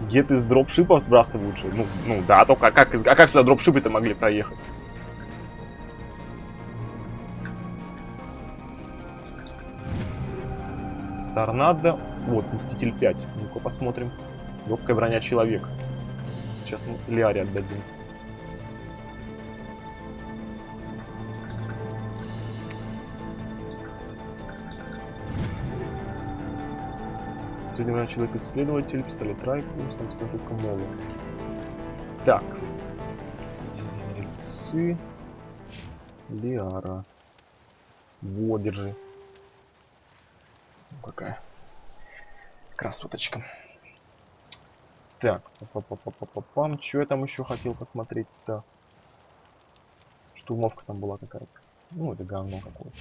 Где-то из дропшипов сбрасывают же. Ну да, только как сюда дропшипы-то могли проехать? Торнадо. Вот, Мститель 5. Ну-ка посмотрим. Легкая броня человека. Сейчас мы Лиаре отдадим. Средняя броня человека исследователь, пистолет Райку, там только молот. Так. Рельсы. Лиара. Вот, держи. Какая красоточка. Так, пам, что я там еще хотел посмотреть-то? Штурмовка там была какая-то. Ну, это говно какое-то.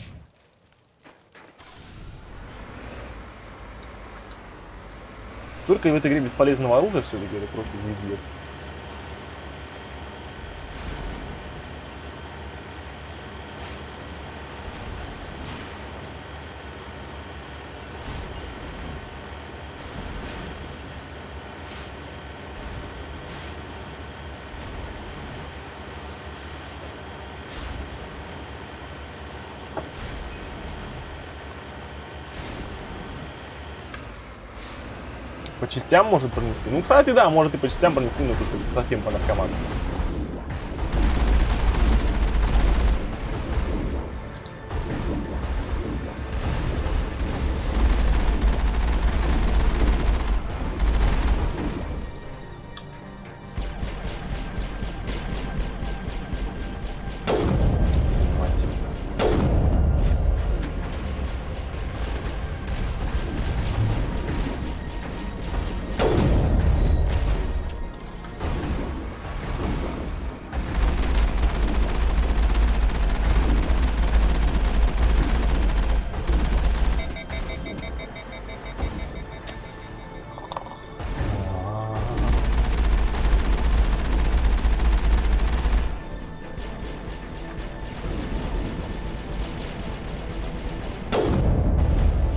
Только в этой игре бесполезного оружия все-таки, это просто пиздец. По частям может пронести. Ну, кстати, да, может и по частям пронести, но тут совсем по-наркомански.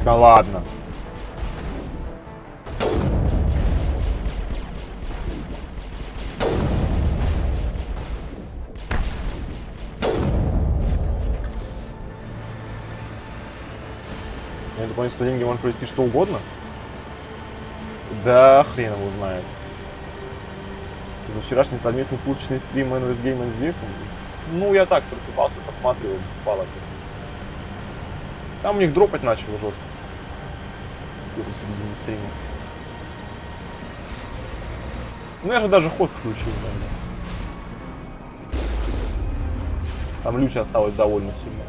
Да ладно. Я понял, что деньги можно провести что угодно? Да хрен его знает. За вчерашний совместный пушечный стрим NVS Game and Zip. Ну, я так просыпался, посматривал, засыпал опять. Там у них дропать начало жестко. В середине стрима. Ну я же даже ход включил, наверное. Там люча осталось довольно сильно.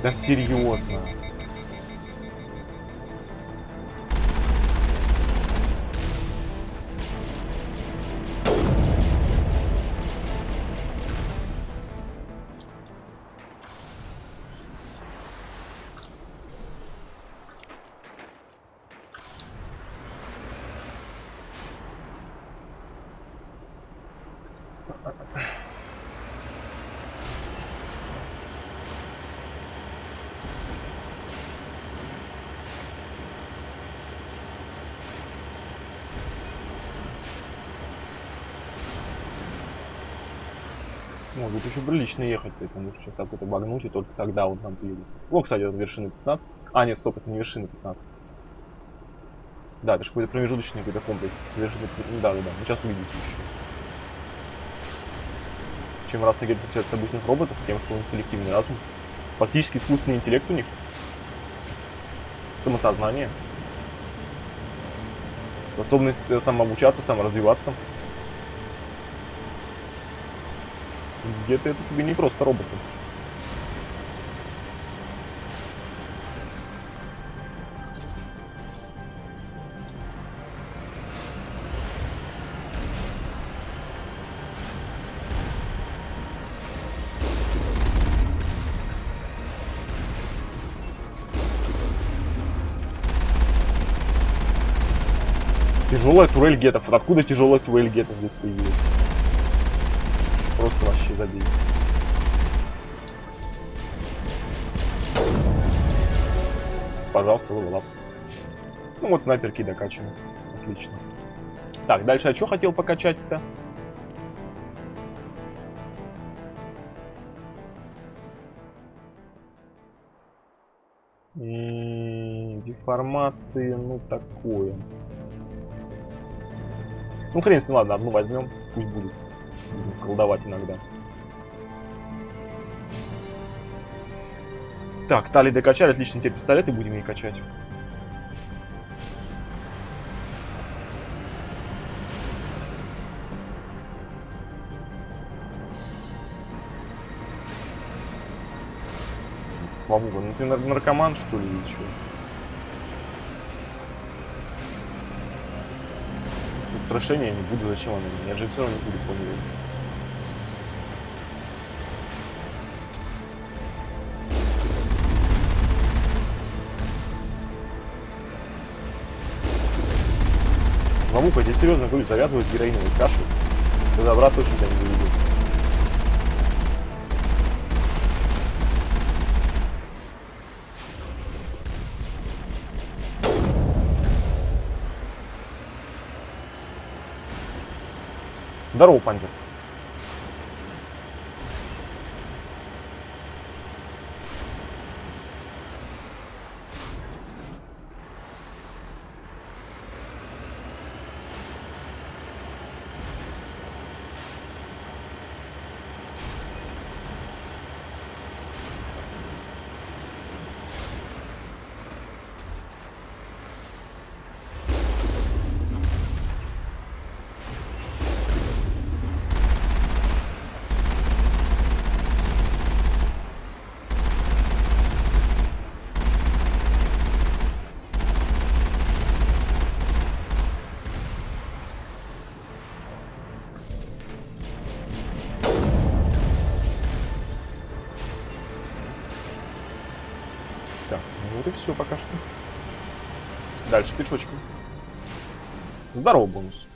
Да серьезно. Ну, тут еще прилично ехать, поэтому сейчас какой-то багнуть, и только тогда вот нам приедет. О, кстати, это вершина 15. А, нет, стоп, это не вершина 15. Да, это же какой-то промежуточный какой-то комплекс. Вершина... Да. Ну, сейчас увидите еще. Чем раз говорит отличается от обычных роботов, тем, что у них коллективный разум. Фактически искусственный интеллект у них. Самосознание. Способность самообучаться, саморазвиваться. Где-то это тебе не просто роботы. Тяжелая турель гетов. Откуда тяжелая турель гетов здесь появилась? Просто вообще забей. Пожалуйста, левелап. Ну вот снайперки докачиваем. Отлично. Так, дальше я что хотел покачать-то? Деформации, ну такое. Ну хрен с ним, ладно, одну возьмем, пусть будет. Будем колдовать иногда. Так, Тали докачали, отлично, теперь пистолеты будем ей качать. Вовуга, ну ты наркоман что ли или что? Устрашение я не буду, зачем оно мне? Я же все равно не буду планировать. Вовука, я тебе серьезно говорю, завязывают героиновой кашей. До добра точно тебя не доведут. Здорово, Панзер. Так, ну вот и все пока что. Дальше пешочком. Здорово, бонус.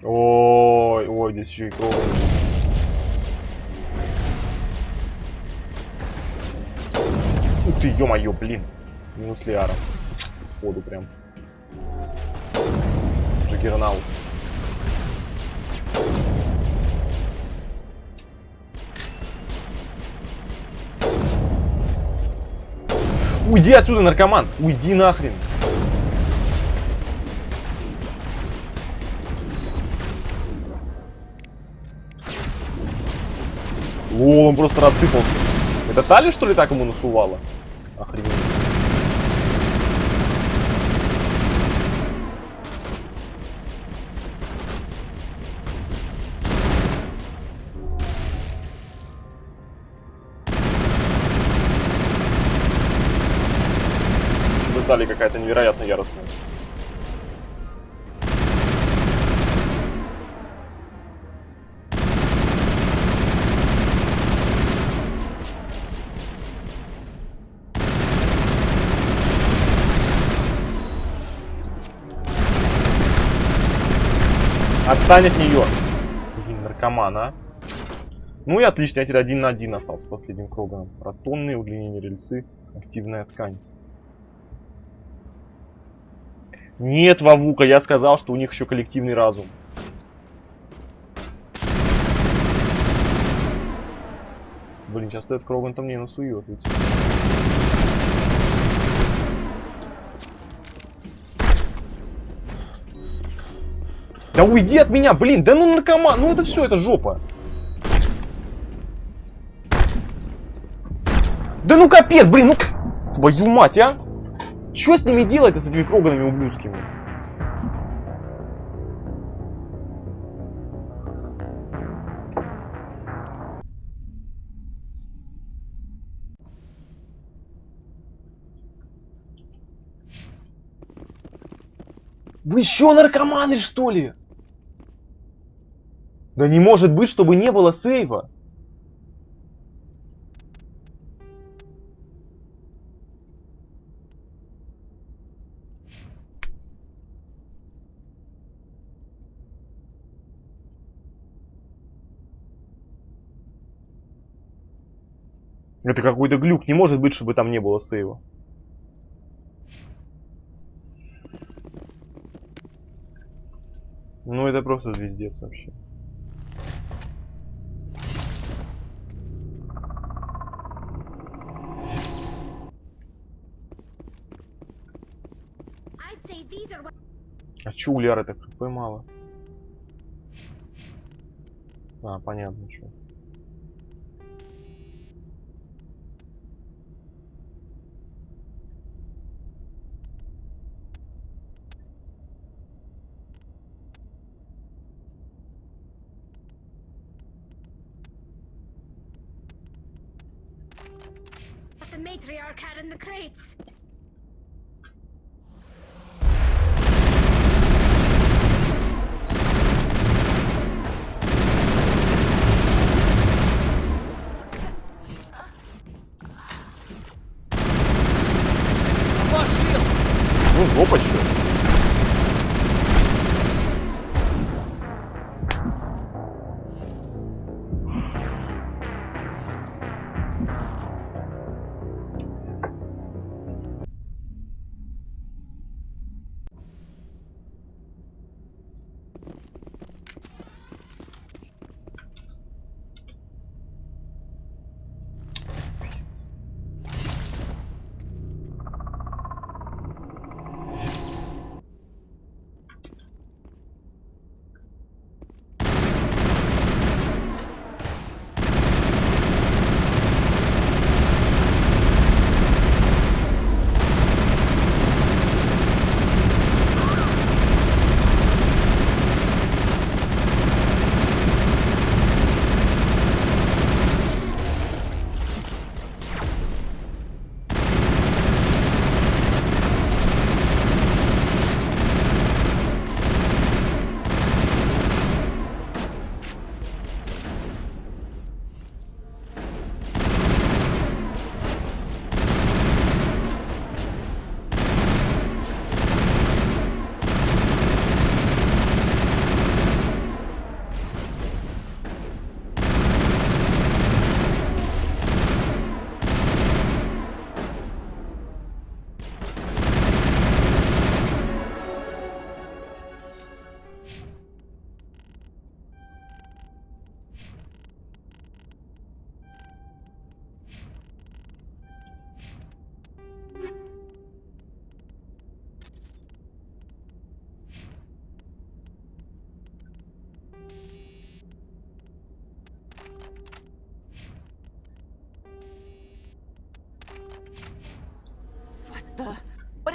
Ой, ой, здесь еще и кровь. Ух ты, ё-моё, блин. Минус Лиара. Сходу прям. Джаггернаут. Уйди отсюда, наркоман! Уйди нахрен! О, он просто рассыпался. Это Тали, что ли, так ему насувало? Охренеть. Тали какая-то невероятно яростная. Отстань от нее. Блин, наркоман, а. Ну и отлично, я теперь 1 на 1 остался с последним Кроганом. Протонные, удлинение рельсы, активная ткань. Нет, Вовука, я сказал, что у них еще коллективный разум. Блин, сейчас этот Кроган-то мне насует ведь. Да уйди от меня, блин, да ну наркоман, ну это все, это жопа. Да ну капец, блин, ну твою мать, а? Что с ними делать-то, с этими Кроганами ублюдскими? Вы еще наркоманы, что ли? Да не может быть, чтобы не было сейва. Это какой-то глюк. Не может быть, чтобы там не было сейва. Ну это просто звездец вообще. А чё у Ляры так хп мало? А, понятно, что. The matriarch had in the crates. Ну жопа чё.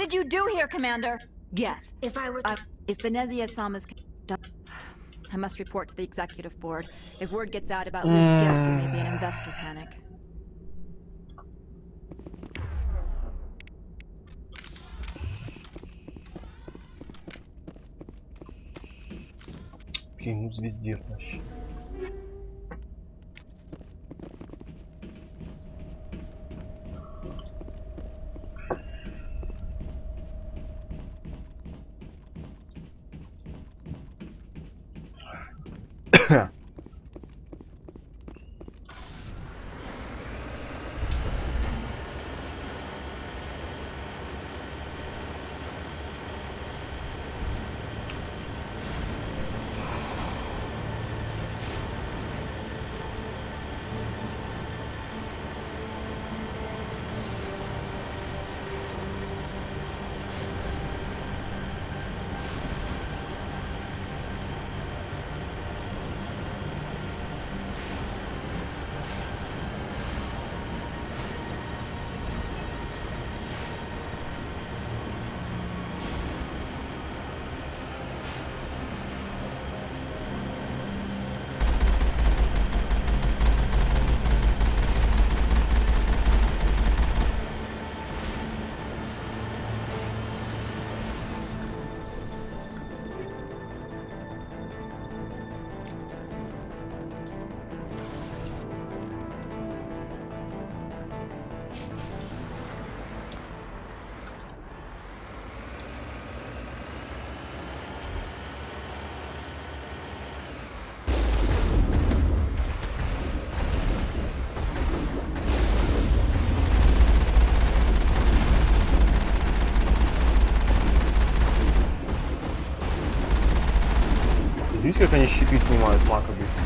did you do here, Commander? Geth. If I were to... If Venezia Sama's... I must report to the executive board. If word gets out about loose Geth, there may be an investor panic. Блин, ну звездец вообще. Видите, как они щиты снимают мака быстро?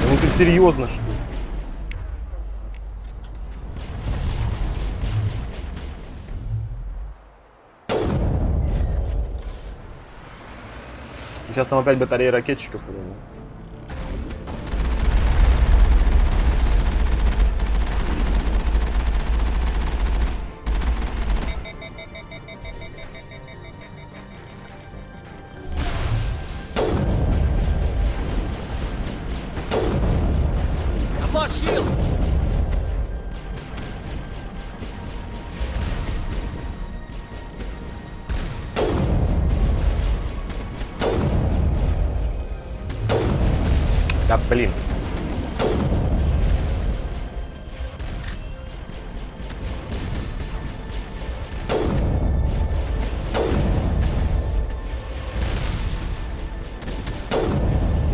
Ну ты серьезно, что ли? Сейчас там опять батарея ракетчиков. I've lost shields. Да блин.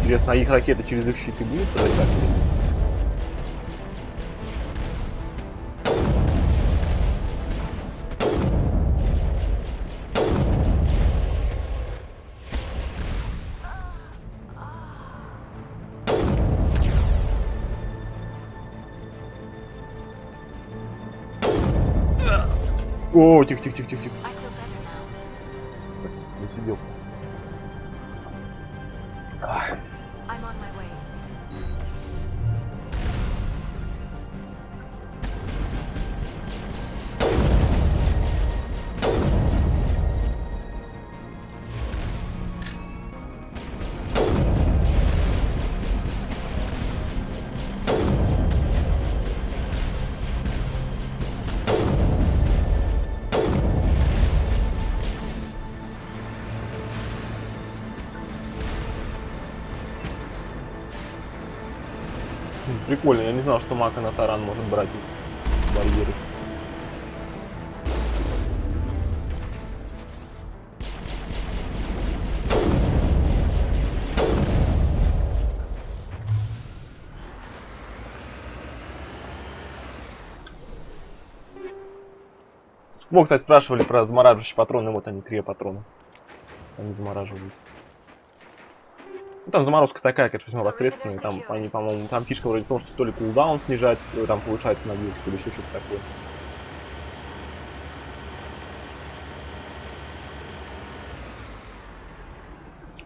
Интересно, а их ракеты через их щиты будут пролетать? О, тихо. Засиделся. Прикольно, я не знал, что мака на таран может брать эти барьеры. Вот, кстати, спрашивали про замораживающие патроны, вот они, крия патроны. Они замораживают. Ну, там заморозка такая, конечно, весьма посредственная. Там они, по-моему, там фишка вроде в том, что то ли кулдаун снижать, то ли там повышается на вилке, то ли еще что-то такое.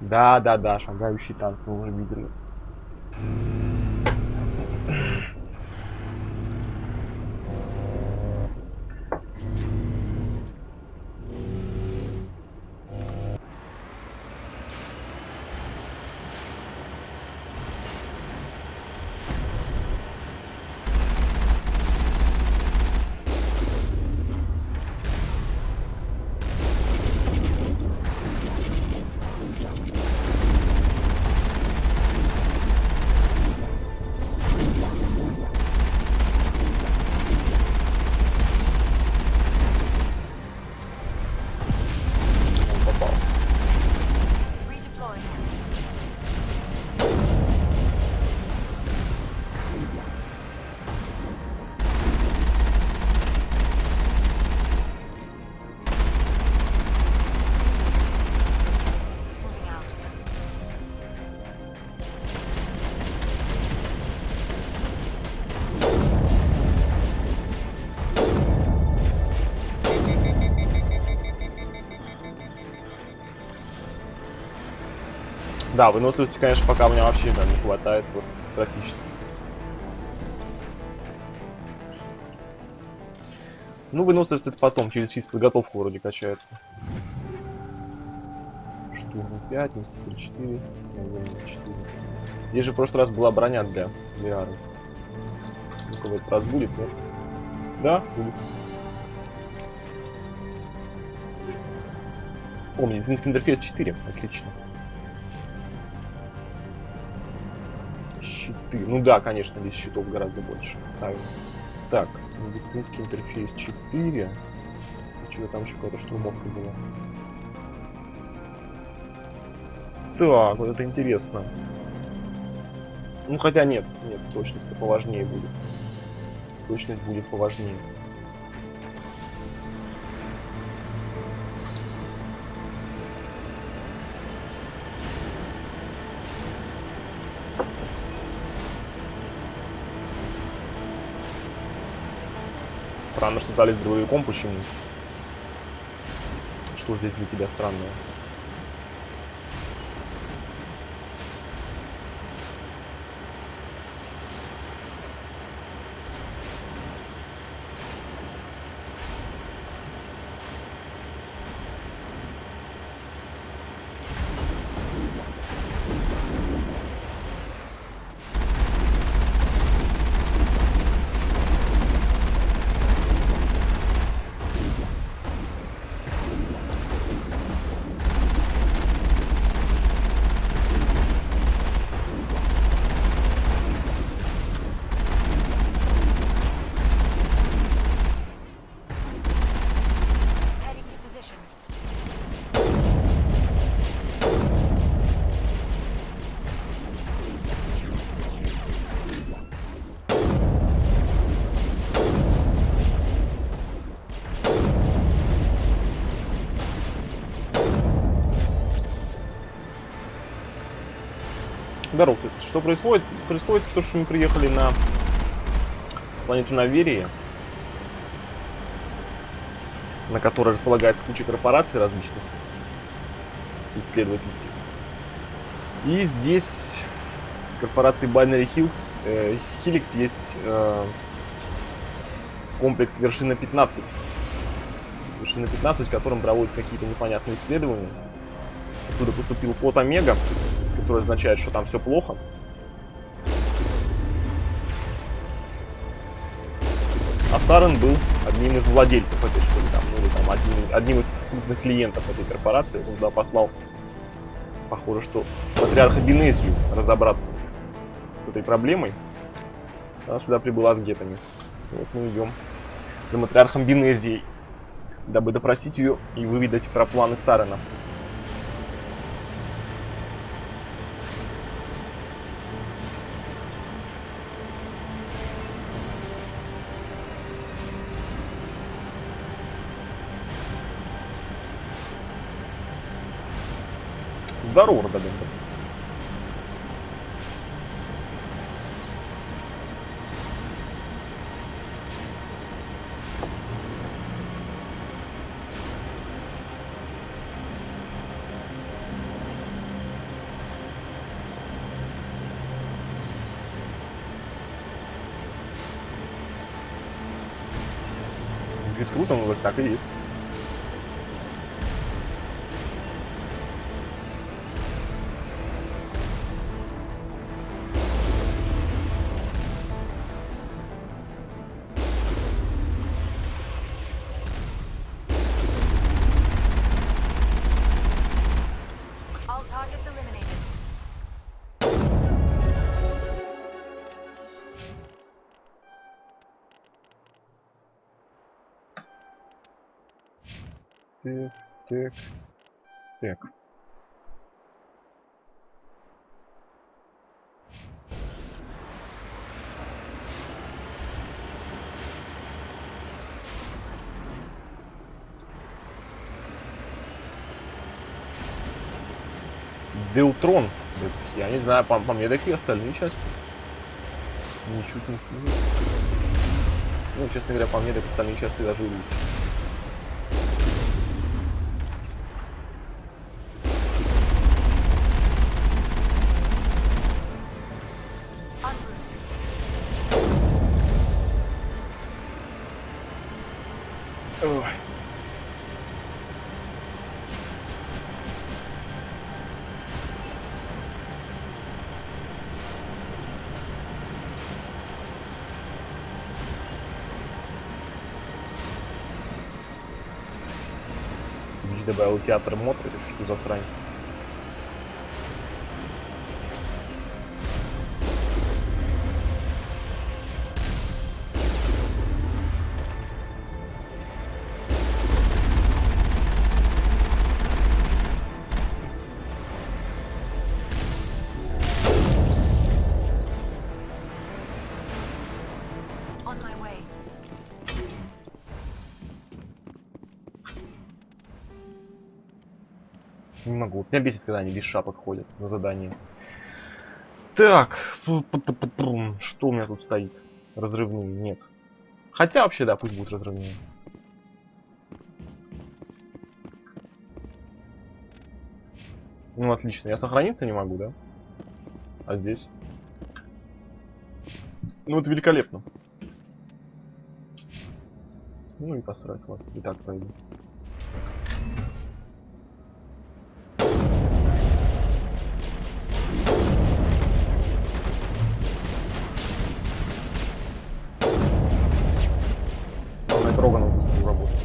Да, шагающий танк, мы уже видели. Да, выносливости, конечно, пока у меня вообще не хватает, просто катастрофически. Ну, выносливость это потом, через физподготовку вроде качается. Штурм 5, Мститель 4, 4. Здесь же в прошлый раз была броня для Лиары. Ну-ка, в этот раз будет, нет? Да, будет. О, медицинский интерфейс 4, отлично. Щиты. Ну да, конечно, здесь щитов гораздо больше. Ставим. Так, медицинский интерфейс 4. Что-то там еще какая-то штурмовка была. Так, вот это интересно. Ну хотя нет, точность-то поважнее будет. Точность будет поважнее. Странно, что дали с дробовиком, почему? Что здесь для тебя странное? Здорово, что происходит? Происходит то, что мы приехали на планету Наверия, на которой располагается куча корпораций различных, исследовательских. И здесь корпорации Binary Helix есть комплекс Вершина 15. Вершина 15, в котором проводятся какие-то непонятные исследования. Оттуда поступил код Омега, который означает, что там все плохо. А Сарен был одним из владельцев этой штуки, там, ну, или там одним из крупных клиентов этой корпорации. Он туда послал, похоже, что патриарха Бенезию разобраться с этой проблемой. Она сюда прибыла с гетами. Вот мы идем за матриархом Бенезией, дабы допросить ее и выведать про планы Сарена. Здорово, Рододендр. Звучит круто, но так и есть. Так. Так. Делтрон. Я не знаю, по мне такие остальные части. Ничуть не хуже. Ну, честно говоря, по мне так остальные части даже лучше. Ой. Вич добавил театр мод, это что за срань? Не могу. Меня бесит, когда они без шапок ходят на задание. Так. Что у меня тут стоит? Разрывные? Нет. Хотя вообще, да, пусть будут разрывные. Ну, отлично. Я сохраниться не могу, да? А здесь? Ну, это великолепно. Ну и посрать, ладно. И так пройду. Роганов быстрее работает.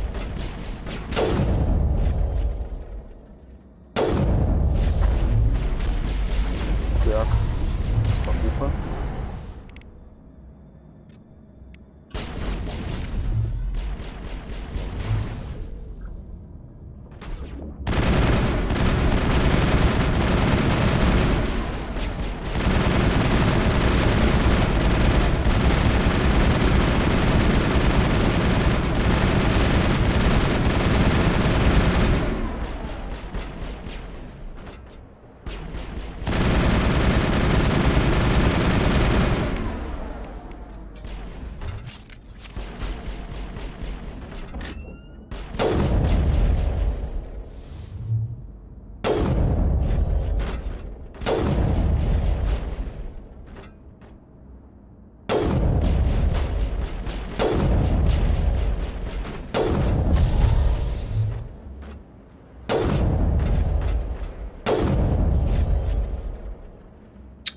Так. Покупа.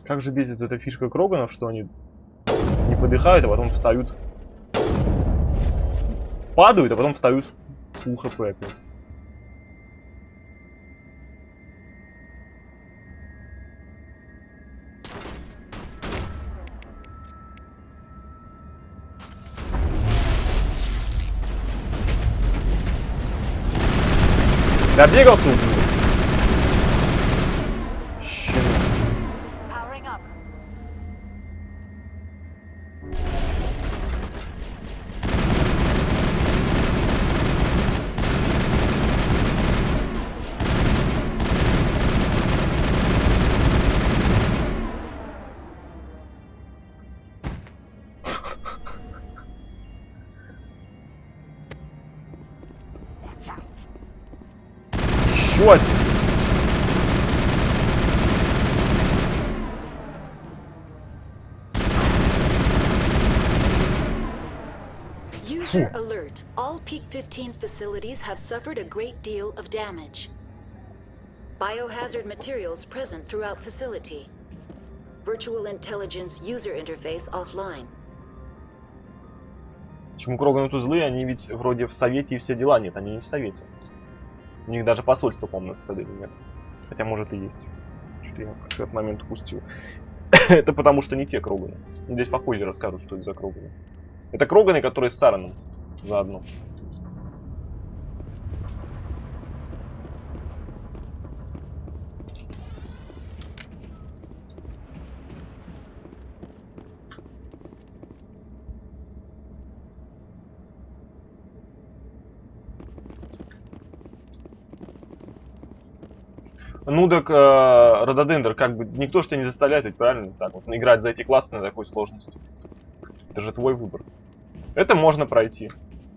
Как же бесит эта фишка Кроганов, что они не подыхают, а потом встают. Падают, а потом встают с full хп опять. Добегался, ублюдок. Еще один. User alert. All Peak 15 facilities have suffered a great deal of damage. Biohazard materials present throughout facility. Virtual intelligence user interface offline. Почему Кроганы тут злые? Они ведь вроде в Совете и все дела. Нет, они не в Совете. У них даже посольства, по-моему, на Цитадели нет. Хотя, может, и есть. Что-то я в этот момент упустил. Это потому, что не те Кроганы. Здесь попозже расскажут, что это за Кроганы. Это Кроганы, которые с Сараном заодно. Ну так, Рододендр, как бы никто ж тебя не заставляет, ведь правильно? Так вот, играть за эти классы на такой сложности. Это же твой выбор. Это можно пройти.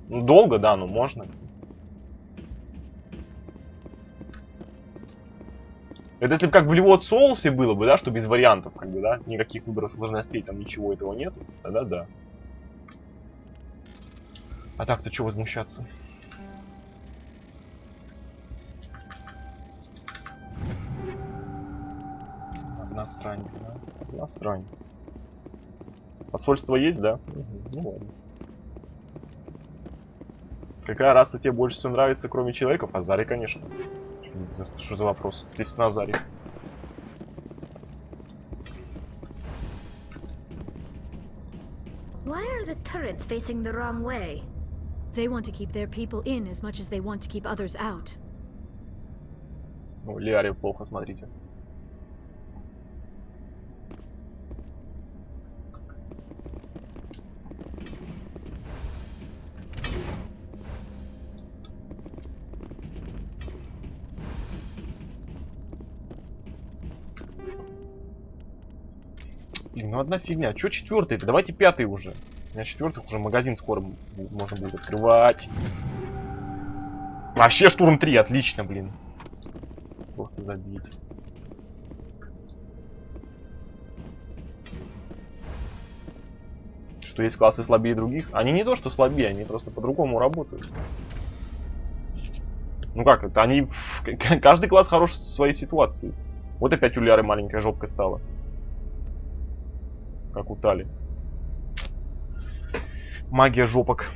Ну, долго, да, но можно. Это если бы как в Livot Souls'е было бы, да, что без вариантов, как бы, да, никаких выборов сложностей, там ничего этого нет, тогда да. А так-то что возмущаться? Одна странник, да? Одна странник. Посольство есть, да? Угу. Ну ладно. Какая раса тебе больше всего нравится, кроме человеков? Азари, конечно. Что за вопрос? Естественно, Азари. Why are the turrets facing the wrong way? They want to keep their people in as much as they want to keep others out. Ну, Лиаре плохо, смотрите. Ну одна фигня. Чё четвертый-то? Давайте пятый уже. У меня четвертых уже магазин скоро можно будет открывать. Вообще штурм 3, отлично, блин. Просто забить. Что есть классы слабее других? Они не то что слабее, они просто по-другому работают. Ну как это? Они... Каждый класс хорош в своей ситуации. Вот опять у Ляры маленькая жопка стала. Как у Тали. Магия жопок.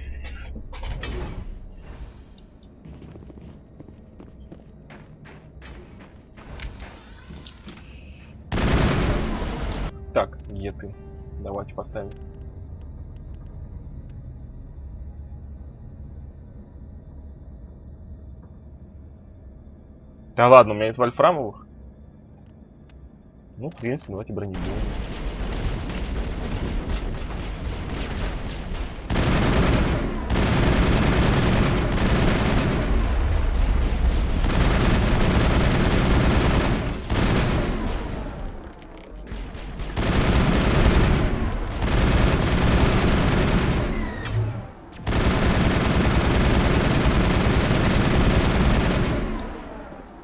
Так, где ты? Давайте поставим. Да ладно, у меня нет вольфрамовых. Ну, в принципе, давайте бронебойные.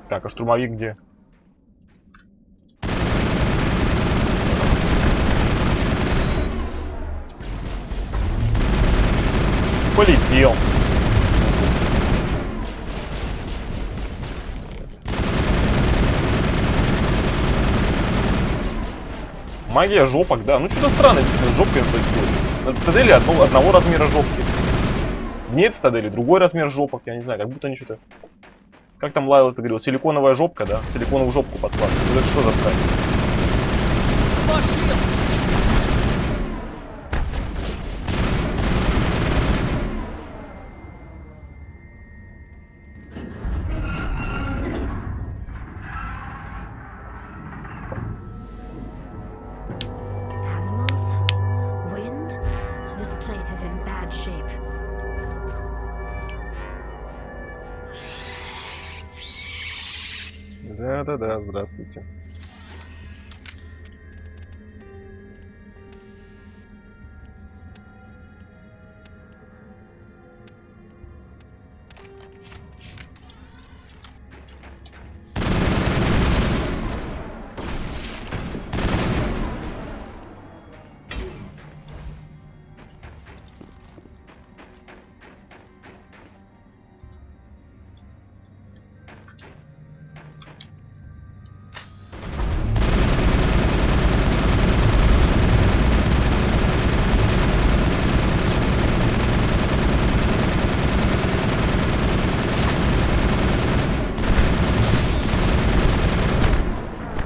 Так, а штурмовик где? Полетел. Магия жопок, да. Ну что-то странно с жопкой происходит. На Цитадели одного размера жопки. Нет, в Цитадели другой размер жопок. Я не знаю, как будто они что-то... Как там Лайл это говорил? Силиконовая жопка, да? Силиконовую жопку подкладывают. Это что за стать? Animals? Wind? This place is in bad shape. Да-да-да, здравствуйте.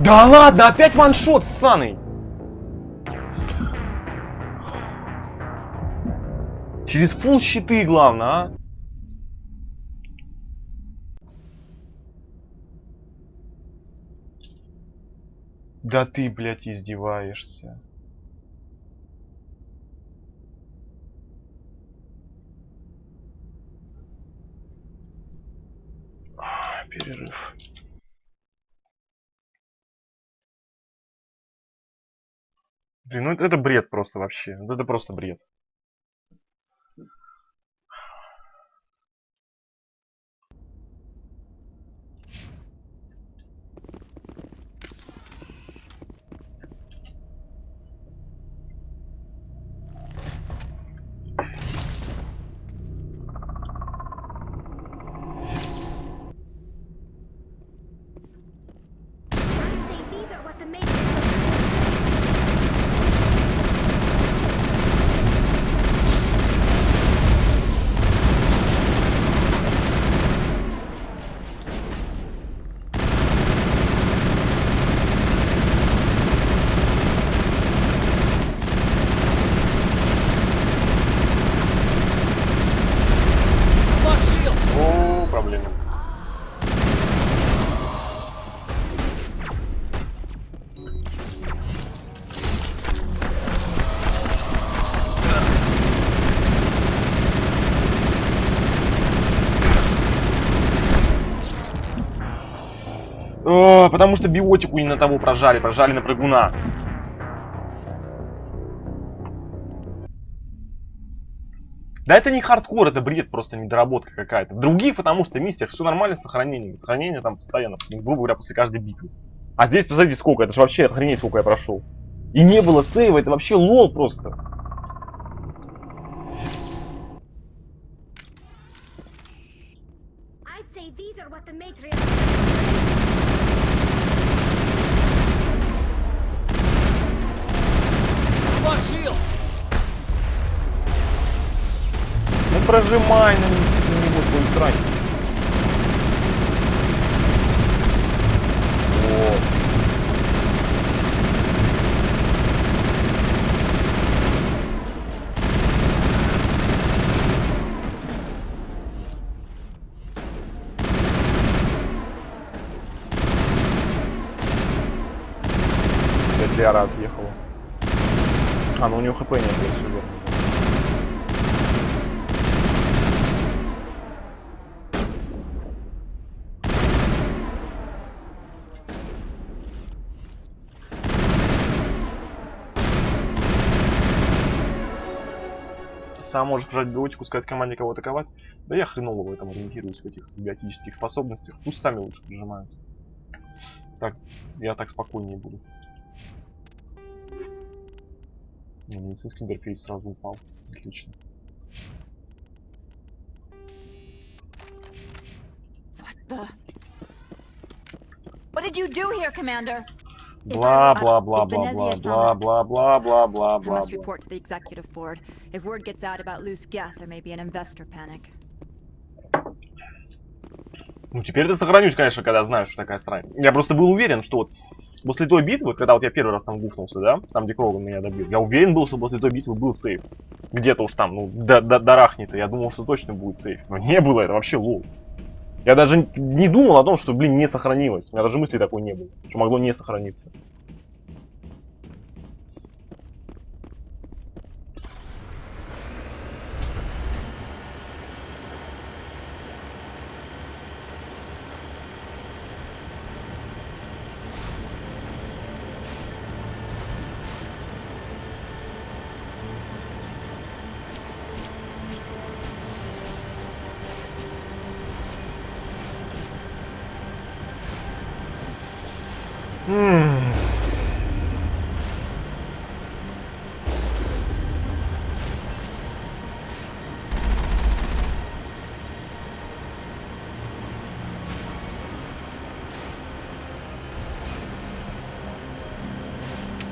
Да ладно, опять ваншот ссаный! Через фул щиты, главное, а? Да ты, блядь, издеваешься. Перерыв. Блин, ну это бред просто вообще. Это просто бред. О, проблема. О, потому что биотику не на того прожали на прыгуна. Да это не хардкор, это бред, просто недоработка какая-то. В других, потому что в миссиях все нормально с сохранением. Сохранение там постоянно, грубо говоря, после каждой битвы. А здесь, посмотрите, сколько, это же вообще охренеть, сколько я прошел. И не было сейва, это вообще лол просто. Ну прожимай на него свою срань. Вот. Лиара отъехала. А, ну у него хп нет, все верно. Сам можешь прожать биотику, сказать команде кого атаковать. Да я хреново в этом ориентируюсь, в этих биотических способностях. Пусть сами лучше прижимают. Так, я так спокойнее буду. Медицинский интерфейс сразу упал. Отлично. What did you do here, Commander? Бла бла бла бла бла бла бла бла бла бла I бла. must report to the executive board. If word gets out about loose Geth, there may be an investor panic. Ну теперь ты сохранюсь, конечно, когда знаю, что такая срань. Я просто был уверен, что вот после той битвы, когда вот я первый раз там гуфнулся, да, там где Кроган меня добил, я уверен был, что после той битвы был сейф. Где-то уж там, ну, дарахнет, я думал, что точно будет сейф. Но не было, это вообще лол. Я даже не думал о том, что, блин, не сохранилось. У меня даже мысли такой не было, что могло не сохраниться.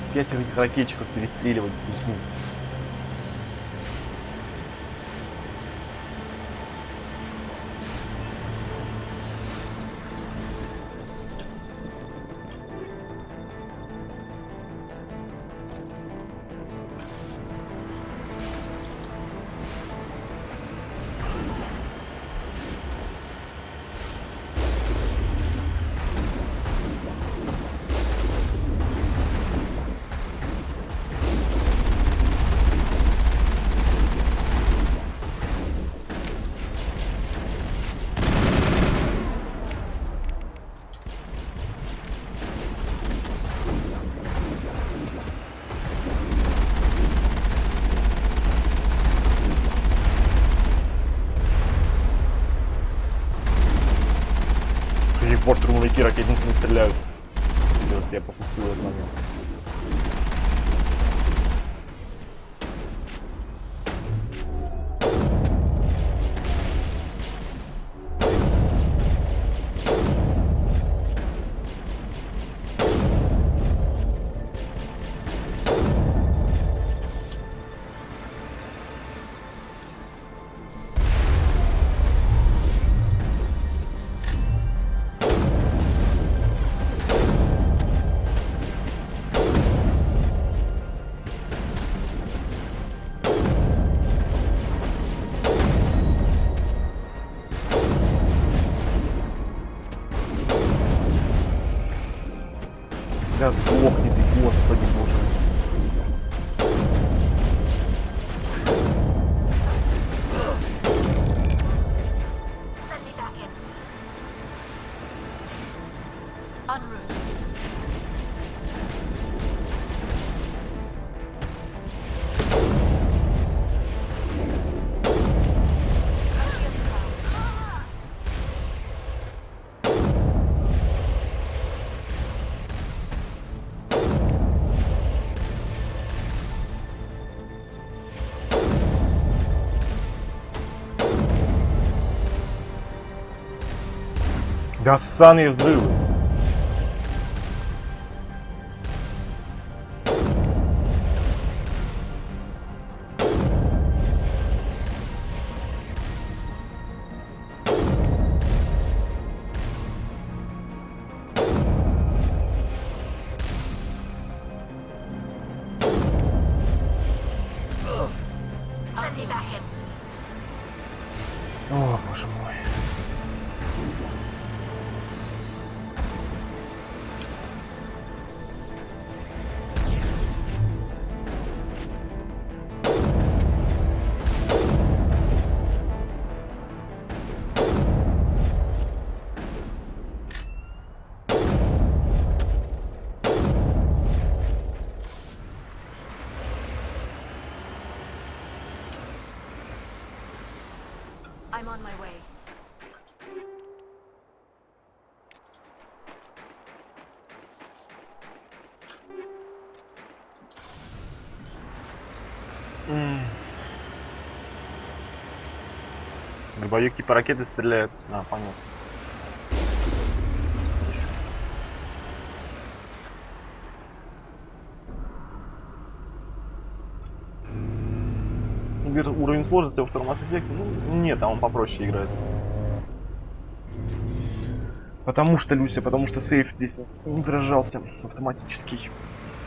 Опять этих ракетчиков перестреливать. Боже, штурмовики ракетницы не стреляют. Вот я пропустил этот момент. Да сдохни ты, господи боже. Да ссаные взрывы. О, боже мой. I'm on my way. Грубовик типа ракеты стреляют. А, понятно. Уровень сложности во втором Mass Effect, ну нет, там он попроще играется. Потому что, Люся, потому что сейф здесь не выражался автоматический.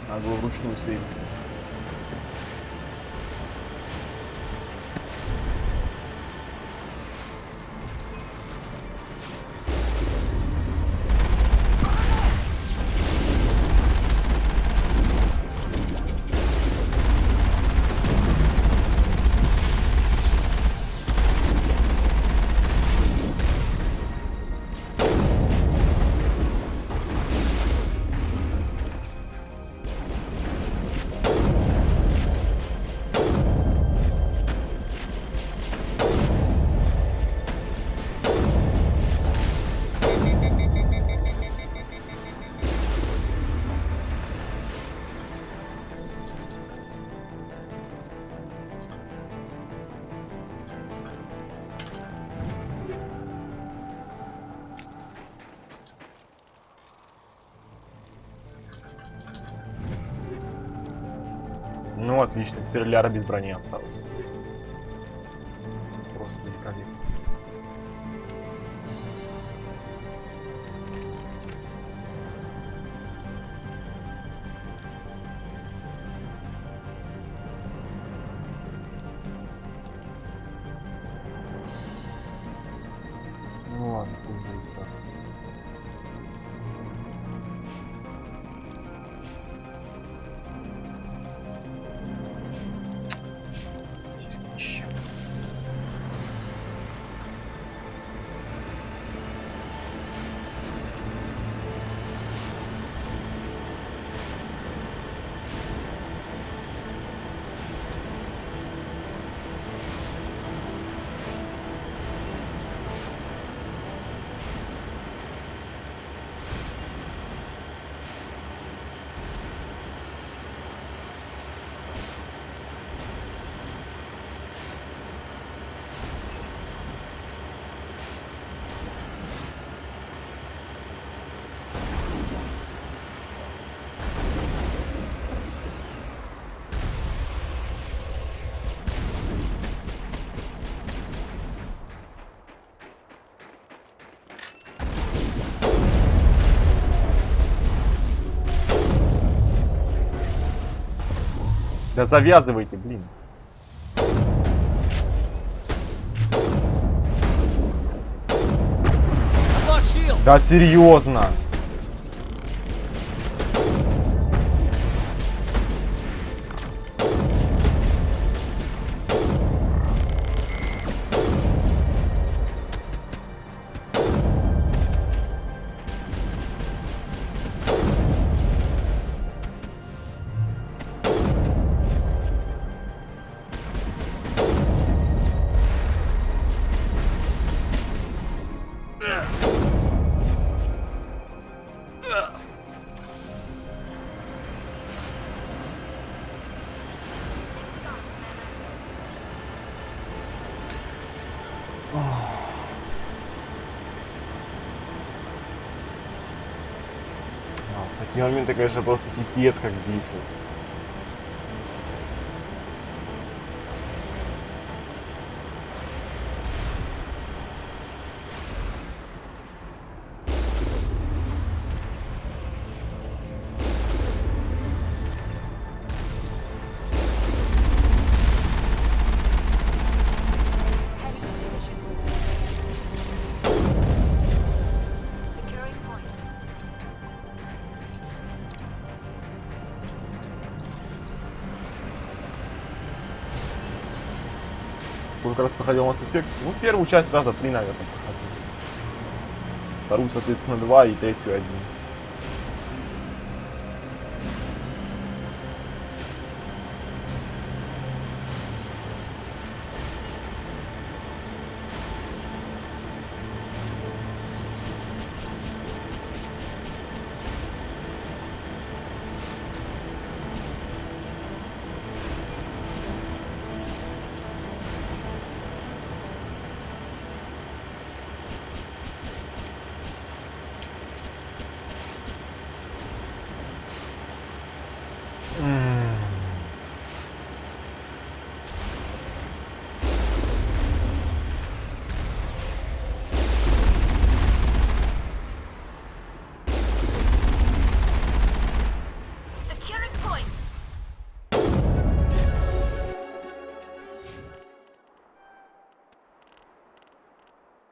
Надо было вручную сейвиться. Ну отлично, теперь Ляра без брони осталась. Просто великолепно. Ну ладно, пусть будет так. Да завязывайте, блин. Да серьезно. Такие моменты, конечно, просто пипец как бесит. Сколько раз проходил Mass Effect? Ну, первую часть раза 3, наверное, проходил. Вторую, соответственно, 2 и третью 1.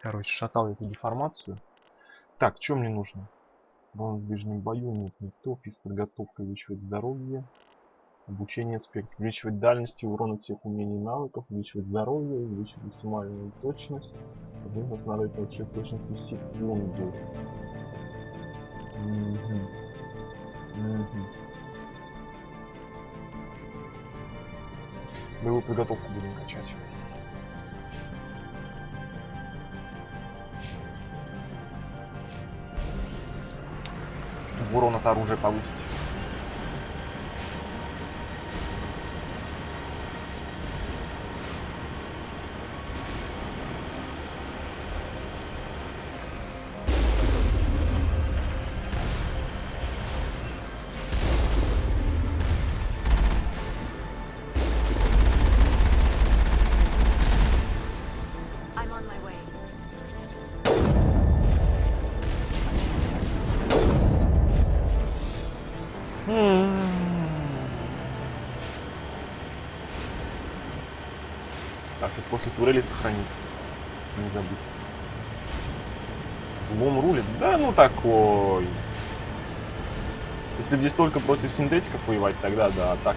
Короче, шатал эту деформацию. Так, что мне нужно? Бонус в ближнем бою, нет, никто. Физподготовка, увеличивает здоровье. Обучение аспект. Увеличивать дальность и урон всех умений и навыков. Увеличивать здоровье, увеличивать максимальную точность. Один восстанавливает 6 точности в секунду. Боевую подготовку будем качать. Урон от оружия повысить. Так, сейчас после турели сохранится. Не забудь. Злом рулит? Да ну такой. Если бы здесь только против синтетиков воевать, тогда да, а так.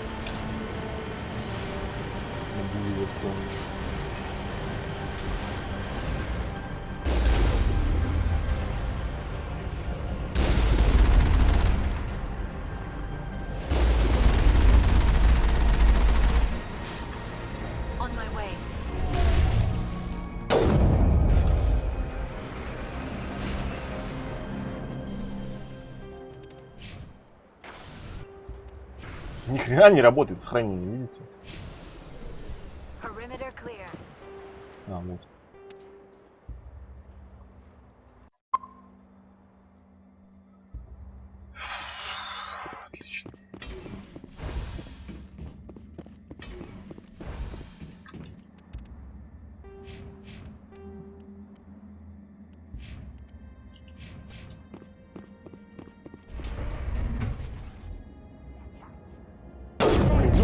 Ни хрена не работает сохранение, видите? А, вот. Отлично.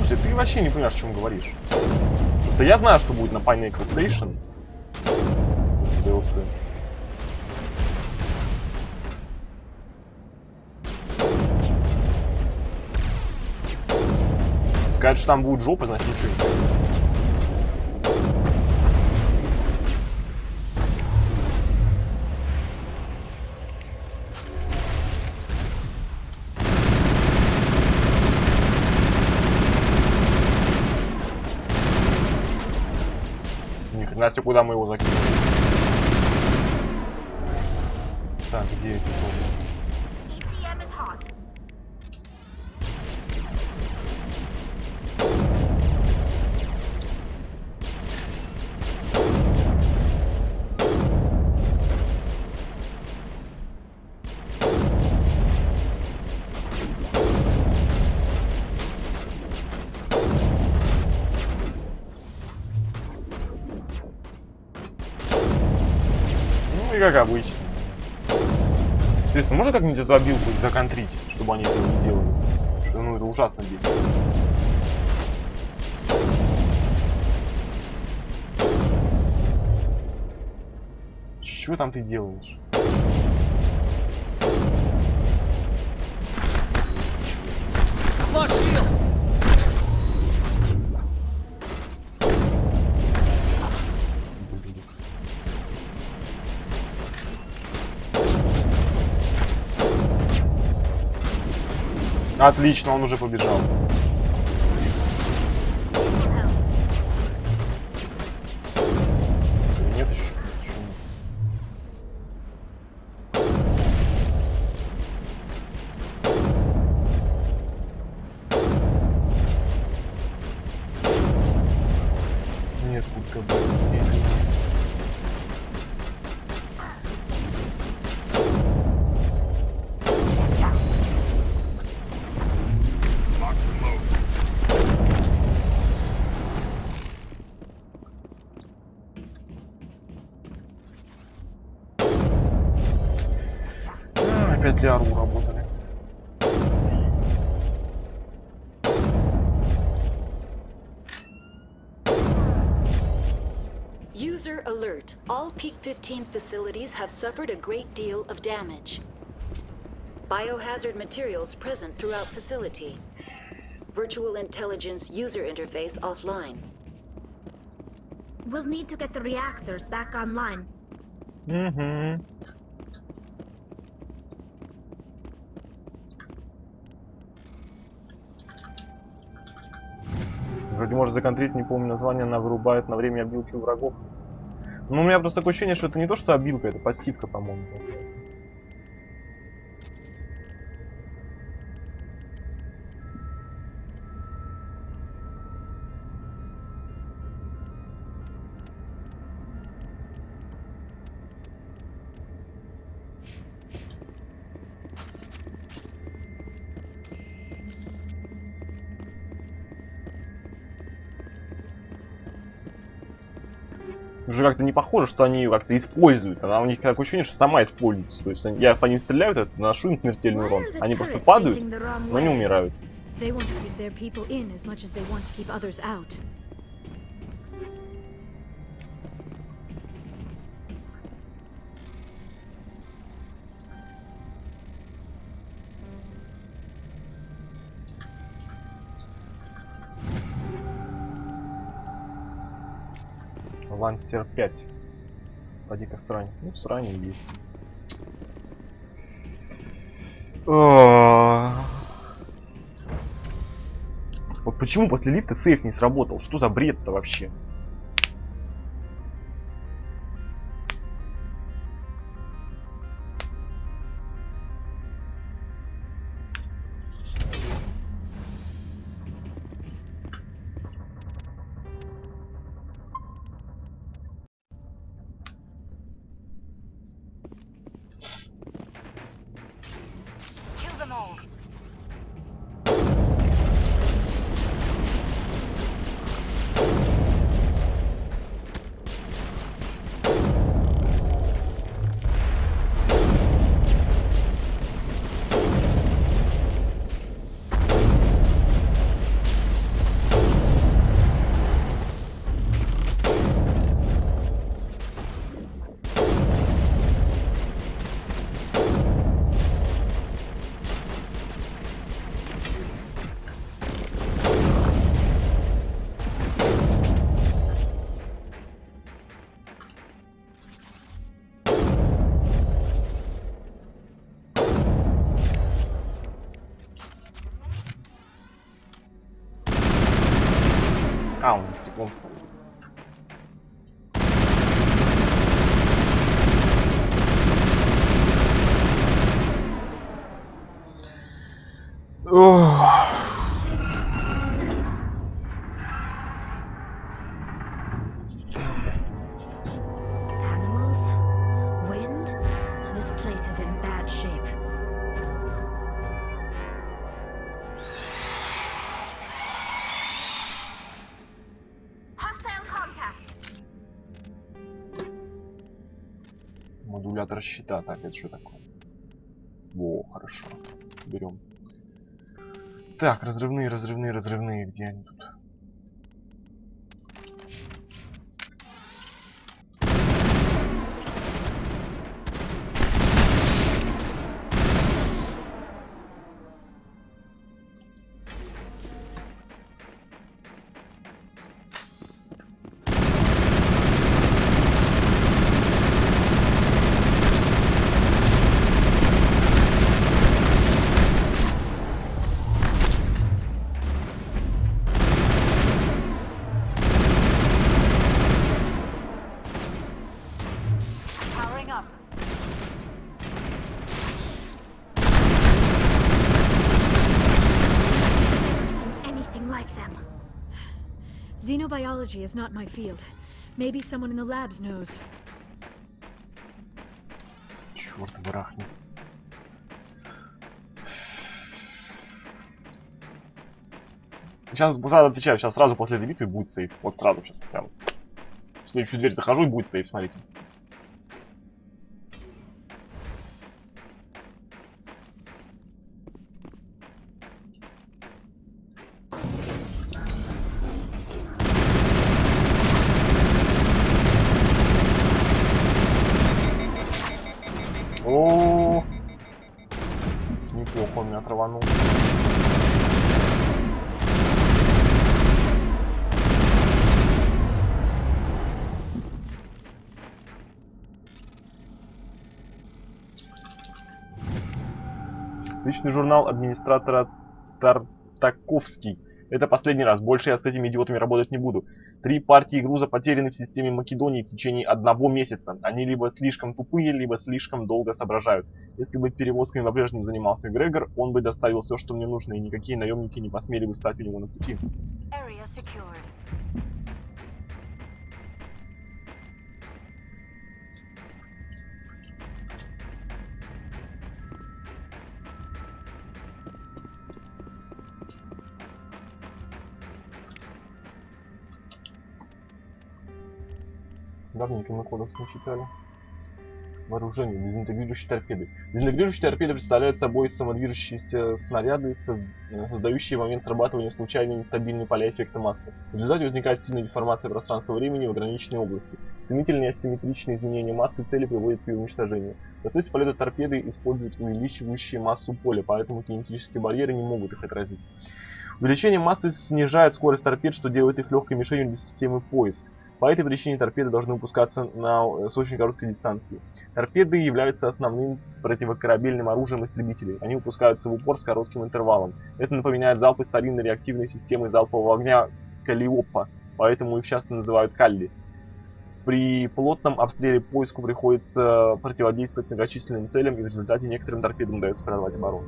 Слушай, ты вообще не понимаешь, о чем говоришь. Просто я знаю, что будет на Pineapple Station. DLC. Сказать, что там будет жопа, значит ничего не сказать. Ни хрена себе, куда мы его закинули. Так, где эти тоже? ECM is hot. Ну и как обычно. Интересно, можно как-нибудь эту обилку законтрить, чтобы они этого не делали? Потому что, ну, это ужасно бесит. Что там ты делаешь? Отлично, он уже побежал. Нет еще? Почему? Нет, куртка будет. Опять для АРУ работали. User alert. All Peak 15 facilities have suffered a great deal of damage. Biohazard materials present throughout facility. Virtual intelligence user interface offline. We'll need to get the reactors back online. Угу. Вроде можно законтрить, не помню название, она вырубает на время обилки врагов. Ну, у меня просто такое ощущение, что это не то, что обилка, это пассивка, по-моему. Уже как-то не похоже, что они ее как-то используют. Она у них такое ощущение, что сама используется. То есть я по ним стреляю, наношу им смертельный урон. Они просто падают, но не умирают. They want to keep their people in as much as they want to keep others out. Лансер 5. Поди-ка срань. Ну, срань есть. Вот почему после лифта сейф не сработал? Что за бред-то вообще? Вон. Ох. Animals? Wind? This place is in bad shape. Hostile contact. Модулятор щита. Так, это что такое? Во, хорошо. Берем. Так, разрывные. Где они тут? Powering up. Never seen anything like them. Xenobiology is not my field. Maybe someone in the labs knows. Черт, барахнет. Сейчас сразу отвечаю, сейчас сразу после этой битвы будет сейф. Вот сразу сейчас прям. В следующую дверь захожу и будет сейф, смотрите. О, неплохо он меня траванул. Личный журнал администратора Тартаковский. Это последний раз. Больше я с этими идиотами работать не буду. 3 партии груза потеряны в системе Македонии в течение 1 месяца. Они либо слишком тупые, либо слишком долго соображают. Если бы перевозками по-прежнему занимался Грегор, он бы доставил все, что мне нужно, и никакие наемники не посмели бы стать у него на пути. Area secured. Давненько мы кодекс не читали. Вооружение. Дезинтегрирующие торпеды. Дезинтегрирующие торпеды представляют собой самодвижущиеся снаряды, создающие в момент срабатывания случайные нестабильные поля эффекта массы. В результате возникает сильная деформация пространства-времени в ограниченной области. Стремительные асимметричные изменения массы цели приводят к ее уничтожению. В процессе полета торпеды используют увеличивающие массу поля, поэтому кинетические барьеры не могут их отразить. Увеличение массы снижает скорость торпед, что делает их легкой мишенью для системы поиск. По этой причине торпеды должны выпускаться с очень короткой дистанции. Торпеды являются основным противокорабельным оружием истребителей. Они выпускаются в упор с коротким интервалом. Это напоминает залпы старинной реактивной системы залпового огня Калиопа, поэтому их часто называют Калли. При плотном обстреле поиску приходится противодействовать многочисленным целям, и в результате некоторым торпедам удается прорвать оборону.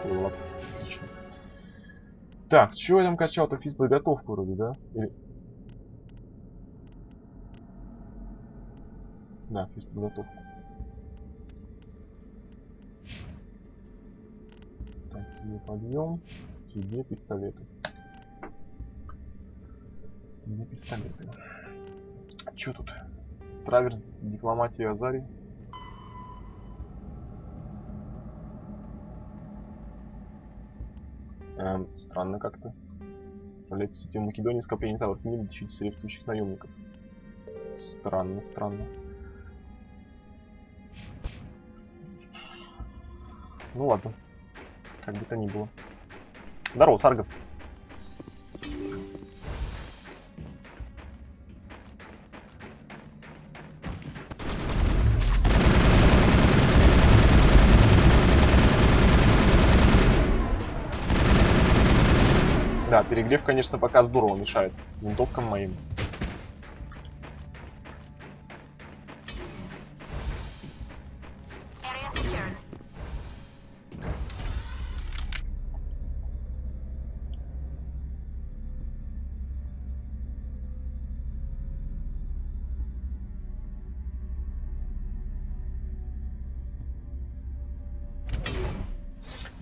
Ладно, отлично. Так, чего я там качал-то? Физподготовку вроде, да? Или... Да, физподготовку. Так, тебе подъем, тебе пистолеты. Тебе пистолеты. Чё тут? Траверс, дипломатия Азарий. Странно как-то. Управляется система Македонии, скопление тавров Тимида, защитить советующих наемников. Странно, странно. Ну ладно. Как бы то ни было. Здорово, Саргов. Да, перегрев, конечно, пока здорово мешает винтовкам моим.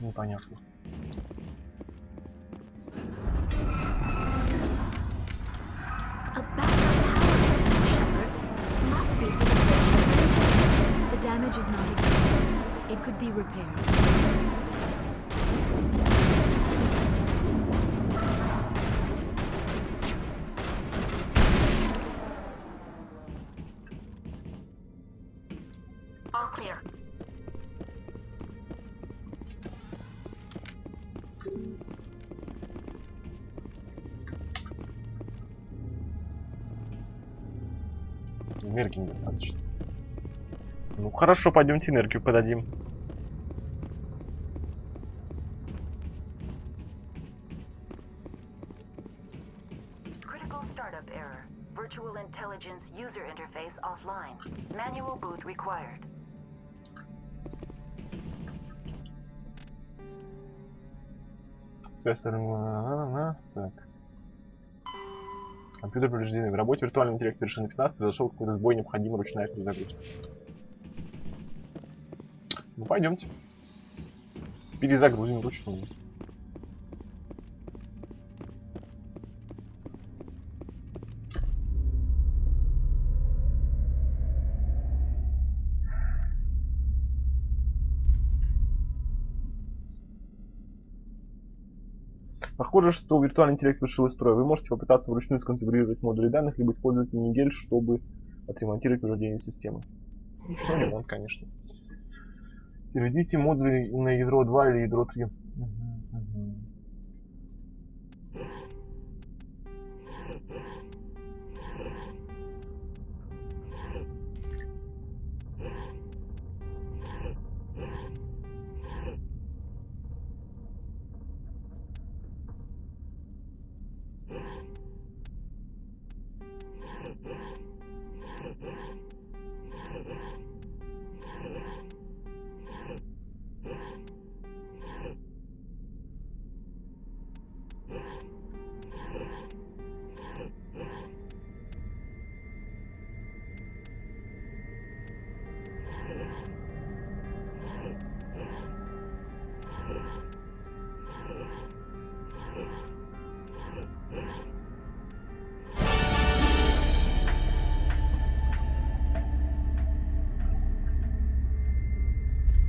Непонятно. A backup power system, Shepard. Must be for the station. The damage is not extensive. It could be repaired. All clear. Энергии недостаточно. Ну хорошо, пойдемте энергию подадим. Critical startup error. Virtual intelligence user interface offline. Manual boot required. Связь. Так. Компьютер повреждены. В работе виртуального интеллекта вершины 15 произошел какой-то сбой, необходима ручная перезагрузка. Ну пойдемте. Перезагрузим вручную. Похоже, что виртуальный интеллект вышел из строя. Вы можете попытаться вручную сконфигурировать модули данных, либо использовать мини-гель, чтобы отремонтировать повреждение системы. Ручной ремонт, конечно. Переведите модули на ядро 2 или ядро 3.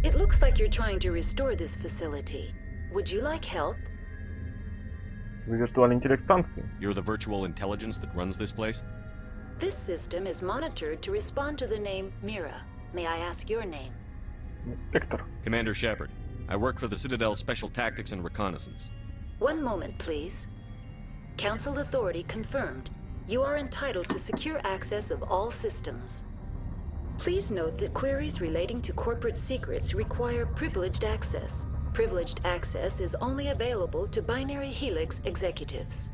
It looks like you're trying to restore this facility. Would you like help? Вы виртуальный интеллект станции. You're the virtual intelligence that runs this place? This system is monitored to respond to the name Mira. May I ask your name? Inspector. Commander Shepard. I work for the Citadel Special Tactics and Reconnaissance. One moment, please. Council authority confirmed. You are entitled to secure access of all systems. Please note that queries relating to corporate secrets require privileged access. Privileged access is only available to Binary Helix executives.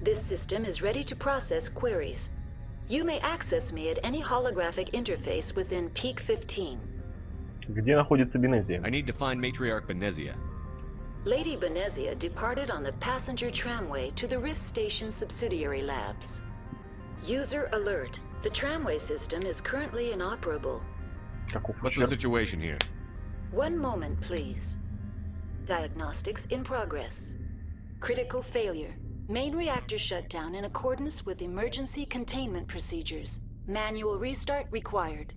This system is ready to process queries. You may access me at any holographic interface within Peak 15. Где находится Бенезия? I need to find Matriarch Benezia. Lady Benezia departed on the passenger tramway to the Rift Station subsidiary labs. User alert. The tramway system is currently inoperable. What's the situation here? One moment, please. Diagnostics in progress. Critical failure. Main reactor shut down in accordance with emergency containment procedures. Manual restart required.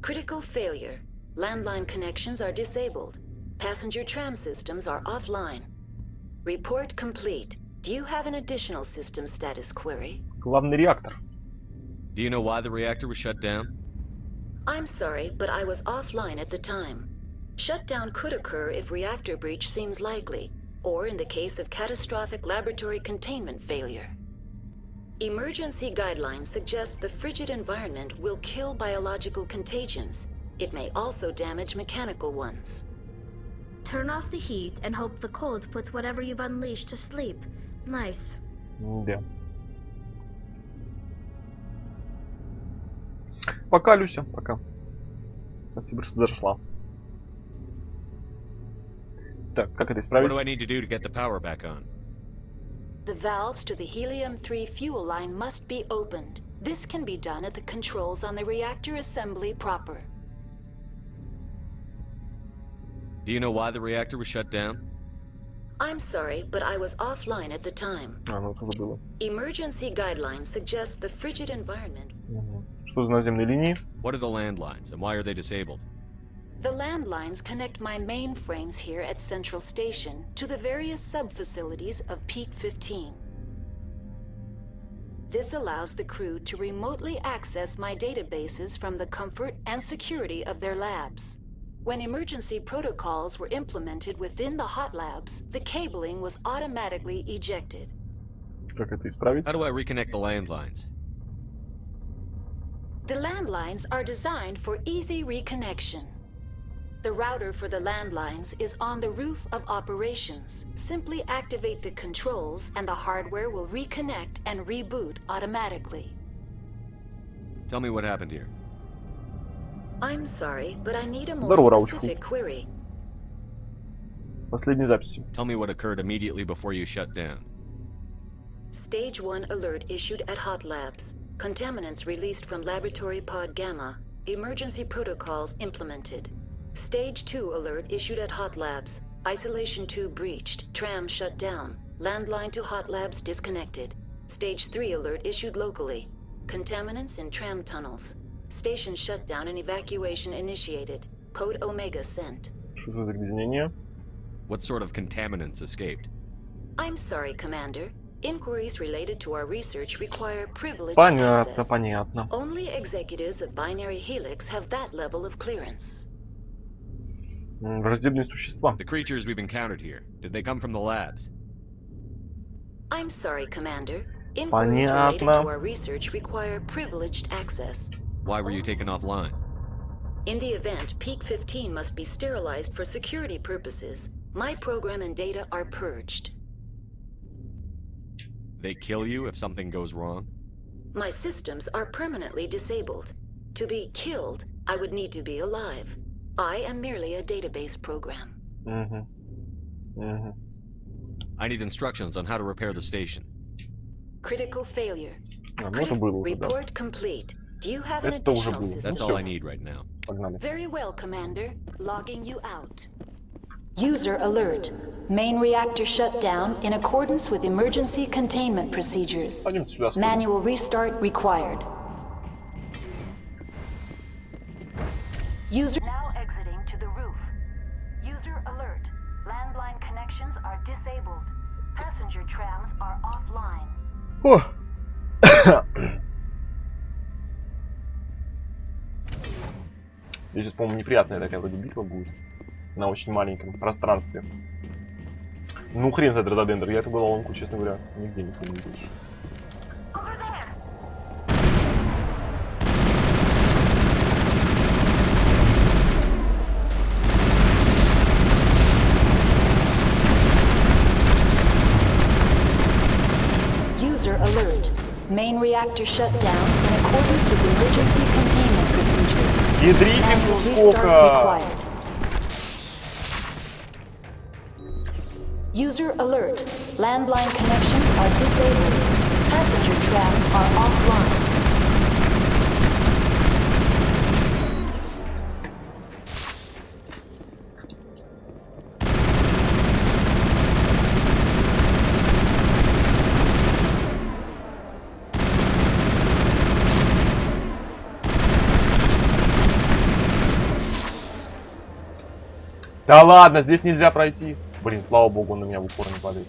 Critical failure. Landline connections are disabled. Passenger tram systems are offline. Report complete. Do you have an additional system status query? Главный реактор. Do you know why the reactor was shut down? I'm sorry, but I was offline at the time. Shutdown could occur if reactor breach seems likely, or in the case of catastrophic laboratory containment failure. Emergency guidelines suggest the frigid environment will kill biological contagions. It may also damage mechanical ones. Turn off the heat and hope the cold puts whatever you've unleashed to sleep. Nice. Да. Пока, Люся, пока. Спасибо, что зашла. Так, как это исправить? What do I need to do to get the power back on? The valves to the helium-3 fuel line must be opened. This can be done at the controls on the reactor assembly proper. Do you know why the reactor was shut down? I'm sorry, but I was offline at the time. Ну это было. Emergency guidelines suggest the frigid environment. Что за наземные линии? What are the landlines, and why are they disabled? The landlines connect my mainframes here at Central Station to the various sub-facilities of Peak 15. This allows the crew to remotely access my databases from the comfort and security of their labs. When emergency protocols were implemented within the hot labs, the cabling was automatically ejected. Как это исправить? How do I reconnect the landlines? The landlines are designed for easy reconnection. The router for the landlines is on the roof of operations. Simply activate the controls and the hardware will reconnect and reboot automatically. Tell me what happened here. I'm sorry, but I need a more specific query. Последние записи. Tell me what occurred immediately before you shut down. Stage 1 alert issued at Hot Labs. Contaminants released from Laboratory Pod Gamma. Emergency protocols implemented. Stage 2 alert issued at Hot Labs. Isolation 2 breached. Tram shut down. Landline to Hot Labs disconnected. Stage 3 alert issued locally. Contaminants in tram tunnels. Station shutdown and evacuation initiated. Code Omega sent. Что за загрязнение? What sort of contaminants escaped? I'm sorry, Commander. Inquiries related to our research require privileged Понятно, access. понятно. Only executives of Binary Helix have that level of clearance. Враждебные существа. The creatures we've encountered here, did they come from the labs? I'm sorry, Commander. Inquiries related to Понятно. our research require privileged access. Why were you taken offline? In the event, Peak 15 must be sterilized for security purposes. My program and data are purged. They kill you if something goes wrong? My systems are permanently disabled. To be killed, I would need to be alive. I am merely a database program. I need instructions on how to repair the station. Critical failure. Ну это было уже, да. Report complete. Do you have an Это уже additional было. system? That's all I need right now. Погнали. Very well, Commander. Logging you out. User alert. Main reactor shut down in accordance with emergency containment procedures. Пойдемте сюда, сходим. Manual restart required. User now exiting to the roof. User alert. Landline connections are disabled. Passenger trams are offline. О! Здесь, по-моему, неприятная такая вроде битва будет. На очень маленьком пространстве. Ну хрен знает, рододендр. Я эту головоломку, честно говоря, нигде не помню. User alert. Main reactor shut down in accordance with emergency containment procedures. Manual restart required. User alert. Landline connections are disabled. Passenger trams are offline. Да ладно, здесь нельзя пройти. Блин, слава богу, он на меня в упор не падает.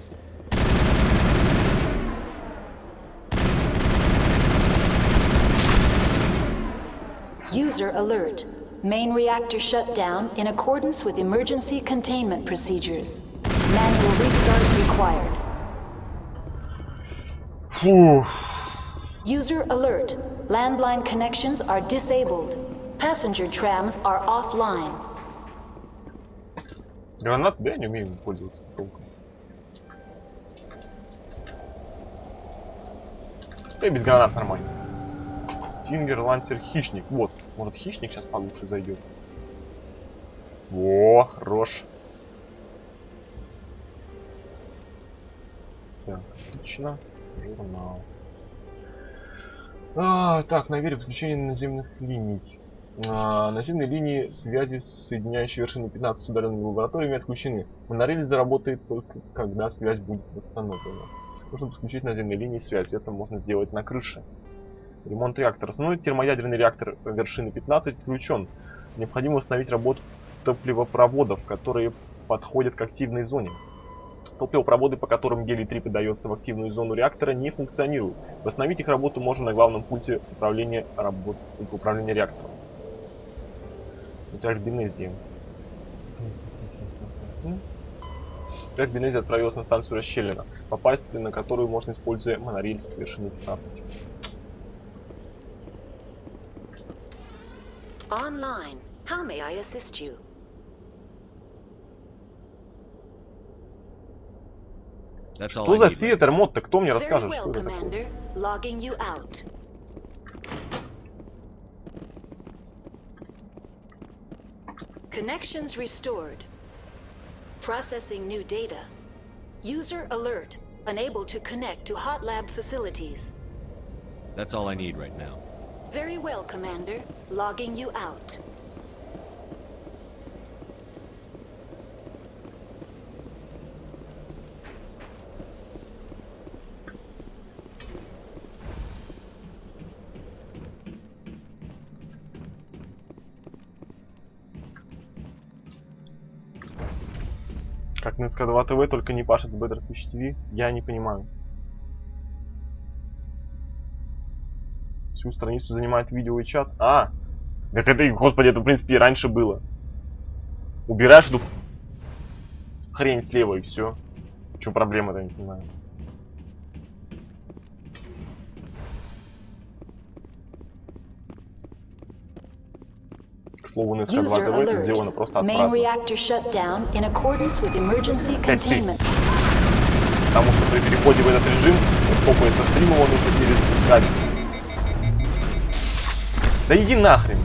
User alert. Main reactor shut down in accordance with emergency containment procedures. Manual restart required. Фух. User alert. Landline connections are disabled. Passenger trams are offline. Гранат, да, я не умею им пользоваться толком. Да и без гранат нормально. Стингер, лансер, хищник. Вот, может хищник сейчас получше зайдет. Во, хорош. Так, отлично. Журнал. Так, наверх подключение наземных линий. Наземные линии связи, соединяющие вершины 15 с удаленными лабораториями, отключены. Монорель заработает только когда связь будет восстановлена. Нужно подключить наземные линии связи. Это можно сделать на крыше. Ремонт реактора. Основной термоядерный реактор вершины 15 отключен. Необходимо установить работу топливопроводов, которые подходят к активной зоне. Топливопроводы, по которым гелий-3 подается в активную зону реактора, не функционируют. Восстановить их работу можно на главном пульте управления реактором. Утяг Бенезия. Утяг Бенезия отправилась на станцию Расщелина, попасть на которую можно, используя монорельс с вершины 15. Online. How may I assist you? Что за театр мод-то? Кто мне расскажет, Very well, что это Commander. такое? Logging you out. Connections restored. Processing new data. User alert. Unable to connect to hot lab facilities. That's all I need right now. Very well, Commander. Logging you out. Как на СК2 ТВ, только не пашет в Better Twitch TV. Я не понимаю. Всю страницу занимает видео и чат. Так это, господи, это в принципе и раньше было. Убираешь эту хрень слева и все. В чем проблема-то, я не понимаю. К слову, на СК2 ТВ это сделано просто отвратно. Потому что при переходе в этот режим, сколько со стрима он нужно перезапускать. Да иди нахрен.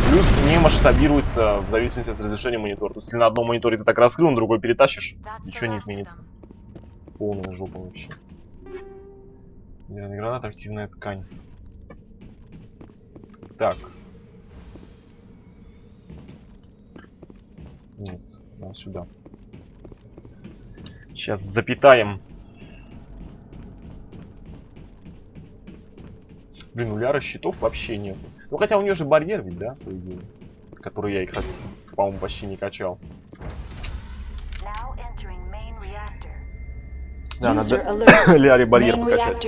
Плюс не масштабируется в зависимости от разрешения монитора. То есть, если на одном мониторе ты так раскрыл, на другой перетащишь, ничего не изменится. Полная жопа вообще. Ядерная граната, активная ткань. Так. Нет, да, сюда. Сейчас запитаем. Блин, у Ляры щитов вообще нет. Ну хотя у нее же барьер ведь, да, по идее. Который я их, по-моему, почти не качал. Да, надо Ляре барьер покачать.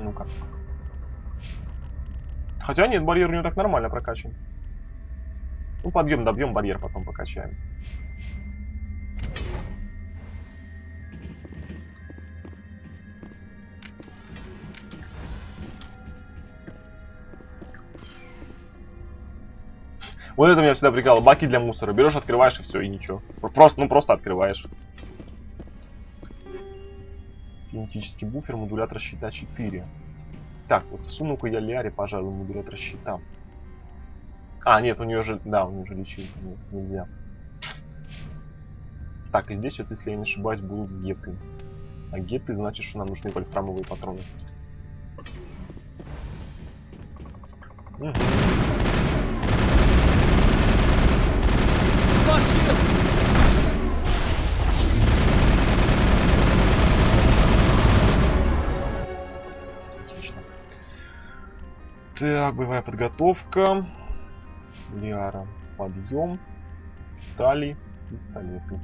Ну-ка. Хотя нет, барьер у него так нормально прокачан. Ну, подъем, добьем, барьер потом покачаем. Вот это меня всегда прикалывало. Баки для мусора. Берешь, открываешь и все, и ничего. Просто открываешь. Кинетический буфер, модулятор щита 4. Так, вот суну-ка я Ляре, пожалуй, модулятор щита. Нет, у нее же... Да, у нее же лечить нельзя. Так, и здесь сейчас, если я не ошибаюсь, будут геты. А геты значит, что нам нужны вольфрамовые патроны. Угу. Отлично. Так, боевая подготовка. Лиара, подъем. Тали, пистолеты.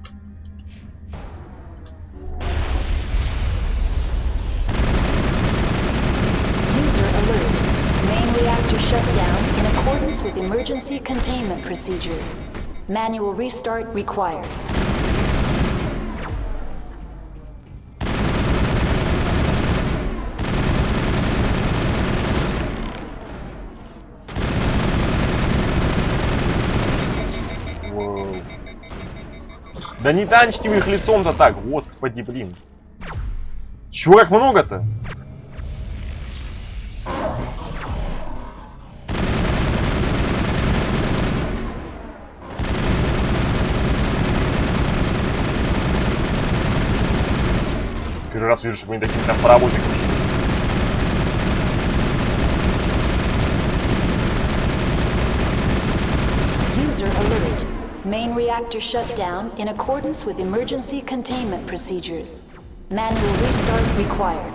User alert. Main reactor shut down in accordance with emergency containment procedures. Manual restart required. Да не танчите вы их лицом-то так, господи, блин. Чего как много-то? Первый раз вижу, чтобы они такими там паровозиком шли. User alert. Main reactor shut down in accordance with emergency containment procedures. Manual restart required.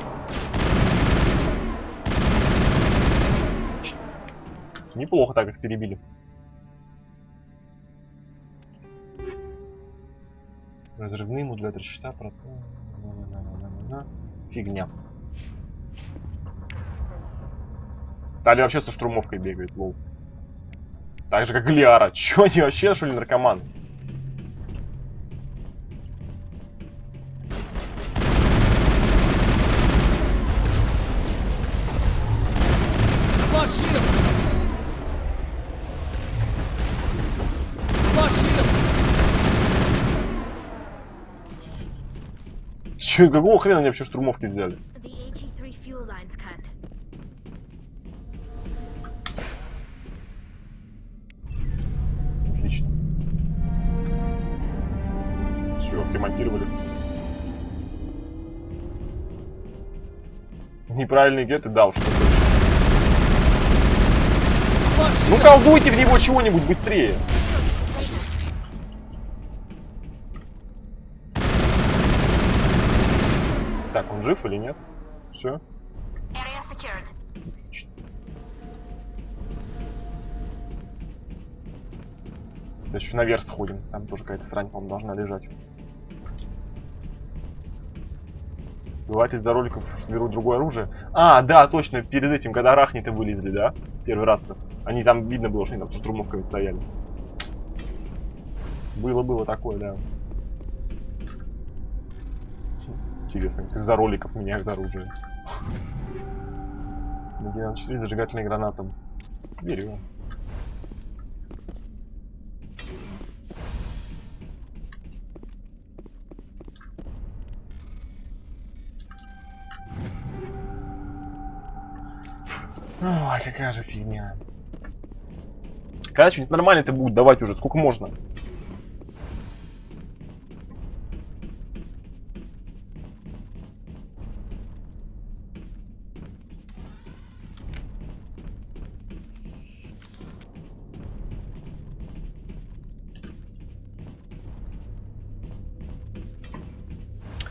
Неплохо так их перебили. Разрывные модулятор щита, фигня. Тали вообще со штурмовкой бегает, лол. Так же как Лиара. Чё они вообще, что ли, наркоманы? Чё, какого хрена они вообще штурмовки взяли? Отлично. Все, отремонтировали. Неправильные геты, да уж. Ну колдуйте в него чего-нибудь быстрее. Так, он жив или нет? Все. Да еще наверх сходим. Там тоже какая-то срань, по-моему, должна лежать. Бывает, из-за роликов берут другое оружие. А, да, точно, перед этим, когда арахниты вылезли, да? Первый раз-то. Они там, видно было, что они там с штурмовками стояли. Было такое, да. Интересно, из-за роликов меняют оружие. На 94 зажигательные гранаты. Берем. Ой, какая же фигня. Когда что-нибудь нормально-то будет давать уже, сколько можно?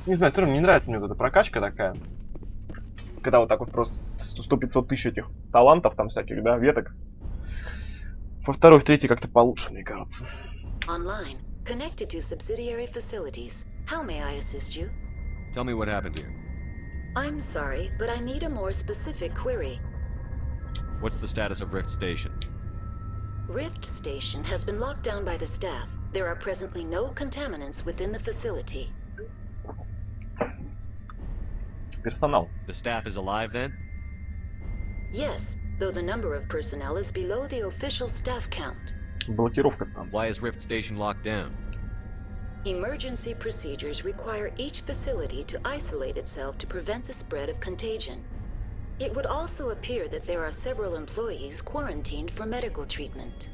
Не знаю, все равно не нравится мне вот эта прокачка такая. Когда вот так вот просто 100-500 тысяч этих талантов там всяких, да, веток. Во второй, в третьей как-то получше, мне кажется. Online, connected to subsidiary facilities. How may I assist you? Tell me what happened here. I'm sorry, but I need a more specific query. What's the status of Rift Station? Rift Station has been locked down by the staff. There are presently no contaminants within the facility. Персонал. The staff is alive then? Yes, though the number of personnel is below the official staff count. Блокировка станции. Why is Rift Station locked down? Emergency procedures require each facility to isolate itself to prevent the spread of contagion. It would also appear that there are several employees quarantined for medical treatment.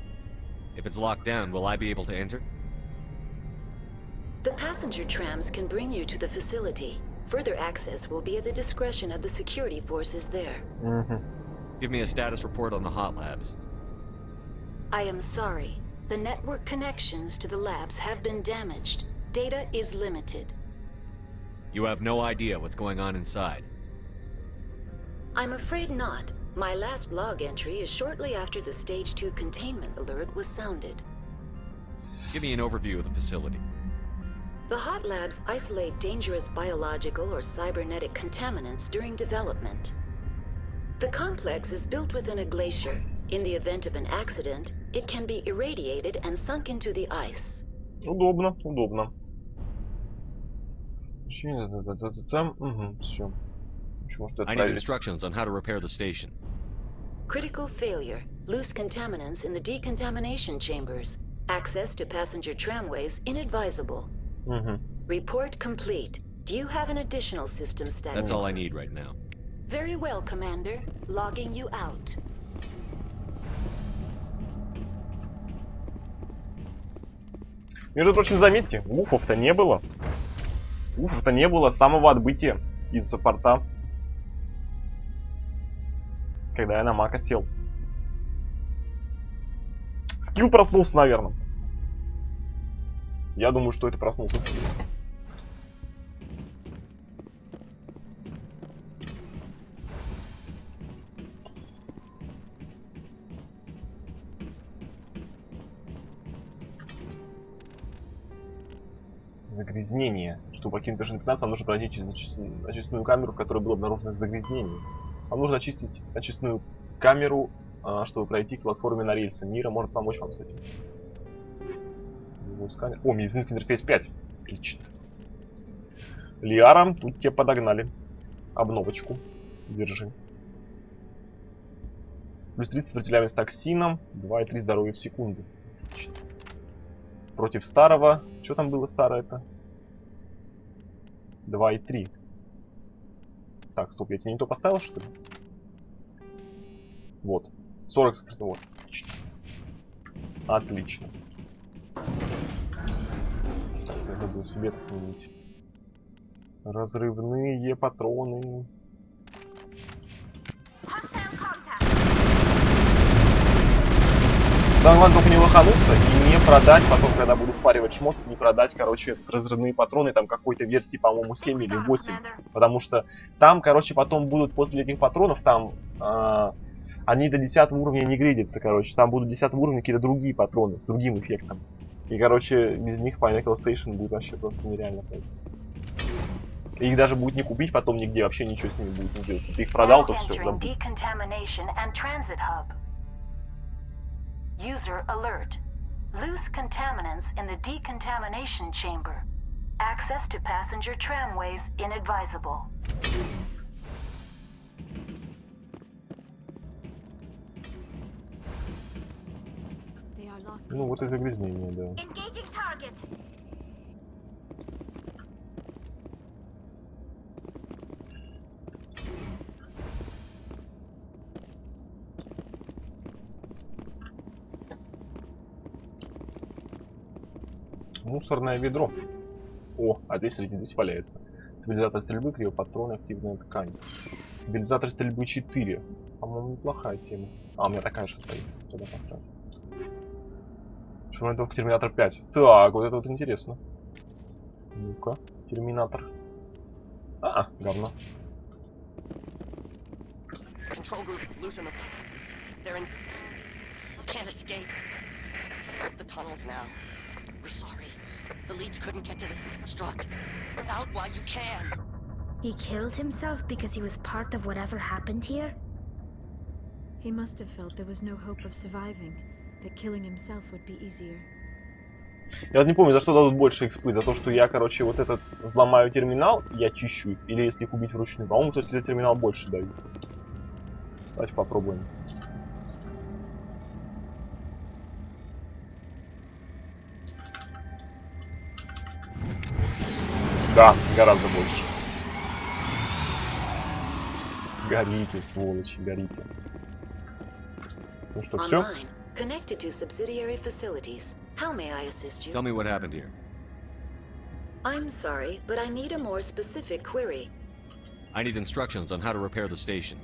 If it's locked down, will I be able to enter? The passenger trams can bring you to the facility. Further access will be at the discretion of the security forces there. Give me a status report on the hot labs. I am sorry. The network connections to the labs have been damaged. Data is limited. You have no idea what's going on inside. I'm afraid not. My last log entry is shortly after the Stage 2 containment alert was sounded. Give me an overview of the facility. The hot labs isolate dangerous biological or cybernetic contaminants during development. The complex is built within a glacier. In the event of an accident, it can be irradiated and sunk into the ice. Удобно, удобно. Все. I need instructions on how to repair the station. Critical failure. Loose contaminants in the decontamination chambers. Access to passenger tramways inadvisable. Report complete. Do you have an additional system status? That's all I need right now. Very well, Commander. Logging you out. Между прочим, заметьте, уфов-то не было. Уфов-то не было с самого отбытия из порта. Когда я на Мака сел. Скилл проснулся, наверное. Я думаю, что это проснулся скилл. Загрязнение. Чтобы покинуть вершину 15, нам нужно пройти через очистную камеру, в которой было обнаружено загрязнение. Нам нужно очистить очистную камеру, чтобы пройти к платформе на рельсы. Мира может помочь вам с этим. О, медицинский интерфейс 5. Отлично. Лиара, тут тебе подогнали. Обновочку. Держи. Плюс 30 сопротивляемость токсинам. 2,3 здоровья в секунду. Отлично. Против старого. Что там было старое-то? 2,3. Так, стоп, я тебе не то поставил, что ли? Вот. 40 вот. Отлично. Я забыл себе это сменить. Разрывные патроны. Самое главное только не лохануться и не продать потом, когда буду впаривать шмотки, не продать, короче, разрывные патроны там какой-то версии, по-моему, 7 или 8. Потому что там, короче, потом будут после этих патронов, там они до 10 уровня не грейдятся, короче. Там будут 10 уровня какие-то другие патроны с другим эффектом. И, короче, без них Pinnacle Station будет вообще просто нереально. Их даже будет не купить потом нигде, вообще ничего с ними будет не делать. Если ты их продал, то все, забудь. User alert. Loose contaminants in the decontamination chamber. Access to passenger tramways inadvisable. Ну вот и загрязнение, да. Engaging target. Мусорное ведро. О, а здесь валяется. Стабилизатор стрельбы, криопатроны, активная ткань. Стабилизатор стрельбы 4. По-моему, неплохая тема. А, у меня такая же стоит. Туда посрать. Шумовинтовка Терминатор 5. Так, вот это вот интересно. Ну-ка, Терминатор. Говно. Control group, loosen them. They're in. Can't escape. The tunnels now. We're sorry. The leads couldn't get to the struck. Get out while you can. He killed himself because he was part of whatever happened here? He must have felt there was no hope of surviving, that killing himself would be easier. Я вот не помню, за что дадут больше экспы. За то, что я, короче, вот этот взломаю терминал и очищу их. Или если их убить вручную. По-моему, кстати, за терминал больше дают. Давайте попробуем. Да, гораздо больше. Горите, сволочи, горите. Ну что, все? Connected to subsidiary facilities. How may I assist you? Tell me what happened here. I'm sorry, but I need a more specific query. I need instructions on how to repair the station.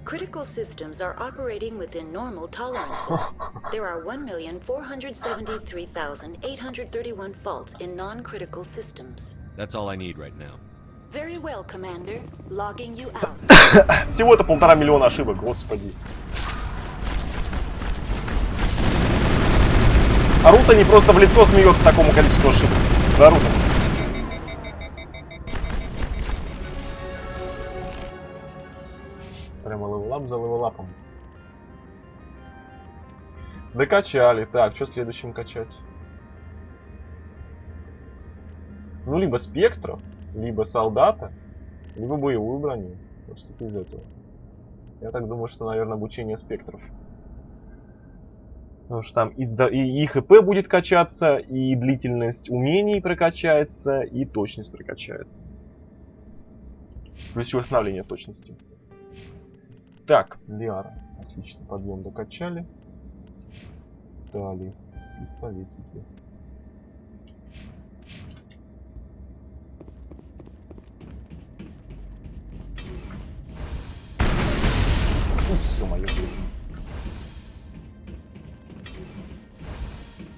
Critical systems are operating within normal tolerances. There are 1,473,831 faults in non-critical systems. That's all I need right now. Very well, Commander. Logging you out. Всего-то 1,5 миллиона ошибок, господи. Арута не просто в лицо смеется такому количеству ошибок. Да, Арута. Прямо левелап за левелапом. Докачали. Так, что следующим качать? Ну, либо спектров, либо солдата, либо боевую броню. Вот что-то из этого. Я так думаю, что, наверное, обучение спектров. Потому что там и ХП будет качаться, и длительность умений прокачается, и точность прокачается. Плюс еще восстановление точности. Так, Лиара. Отлично, подъем докачали. Далее, пистолетики. Все мое время.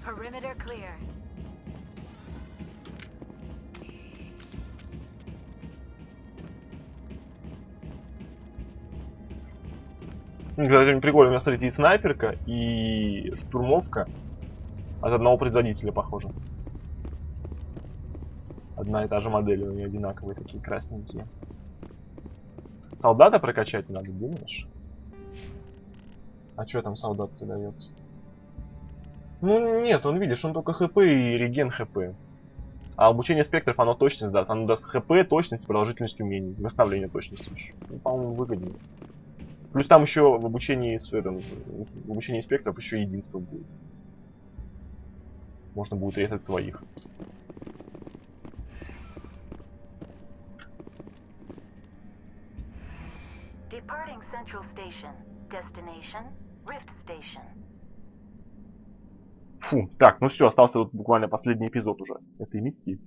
Perimeter clear. Кстати, прикольно, у меня, смотрите, и снайперка, и штурмовка от одного производителя, похоже. Одна и та же модель, у нее одинаковые такие красненькие. Солдата прокачать надо, думаешь? А что там солдат-то дается? Ну нет, он, видишь, он только ХП и реген ХП. А обучение спектров, оно точность даст. Оно даст ХП, точность, продолжительность умений. Восстановление точности еще. Ну, по-моему, выгоднее. Плюс там еще в обучении, в обучении спектров еще единство будет. Можно будет резать своих. Departing Central Station. Destination Rift Station. Фу, так, ну все, остался вот буквально последний эпизод уже этой миссии.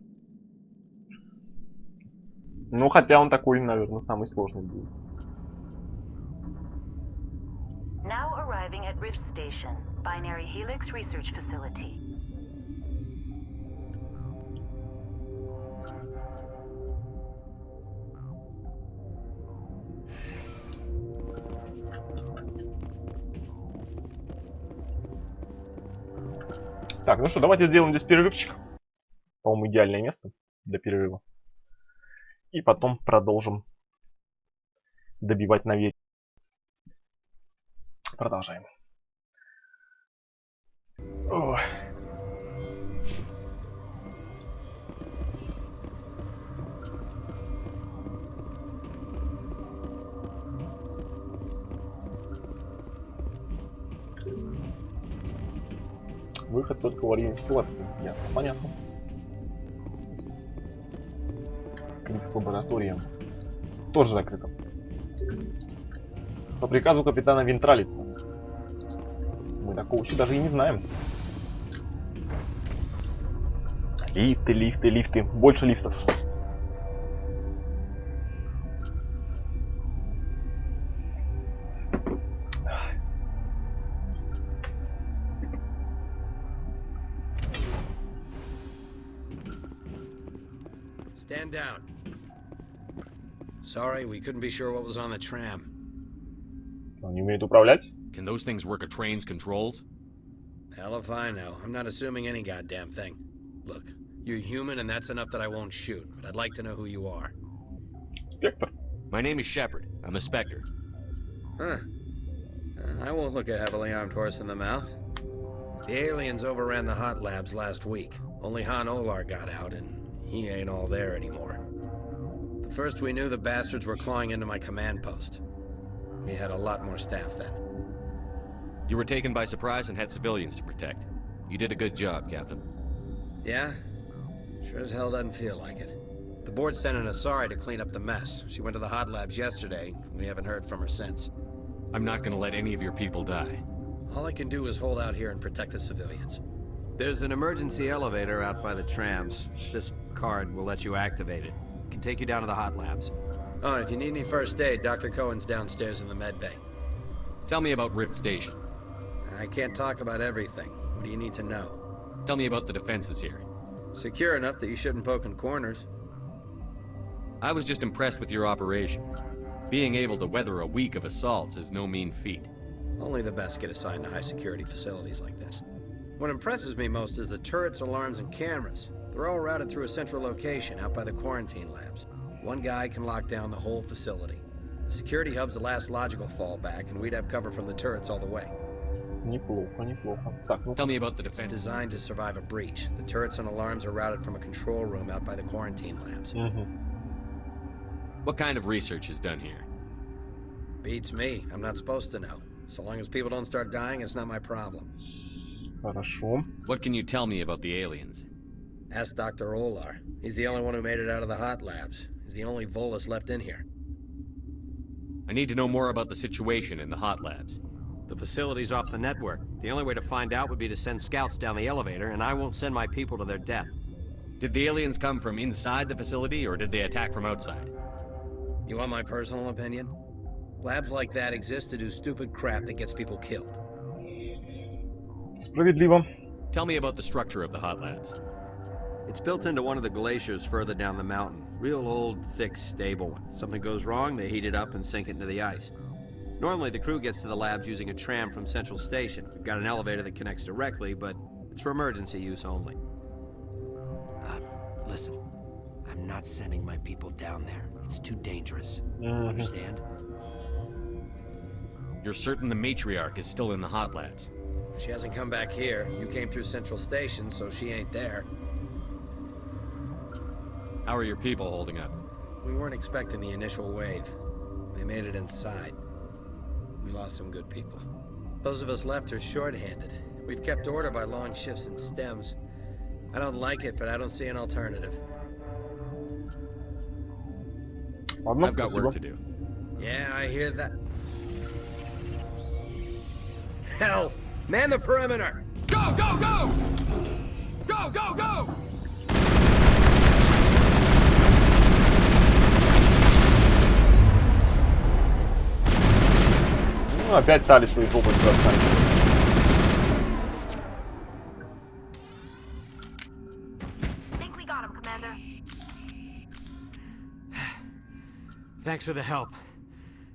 Ну, хотя он такой, наверное, самый сложный будет. Now arriving at Rift Station, Binary Helix Research Facility. Так, ну что, давайте сделаем здесь перерывчик. По-моему, идеальное место для перерыва. И потом продолжим добивать наверх. Продолжаем. Ой. Выход только в аварийной ситуации. Ясно, понятно. Риск лаборатории тоже закрыто. По приказу капитана Вентралица. Мы такого еще даже и не знаем. Лифты, лифты, лифты. Больше лифтов. Stand down. Sorry, we couldn't be sure what was on the tram. Он не умеет управлять? Can those things work a train's controls? Hell if I know. I'm not assuming any goddamn thing. Look, you're human and that's enough that I won't shoot, but I'd like to know who you are. Spectre. My name is Shepard. I'm a Spectre. Huh. I won't look a heavily armed horse in the mouth. The aliens overran the hot labs last week. Only Han Olar got out, and he ain't all there anymore. The first we knew, the bastards were clawing into my command post. We had a lot more staff then. You were taken by surprise and had civilians to protect. You did a good job, Captain. Yeah? Sure as hell doesn't feel like it. The board sent an Asari to clean up the mess. She went to the hot labs yesterday. We haven't heard from her since. I'm not gonna let any of your people die. All I can do is hold out here and protect the civilians. There's an emergency elevator out by the trams. This card will let you activate it. It can take you down to the hot labs. Oh, and if you need any first aid, Dr. Cohen's downstairs in the med bay. Tell me about Rift Station. I can't talk about everything. What do you need to know? Tell me about the defenses here. Secure enough that you shouldn't poke in corners. I was just impressed with your operation. Being able to weather a week of assaults is no mean feat. Only the best get assigned to high-security facilities like this. What impresses me most is the turrets, alarms, and cameras. They're all routed through a central location out by the quarantine labs. One guy can lock down the whole facility. The security hub's the last logical fallback, and we'd have cover from the turrets all the way. Неплохо, неплохо. Так, ну... Tell me about the It's defense. designed to survive a breach. The turrets and alarms are routed from a control room out by the quarantine labs. What kind of research is done here? Beats me. I'm not supposed to know. So long as people don't start dying, it's not my problem. Хорошо. What can you tell me about the aliens? Ask Dr. Olar. He's the only one who made it out of the hot labs. He's the only Volus left in here. I need to know more about the situation in the hot labs. The facility's off the network. The only way to find out would be to send scouts down the elevator, and I won't send my people to their death. Did the aliens come from inside the facility, or did they attack from outside? You want my personal opinion? Labs like that exist to do stupid crap that gets people killed. Справедливо. Tell me about the structure of the hot labs. It's built into one of the glaciers further down the mountain. Real old, thick, stable one. Something goes wrong, they heat it up and sink it into the ice. Normally, the crew gets to the labs using a tram from Central Station. We've got an elevator that connects directly, but it's for emergency use only. Listen, I'm not sending my people down there. It's too dangerous. You understand? You're certain the matriarch is still in the hot labs? She hasn't come back here. You came through Central Station, so she ain't there. How are your people holding up? We weren't expecting the initial wave. They made it inside. We lost some good people. Those of us left are short-handed. We've kept order by long shifts and stems. I don't like it, but I don't see an alternative. I've got work to do. Yeah, I hear that. Hell! Man the perimeter! Go, go, go! Go, go, go! Ну, опять стали свои жопы достать. Think we got him, Commander. Thanks for the help.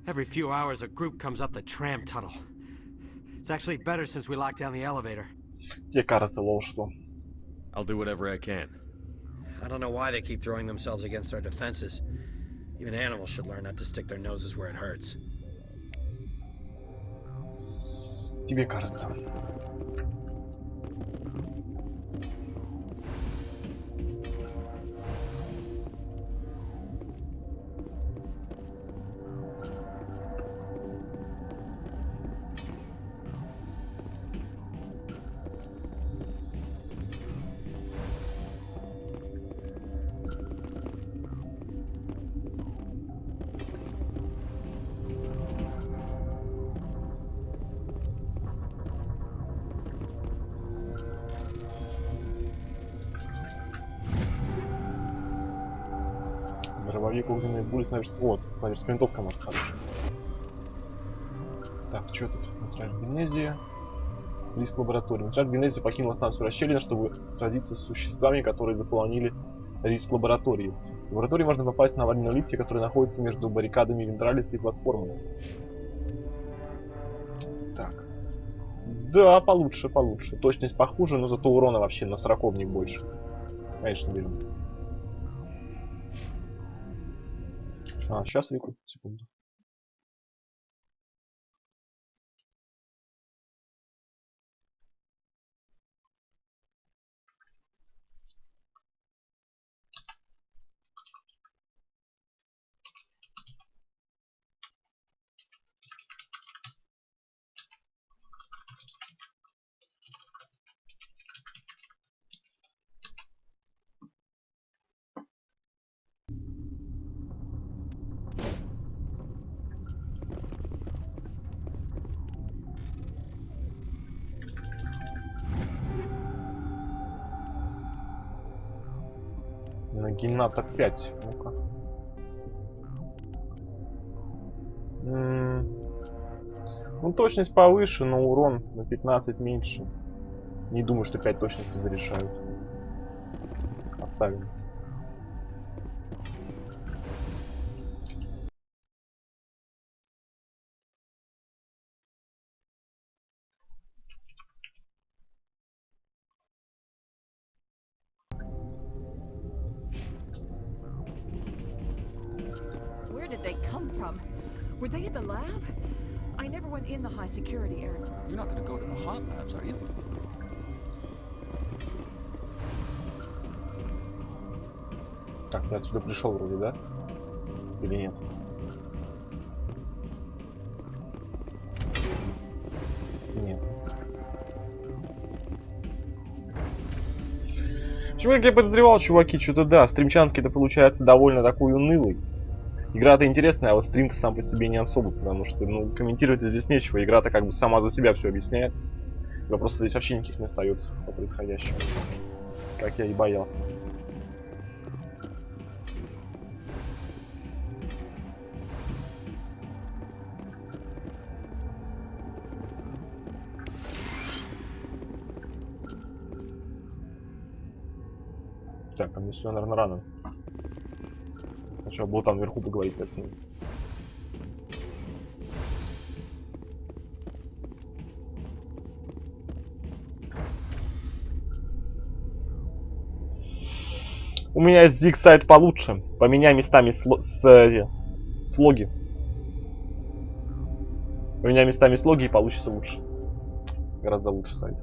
Every few hours, a group comes up the tram tunnel. It's actually better since we locked down the elevator. Тебе кажется, ложь. I'll do whatever I can. I don't know why they keep throwing themselves against our defenses. Even animals should learn not to stick their noses where it hurts. Тебе кажется. Дробовик, огненные пули, снайперская... Вот, снайперская винтовка, может, хорошая. Так, что тут? Материал Генезия. Риск лаборатории. Материал Генезия покинула станцию расщелина, чтобы сразиться с существами, которые заполонили риск лаборатории. В лаборатории можно попасть на аварийном лифте, который находится между баррикадами Вентралиса и платформой. Так. Да, получше, получше. Точность похуже, но зато урона вообще на 40-ник больше. Конечно, берем. А, сейчас выкуп, секунду. Нагинатор 5. Ну-ка. Ну, точность повыше, но урон на 15 меньше. Не думаю, что 5 точности зарешают. Оставим. Where did they come from? Were they in the lab? I never went in the high security area. You're not gonna go to the hot labs, are you? Так, ты отсюда пришел вроде, да? Или нет? Нет. Почему, как я подозревал, чуваки, что-то да, стримчанский-то получается довольно такой унылый. Игра-то интересная, а вот стрим-то сам по себе не особо, потому что, ну, комментировать здесь нечего. Игра-то как бы сама за себя все объясняет. Вопросов здесь вообще никаких не остается по происходящему. Как я и боялся. Так, а мне сюда, наверное, рано. Сначала было там наверху поговорить с ним. У меня есть зиг сайт получше. Поменяй местами слоги. Поменяй местами слоги и получится лучше. Гораздо лучше сайт.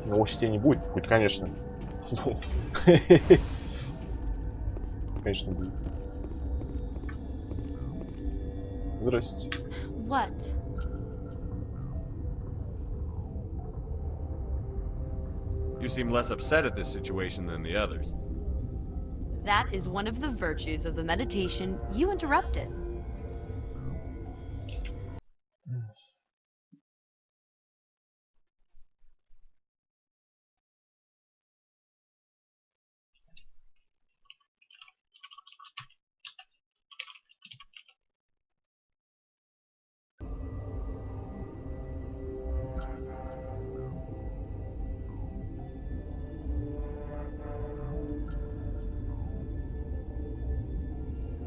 Но ости не будет? Будет, конечно. Конечно, будет. Здрасте. What? You seem less upset at this situation than the others. That is one of the virtues of the meditation you interrupted.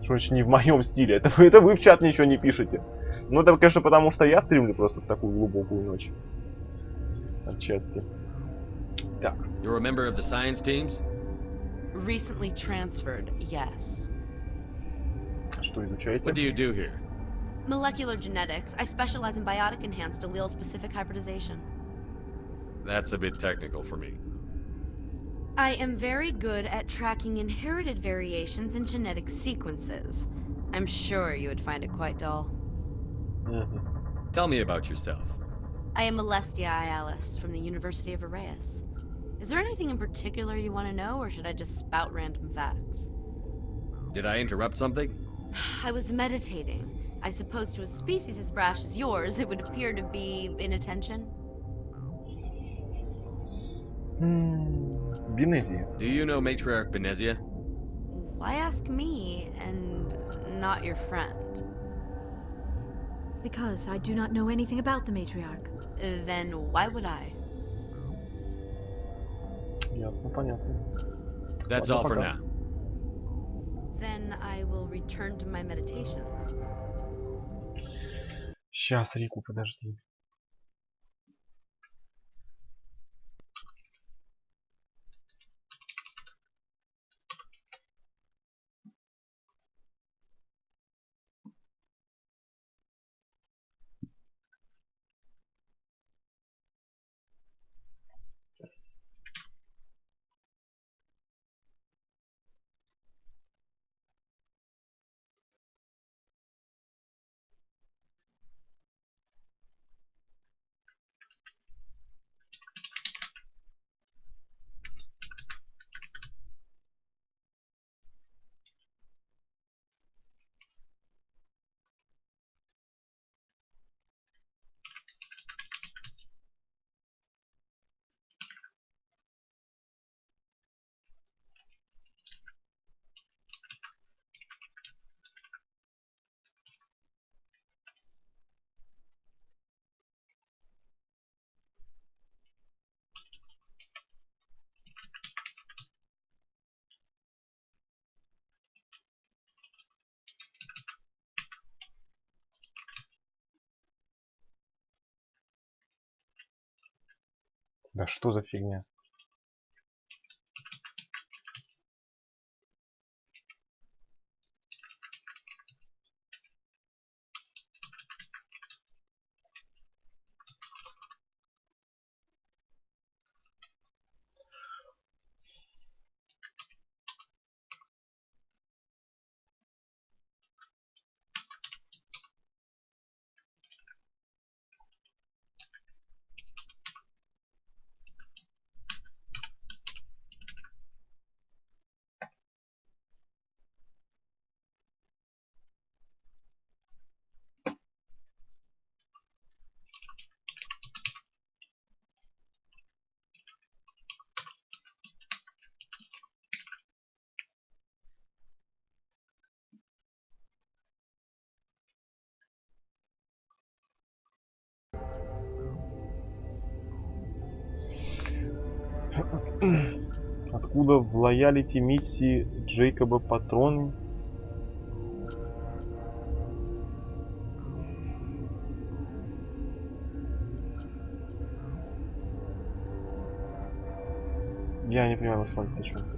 Что значит не в моем стиле? Это вы в чат ничего не пишете. Ну это, конечно, потому что я стримлю просто в такую глубокую ночь. Отчасти. Так. You're a member of the science teams? Recently transferred, yes. Что изучаете? What do you do here? Molecular genetics. I specialize in biotic-enhanced allele-specific hybridization. That's a bit technical for me. I am very good at tracking inherited variations in genetic sequences. I'm sure you would find it quite dull. Tell me about yourself. I am Alestia Ialis from the University of Arraeus. Is there anything in particular you want to know, or should I just spout random facts? Did I interrupt something? I was meditating. I suppose to a species as brash as yours, it would appear to be inattention. Benezia. Do you know Matriarch Benezia? Why ask me, and not your friend? Because I do not know anything about the matriarch. Then why would I? Ясно, понятно. That's Ладно, all for пока. now. Then I will return to my meditations. Сейчас, Рику, подожди. Да что за фигня? Откуда в лоялити миссии Джейкоба патрон? Я не понимаю, смотрите, о чем ты.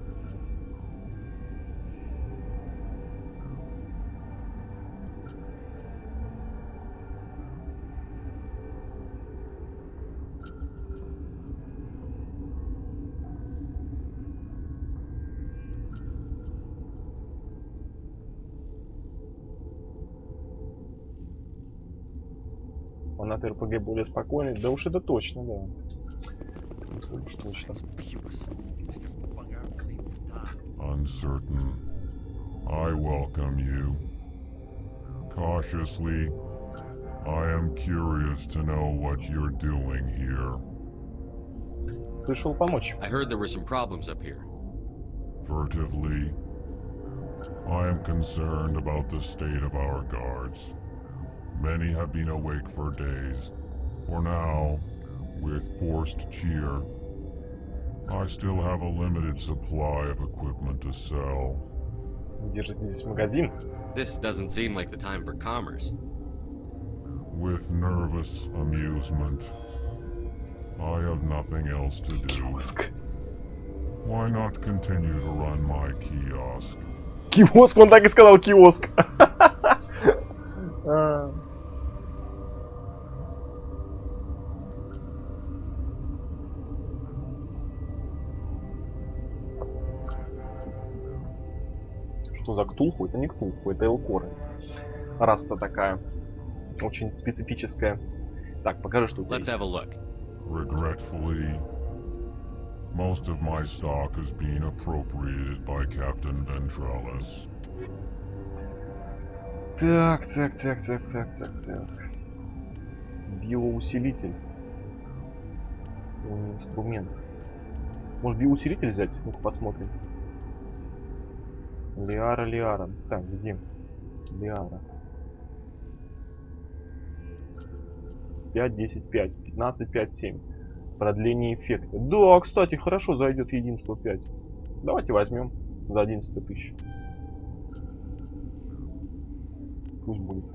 Он от РПГ более спокойный. Да уж это точно, да. Это уж точно. Uncertain. I welcome you. Cautiously, I am curious to know what you're doing here. Пришел помочь. I heard there were some problems up here. Furtively, I am concerned about the state of our guards. Many have been awake for days. For now, with forced cheer, I still have a limited supply of equipment to sell. Держите здесь магазин. This doesn't seem like the time for commerce. With nervous amusement, I have nothing else to do. Why not continue to run my kiosk? Киоск, он так и сказал, киоск. Что за ктулху? Это не ктулху, это элкоры. Раса такая. Очень специфическая. Так, покажи, что у тебя Let's have a look. Regretfully, most of my stock is being appropriated by Captain Ventrellis. Так. Биоусилитель. Инструмент. Может, биоусилитель взять? Ну-ка посмотрим. Лиара. Так, где? Лиара. 5, 10, 5. 15, 5, 7. Продление эффекта. Да, кстати, хорошо зайдет единство 5. Давайте возьмем за 11 тысяч. Пусть будет.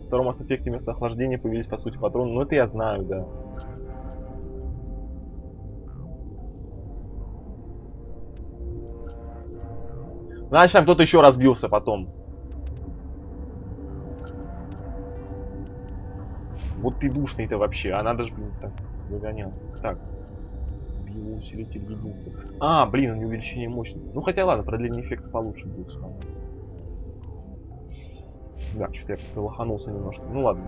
В втором эффекте вместо охлаждения появились, по сути, патроны. Ну, это я знаю, да. Значит, там кто-то еще разбился потом. Вот ты душный-то вообще. А надо же, блин, так загоняться. Так. Биоусилитель единства. А, блин, не увеличение мощности. Ну, хотя ладно, продление эффекта получше будет. Да, что-то я как-то лоханулся немножко. Ну, ладно.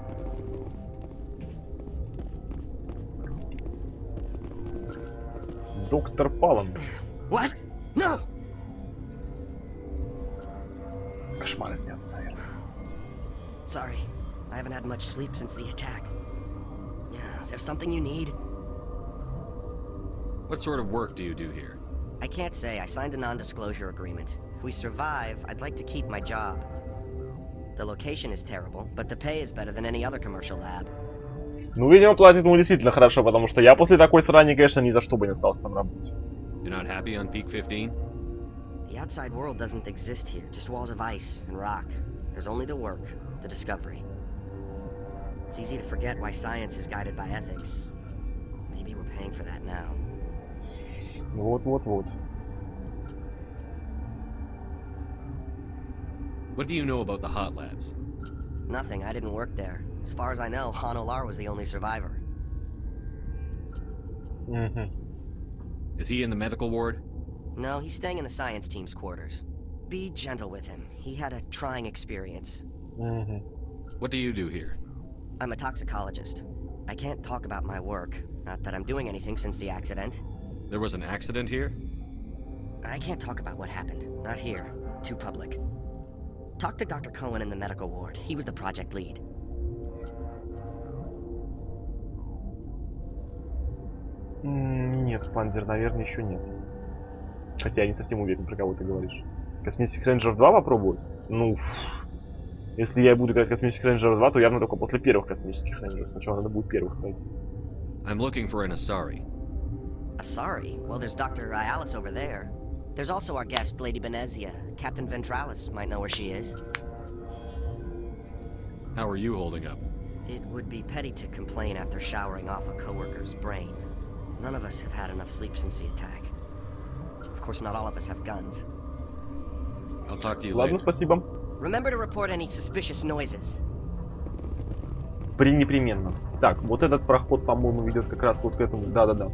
Доктор Палан. What? No! Кошмары снятся, наверное. Sorry, I haven't had much sleep since the attack. Yeah, is there something you need? What sort of work do you do here? I can't say. I signed a non-disclosure agreement. If we survive, I'd like to keep my job. The location is terrible, but the pay is better than any other commercial lab. Ну, видимо, платит ему действительно хорошо, потому что я после такой срани, конечно, ни за что бы не остался там работать. You're not happy on Peak 15? The outside world doesn't exist here, just walls of ice and rock. There's only the work, the discovery. It's easy to forget why science is guided by ethics. Maybe we're paying for that now. Вот. What do you know about the hot labs? Nothing, I didn't work there. As far as I know, Han Olar was the only survivor. Is he in the medical ward? No, he's staying in the science team's quarters. Be gentle with him. He had a trying experience. What do you do here? I'm a toxicologist. I can't talk about my work. Not that I'm doing anything since the accident. There was an accident here? I can't talk about what happened. Not here. Too public. Talk to Dr. Cohen in the medical ward. He was the project lead. Нет, Панзер, наверное, еще нет. Хотя я не совсем уверен, про кого ты говоришь. Космических рейнджеров 2 попробовать? Ну, Если я буду играть Космических Рейнджеров 2, то явно только после первых Космических Рейнджеров. Сначала надо будет первых пройти. I'm looking for an Asari. Asari? Well, there's Dr. Ayalis over there. There's also our guest, Lady Benezia. Captain Ventralis might know where she is. How are you holding up? It would be petty to complain after showering off a coworker's brain. None of us have had enough sleep since the attack. Of course, not all of us have guns. I'll talk to you Ладно, later. спасибо. Remember to report any suspicious noises. Непременно. Так, вот этот проход, по-моему, ведет как раз вот к этому. Да-да-да.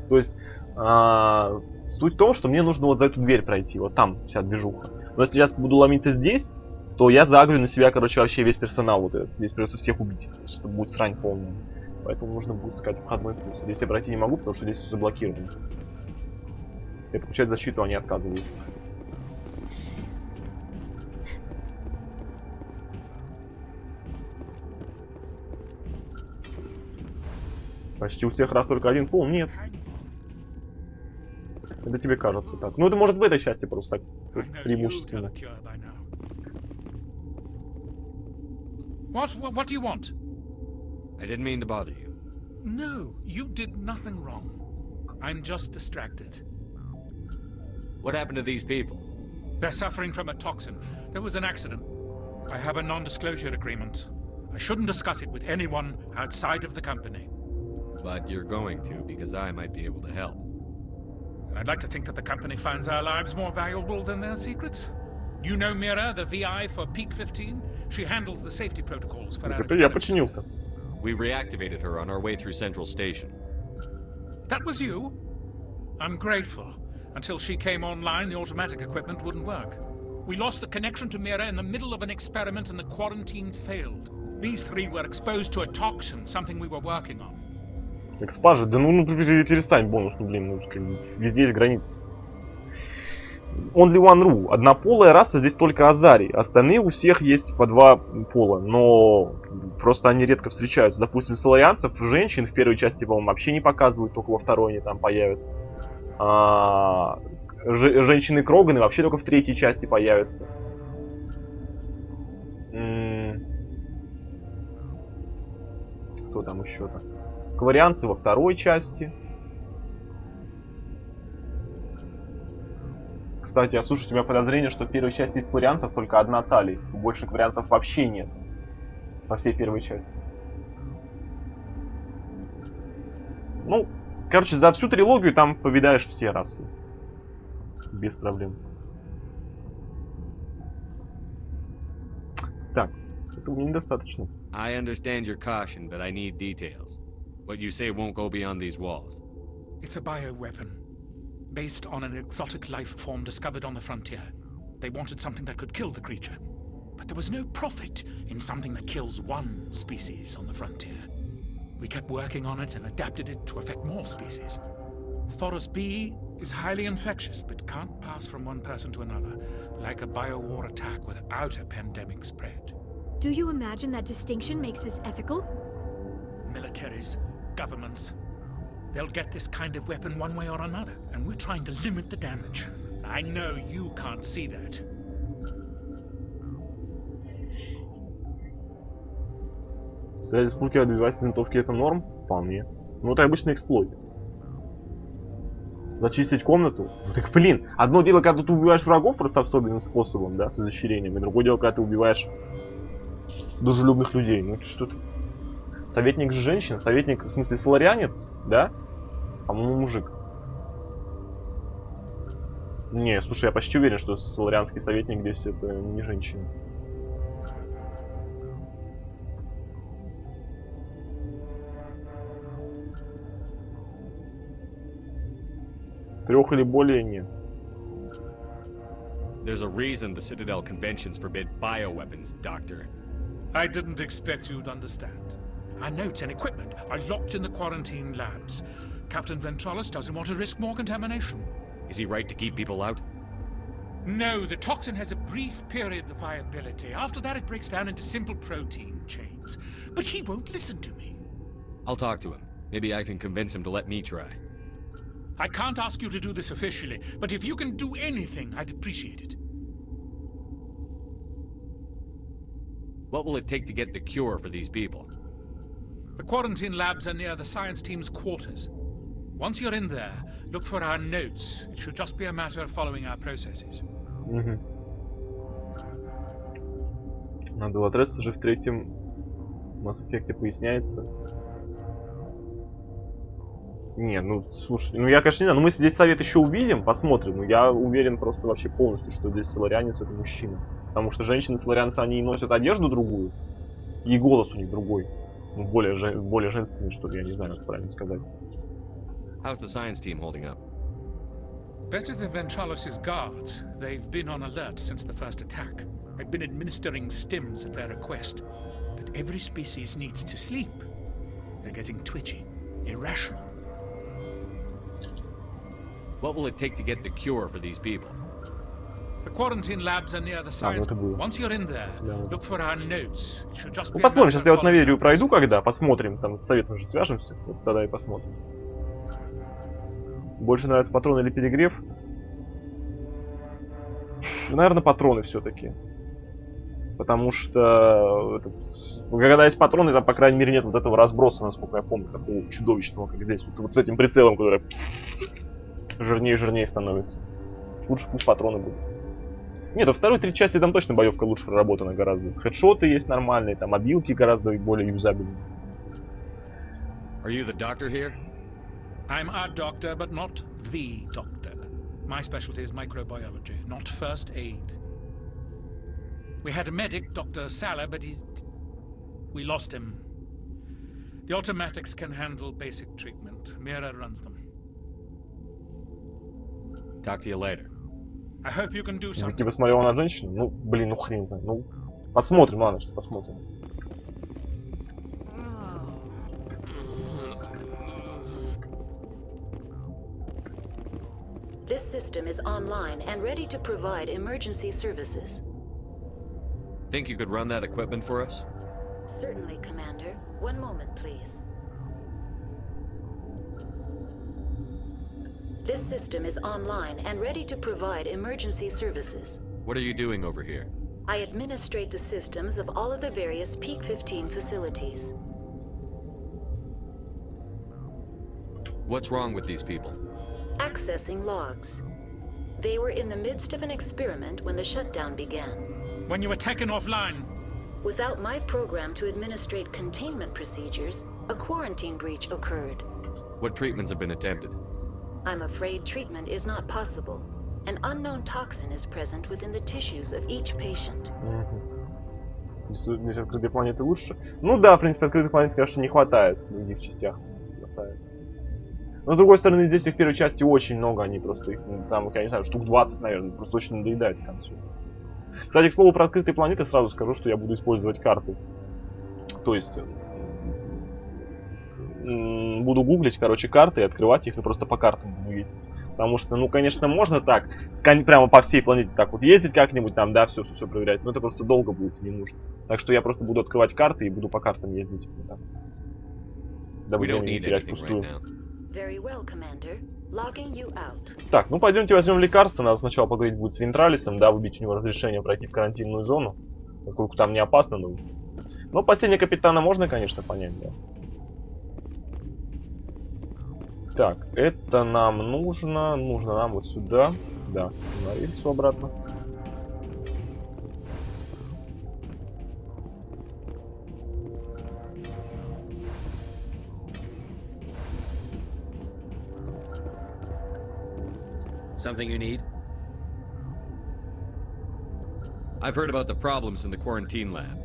То есть, суть в том, что мне нужно вот за эту дверь пройти. Вот там вся движуха. Но если сейчас буду ломиться здесь, то я загрю на себя, короче, вообще весь персонал вот этот. Здесь придется всех убить. То есть это будет срань полная. Поэтому нужно будет искать входной путь. Здесь я пройти не могу, потому что здесь все заблокировано. Это включать защиту, они отказываются. Почти у всех раз только один пол. Нет. Это тебе кажется так. Ну это может в этой части просто так преимущественно. What do you want? I didn't mean to bother you. No, you did nothing wrong. I'm just distracted. What happened to these people? They're suffering from a toxin. There was an accident. I have a non-disclosure agreement. I shouldn't discuss it with anyone outside of the company. But you're going to, because I might be able to help. And I'd like to think that the company finds our lives more valuable than their secrets. You know Mira, the VI for Peak 15? She handles the safety protocols for our experiments. We reactivated her on our way through Central Station. That was you? I'm grateful. Until she came online, the automatic equipment wouldn't work. We lost the connection to Mira in the middle of an experiment and the quarantine failed. These three were exposed to a toxin, something we were working on. Экспажи, да ну перестань бонус, ну блин, ну, везде есть границы. Only one rule. Однополая раса здесь только Азари. Остальные у всех есть по два пола, но просто они редко встречаются. Допустим, соларианцев, женщин в первой части, по-моему, вообще не показывают, только во второй они там появятся. Женщины Кроганы вообще только в третьей части появятся. Кто там еще-то? Кварианцы во второй части. Кстати, я слушаю, у меня подозрение, что в первой части из кварианцев только одна Тали. Больше кварианцев вообще нет. Во всей первой части. Ну, короче, за всю трилогию там повидаешь все расы. Без проблем. Так, этого мне недостаточно. I understand your caution, but I need details. What you say won't go beyond these walls. It's a bioweapon, based on an exotic life form discovered on the frontier. They wanted something that could kill the creature, but there was no profit in something that kills one species on the frontier. We kept working on it and adapted it to affect more species. Thoros B is highly infectious, but can't pass from one person to another, like a biowar attack without a pandemic spread. Do you imagine that distinction makes this ethical? Militaries, governments, they'll get this kind of weapon one way or another, and we're trying to limit the damage. I know you can't see that. Стрелять из пушки, отбивать из винтовки — это норм? Вполне. Ну это обычный эксплойт. Зачистить комнату? Ну так блин, одно дело, когда ты убиваешь врагов просто особенным способом, да, с изощрением, и другое дело, когда ты убиваешь дружелюбных людей. Ну что ты? Советник же женщин, советник, в смысле, соларианец, да? По-моему, мужик. Не, слушай, я почти уверен, что соларианский советник здесь это не женщина. Трех или более нет. There's a reason the Citadel conventions forbid bioweapons, Doctor. I didn't expect you'd understand. Our notes and equipment are locked in the quarantine labs. Captain Ventralis doesn't want to risk more contamination. Is he right to keep people out? No, the toxin has a brief period of viability. After that, it breaks down into simple protein chains. But he won't listen to me. I'll talk to him. Maybe I can convince him to let me try. I can't ask you to do this officially, but if you can do anything, I'd appreciate it. What will it take to get the cure for these people? The quarantine labs are near the science team's quarters. Once you're in there, look for our notes. It should just be a matter of following our processes. На Дуатрес уже в третьем Mass Effect поясняется. Не, ну слушай, ну я, конечно, не знаю, но мы здесь совет еще увидим, посмотрим. Но я уверен просто вообще полностью, что здесь соларианец это мужчина. Потому что женщины-соларианцы, они носят одежду другую, и голос у них другой. Ну, более женственный, что ли, я не знаю, как правильно сказать. How's the science team holding up? Better than Ventralos' guards. They've been on alert since the first attack. I've been administering stims at their request. But every species needs to sleep. They're getting twitchy, irrational. What will it take to get the cure for these people? The quarantine labs are near the science. Once you're in there, look for our notes. It should just be. Ну посмотрим, сейчас я вот на Верию пройду, когда посмотрим, там с советом уже свяжемся, вот тогда и посмотрим. Больше нравятся патроны или перегрев? Наверное, патроны все-таки. Потому что когда есть патроны, там, по крайней мере, нет вот этого разброса, насколько я помню, такого чудовищного, как здесь. Вот с этим прицелом, который жирнее и жирнее становится. Лучше пусть патроны будут. Нет, во второй, третьей части там точно боевка лучше проработана гораздо. Хедшоты есть нормальные, там обилки гораздо более юзабельные. Are you the doctor here? I'm a doctor, but not the doctor. My specialty is microbiology, not first aid. We had a medic, Dr. Salah, but we lost him. The automatics can handle basic treatment. Mira runs them. Talk to you later. I hope you can do something. Ты посмотрел на женщину? Ну, блин, ну хрен знает. Ну, посмотрим, ладно, что посмотрим. This system is online and ready to provide emergency services. Think you could run that equipment for us? Certainly, Commander. One moment, please. This system is online and ready to provide emergency services. What are you doing over here? I administrate the systems of all of the various Peak 15 facilities. What's wrong with these people? Accessing logs. They were in the midst of an experiment when the shutdown began. When you were taken offline. Without my program to administrate containment procedures, a quarantine breach occurred. What treatments have been attempted? I'm afraid treatment is not possible. An unknown toxin is present within the tissues of each patient. Здесь открытые планеты лучше. Ну да, в принципе, открытых планет, конечно, не хватает. В других частях не хватает. Но с другой стороны, здесь их в первой части очень много. Они просто их, там, я не знаю, штук 20, наверное. Просто очень надоедает к концу. Кстати, к слову про открытые планеты, сразу скажу, что я буду использовать карты. То есть буду гуглить, короче, карты и открывать их, и просто по картам буду ездить. Потому что, ну, конечно, можно так, прямо по всей планете так вот ездить как-нибудь, там, да, все проверять, но это просто долго будет, не нужно. Так что я просто буду открывать карты и буду по картам ездить. Да. Дабы не терять пустую. Так, ну пойдемте возьмем лекарство. Надо сначала поговорить будет с Вентралисом, да, выбить у него разрешение пройти в карантинную зону. Поскольку там не опасно, но... Но последнего капитана можно, конечно, понять, да. Так, это нам нужно нам вот сюда, да, на рельсу обратно. Something you need? I've heard about the problems in the quarantine lab.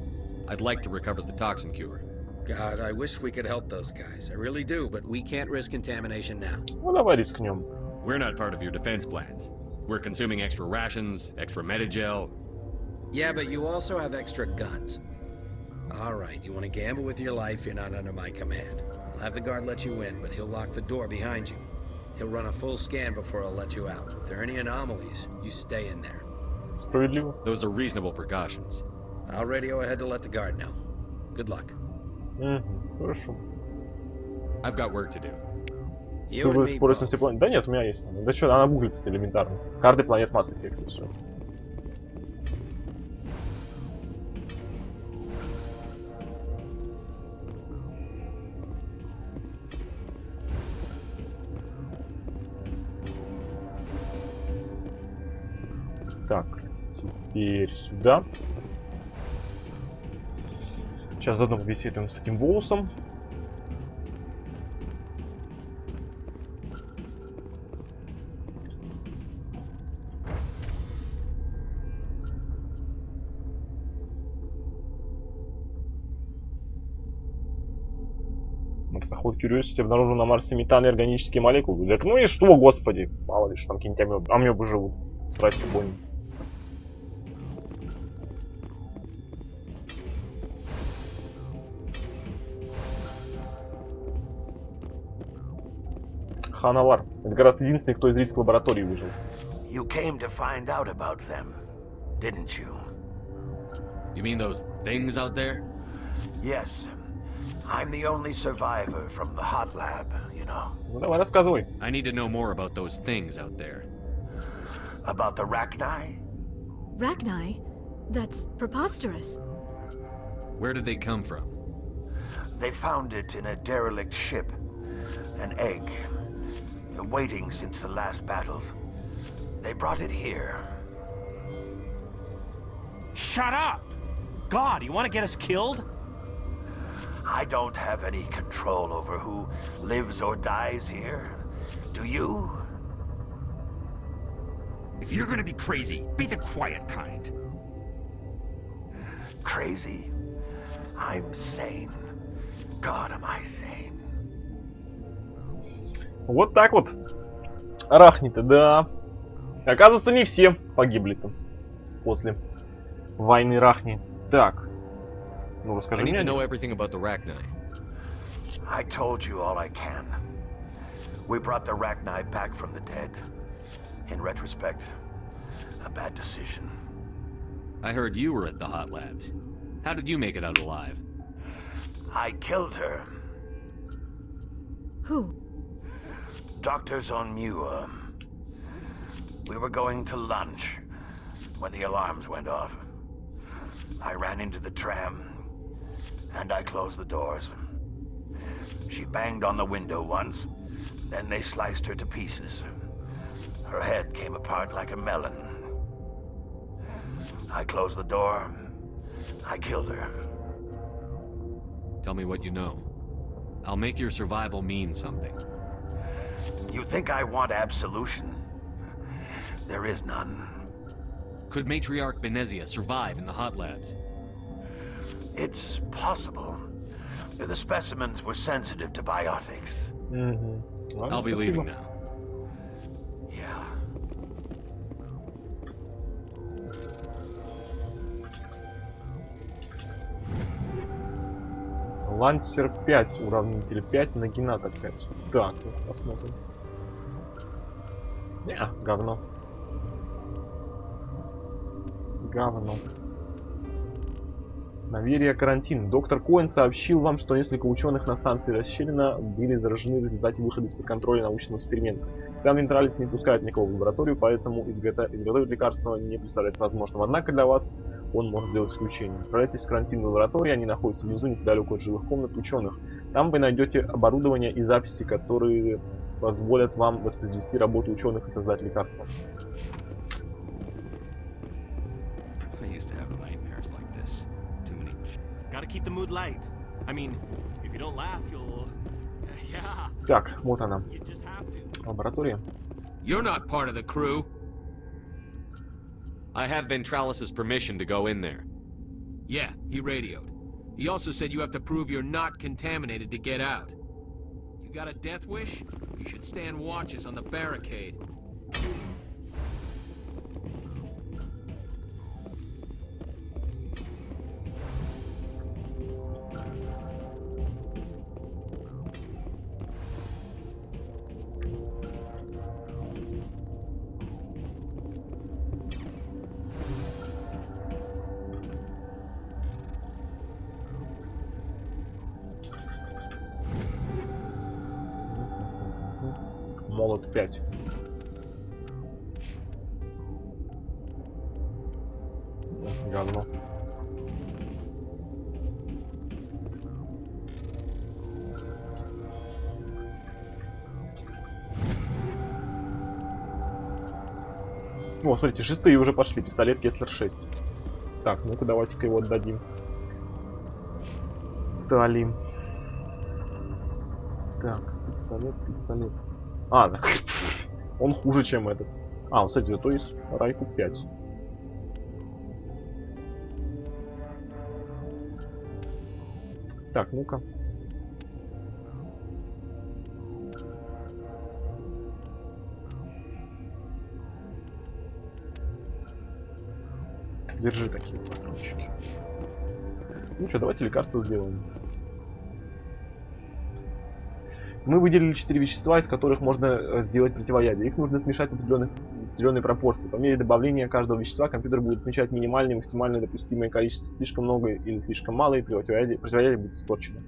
I'd like to recover the toxin cure. God, I wish we could help those guys. I really do, but we can't risk contamination now. Ну, давай рискнем. We're not part of your defense plans. We're consuming extra rations, extra Medigel. Yeah, but you also have extra guns. All right, you want to gamble with your life, you're not under my command. I'll have the guard let you in, but he'll lock the door behind you. He'll run a full scan before he'll let you out. If there are any anomalies, you stay in there. Справедливо. Those are reasonable precautions. I'll radio ahead to let the guard know. Good luck. Хорошо. I've got work to do. Скоростности планет. Да нет, у меня есть. Да что, она гуглится элементарно. Карты планет Mass Effect и все. Так, теперь сюда. Сейчас заодно побеседуем с этим Волосом. Марсоход Curiosity обнаружил на Марсе метан и органические молекулы. Так ну и что, господи? Мало ли, что там какие-нибудь амебы живут. Срать побойно. Ханавар. Это как раз единственный, кто из риск лаборатории выжил. You came to find out about them, didn't you? You mean those things out there? Yes. I'm the only survivor from the hot lab, you know. Ну давай, рассказывай. I need to know more about those things out there. About the Rachni? Rachni? That's preposterous. Where did they come from? They found it in a derelict ship. An egg. Waiting since the last battles. They brought it here. Shut up! God, you want to get us killed? I don't have any control over who lives or dies here. Do you? If you're gonna be crazy, be the quiet kind. Crazy? I'm sane. God, am I sane. Вот так вот. Арахниты, да. Оказывается, не все погибли-то после войны Рахни. Так. Ну, расскажи мне. I told you all I can. We brought the Rachni back from the dead. In retrospect, a bad decision. I heard you were at the hot labs. How did you make it out alive? I killed her. Who? Doctors on Muir. We were going to lunch when the alarms went off. I ran into the tram, and I closed the doors. She banged on the window once, then they sliced her to pieces. Her head came apart like a melon. I closed the door. I killed her. Tell me what you know. I'll make your survival mean something. You think I want absolution? There is none. Could Matriarch Benezia survive in the hot labs? It's possible. The specimens were sensitive to biotics. I'll be leaving now. Yeah. Лансер 5, уравнитель 5, нагинатор 5. Так, ну, посмотрим. Не, говно. Говно. Наверие карантин. Доктор Коэн сообщил вам, что несколько ученых на станции Расщелина были заражены в результате выхода из-под контроля научного эксперимента. Там Вентралис не пускает никого в лабораторию, поэтому изготовить лекарство не представляется возможным. Однако для вас он может сделать исключение. Отправляйтесь в карантинную лабораторию, они находятся внизу, неподалеку от жилых комнат ученых. Там вы найдете оборудование и записи, которые позволят вам воспроизвести работу ученых и создать лекарство. Gotta keep the mood light. I mean, if you don't laugh, you'll... Yeah. Так, вот она. Лаборатория. You're not part of the crew. I have Ventralis's permission to go in there. Yeah, he radioed. He also said you have to prove you're not contaminated to get out. You got a death wish? You should stand watches on the barricade. Молот 5. Говно. О, смотрите, шестые уже пошли. Пистолет Кеслер 6. Так, ну-ка давайте-ка его отдадим. Талим. Так, пистолет. А, так, он хуже, чем этот. А, он, кстати, зато есть Райку 5. Так, ну-ка. Держи такие патрончики. Ну что, давайте лекарство сделаем. Мы выделили 4 вещества, из которых можно сделать противоядие. Их нужно смешать в определенной пропорции. По мере добавления каждого вещества компьютер будет отмечать минимальное и максимально допустимое количество. Слишком много или слишком мало, и противоядие будет испорчено.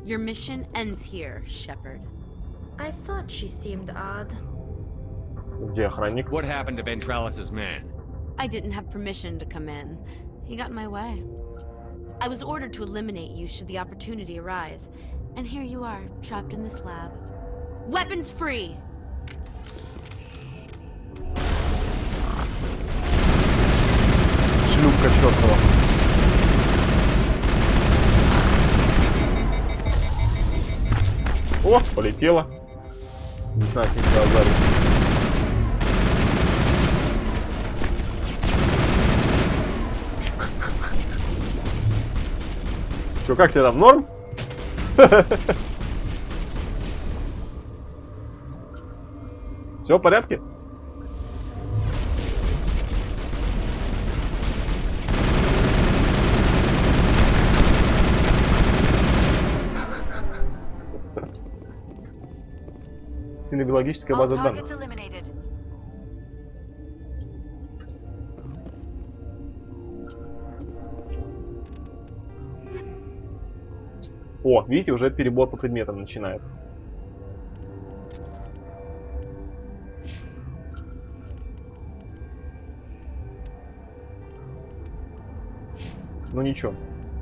Your mission ends here, Shepard. I thought she seemed odd. Где охранник? What happened to Ventralis's man? I didn't have permission to come in. He got in my way. I was ordered to eliminate you should the opportunity arise. And here you are, trapped in this lab. Weapons free! Шлюпка чёртова. О, полетела. Не знаю, как тебя ударить. Чё, как тебе там, норм? Все в порядке? Синобиологическая база данных. О, видите, уже перебор по предметам начинается. Ну ничего,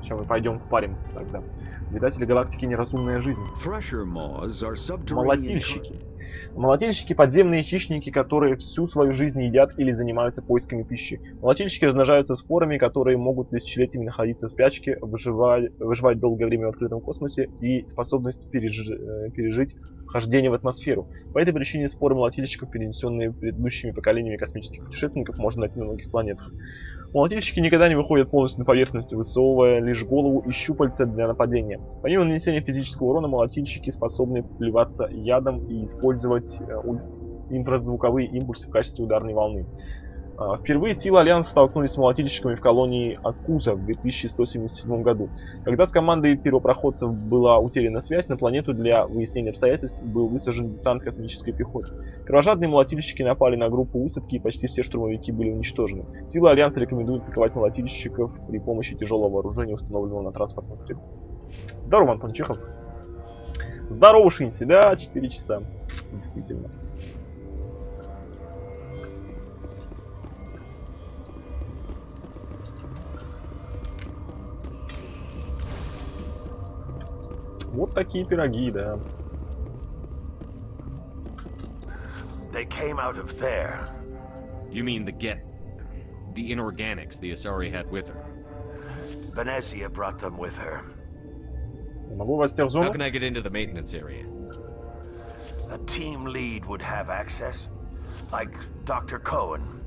сейчас мы пойдем впарим тогда. Обитатели галактики неразумная жизнь. Молотильщики. Молотильщики — подземные хищники, которые всю свою жизнь едят или занимаются поисками пищи. Молотильщики размножаются спорами, которые могут тысячелетиями находиться в спячке, выживать долгое время в открытом космосе и способность пережить вхождение в атмосферу. По этой причине споры молотильщиков, перенесенные предыдущими поколениями космических путешественников, можно найти на многих планетах. Молотильщики никогда не выходят полностью на поверхность, высовывая лишь голову и щупальца для нападения. Помимо нанесения физического урона, молотильщики способны плеваться ядом и использовать инфразвуковые импульсы в качестве ударной волны. Впервые силы Альянса столкнулись с молотильщиками в колонии Акуза в 2177 году. Когда с командой первопроходцев была утеряна связь, на планету для выяснения обстоятельств был высажен десант космической пехоты. Кровожадные молотильщики напали на группу высадки, и почти все штурмовики были уничтожены. Силы Альянса рекомендуют атаковать молотильщиков при помощи тяжелого вооружения, установленного на транспортных средствах. Здорово, Антон Чехов. Здорово, Шинси, да, 4 часа. Действительно. Вот такие пироги, да. They came out of there. You mean the inorganics the Asari had with her? Venezia brought them with her. Могу вас в зону? How can I get into the maintenance area? A team lead would have access, like Dr. Cohen.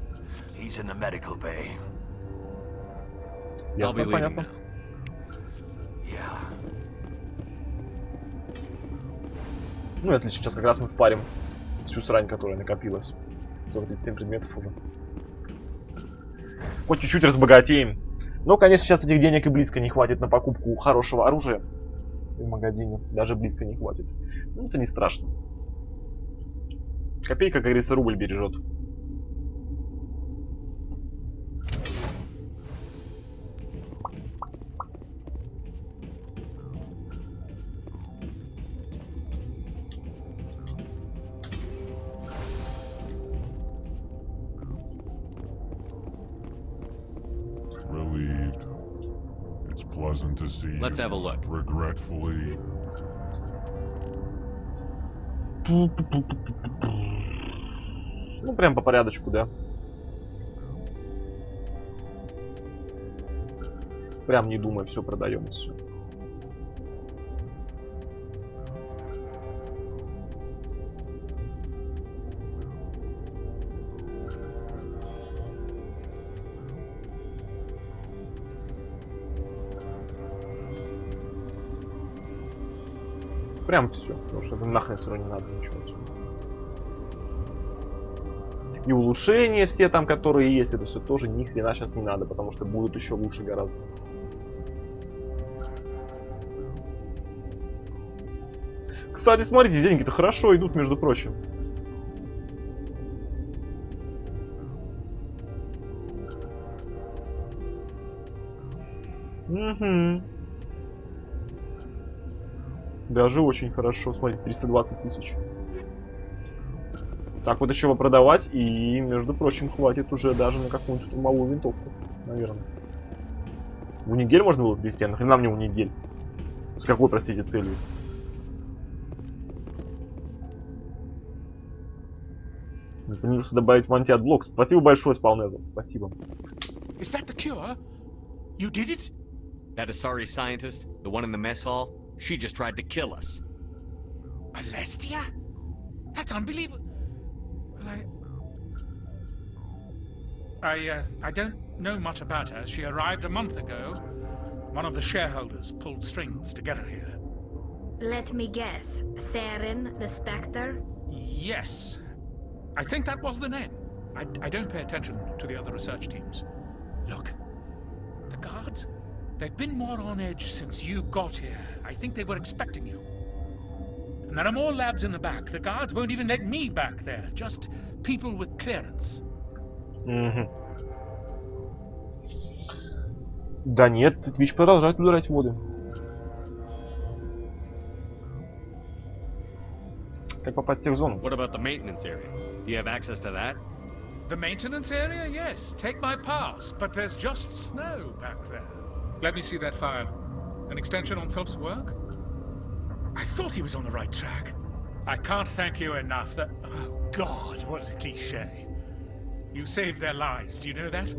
He's in the medical bay. I'll be leaving now. Yeah. Ну и отлично, сейчас как раз мы впарим всю срань, которая накопилась. 137 предметов уже. Хоть чуть-чуть разбогатеем. Но, конечно, сейчас этих денег и близко не хватит на покупку хорошего оружия в магазине. Даже близко не хватит. Ну, это не страшно. Копейка, как говорится, рубль бережет. Relieved. It's pleasant to see. Let's have a look. Regretfully. Ну, прям по порядочку, да. Прям не думая, все продаем и все. Прям все, потому что нахрен все равно не надо ничего. И улучшения все там, которые есть, это все тоже ни хрена сейчас не надо, потому что будут еще лучше гораздо. Кстати, смотрите, деньги-то хорошо идут, между прочим. Угу. Даже очень хорошо. Смотрите, 320 тысяч. Так вот еще продавать, и, между прочим, хватит уже даже на какую-нибудь штурмовую винтовку, наверное. В Унигель можно было ввести, а нахрена мне Унигель? С какой, простите, целью? Не понялся добавить в антиатблок. Спасибо большое, Спалнезу. Спасибо. Is that the cure? You did it? That Asari scientist, the one in the mess hall, she just tried to kill us. Alestia? That's unbelievable. I don't know much about her. She arrived a month ago. One of the shareholders pulled strings to get her here. Let me guess. Saren, the Spectre? Yes. I think that was the name. I don't pay attention to the other research teams. Look, the guards, they've been more on edge since you got here. I think they were expecting you. And there are more labs in the back. The guards won't even let me back there. Just people with clearance. Да нет, Twitch продолжает ударять воды. Как попасть в техзону? What about the maintenance area? Do you have access to that? The maintenance area? Yes. Take my pass. But there's just snow back there. Let me see that file. An extension on Philip's work? I thought he was on the right track. I can't thank you enough that... Oh, God, what a cliché. You saved their lives, do you know that?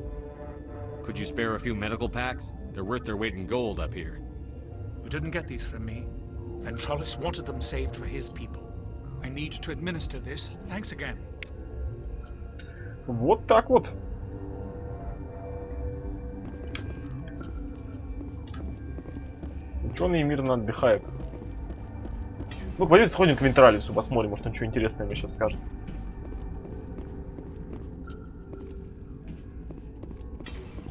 Could you spare a few medical packs? They're worth their weight in gold up here. You didn't get these from me. Ventrolis wanted them saved for his people. I need to administer this. Thanks again. Вот так вот. Ученый мирно отдыхает. Ну, пойдем сходим к Вентралису, посмотрим, может он что интересное мне сейчас скажет.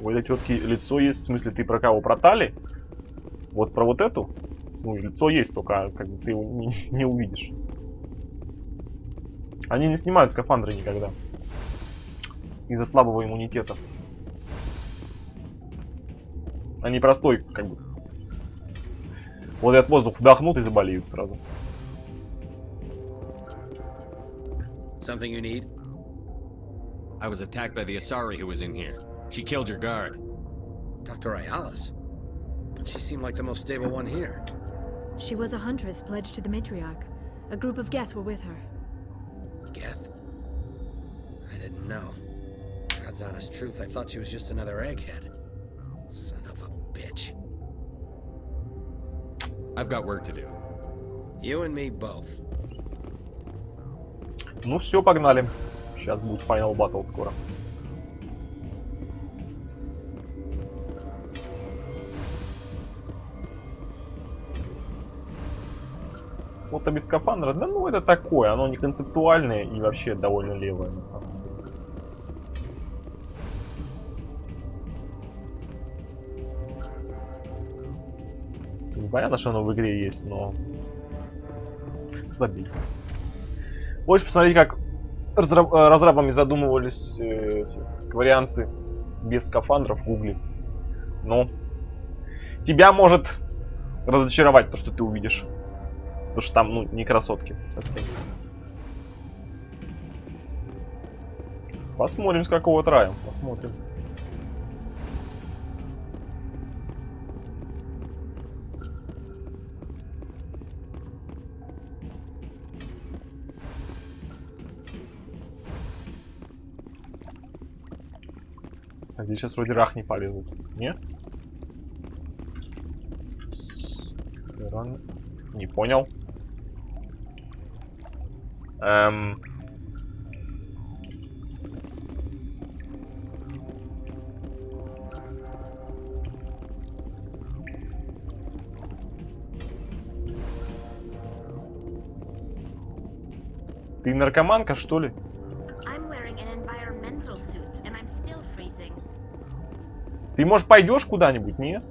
У этой тетки лицо есть, в смысле, ты про кого? Про Тали? Вот про вот эту? Ну, лицо есть, только как бы ты его не увидишь. Они не снимают скафандры никогда. Из-за слабого иммунитета. Они простой, как бы. Вот этот воздух вдохнут и заболеют сразу. Something you need? I was attacked by the Asari who was in here. She killed your guard. Dr. Ayalis? But she seemed like the most stable one here. She was a huntress pledged to the matriarch. A group of Geth were with her. Geth? I didn't know. God's honest truth, I thought she was just another egghead. Son of a bitch. I've got work to do. You and me both. Ну все, погнали. Сейчас будет Final Battle скоро. Вот без скафандра, да ну это такое, оно не концептуальное и вообще довольно левое на самом деле. Непонятно, что оно в игре есть, но забей. Хочешь посмотреть, как разрабами задумывались кварианцы без скафандров в Гугле. Но тебя может разочаровать то, что ты увидишь. Потому что там, ну, не красотки совсем. Посмотрим, с какого трая. Посмотрим. А здесь сейчас вроде рах не полезут. Нет? Рано. Не понял. Ты наркоманка, что ли? Ты, может, пойдешь куда-нибудь, нет?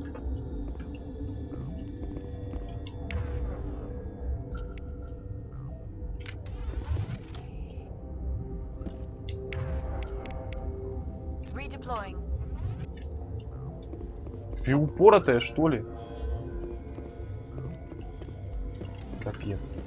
Ты упоротая, что ли? Капец.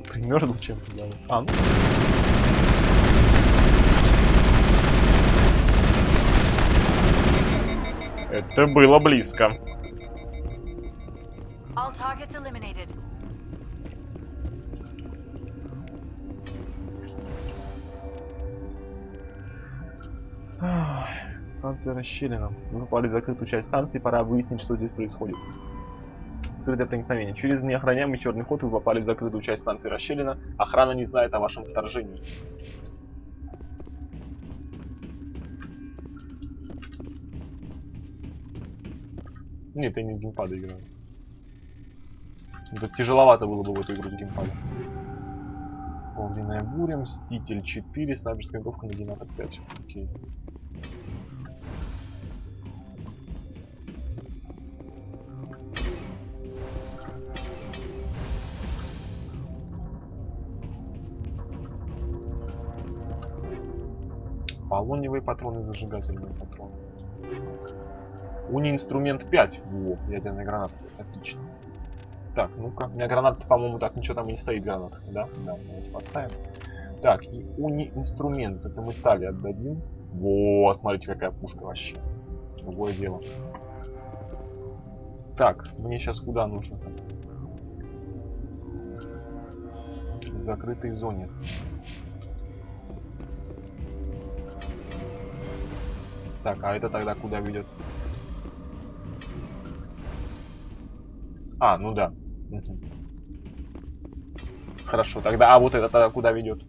Примерно чем-то, да. А, ну. Это было близко. All targets eliminated. Станция расщелина. Мы попали в закрытую часть станции, пора выяснить, что здесь происходит. Открытое проникновение. Через неохраняемый черный ход вы попали в закрытую часть станции расщелина. Охрана не знает о вашем вторжении. Нет, я не с геймпада играю. Это тяжеловато было бы в эту игру с геймпада. Огненная буря, Мститель 4, снайперская винтовка на генератор 5. Окей. Полониевые патроны, зажигательные патроны. Уни-инструмент 5. Во, ядерная граната. Отлично. Так, ну-ка. У меня граната, по-моему, так ничего там и не стоит, гранат. Да? Да, давайте поставим. Так, и уни-инструмент. Это мы Тали отдадим. Во, смотрите, какая пушка вообще. Другое дело. Так, мне сейчас куда нужно-то? В закрытой зоне. Так, а это тогда куда ведет? А, ну да. Угу. Хорошо, тогда... А вот это тогда куда ведет?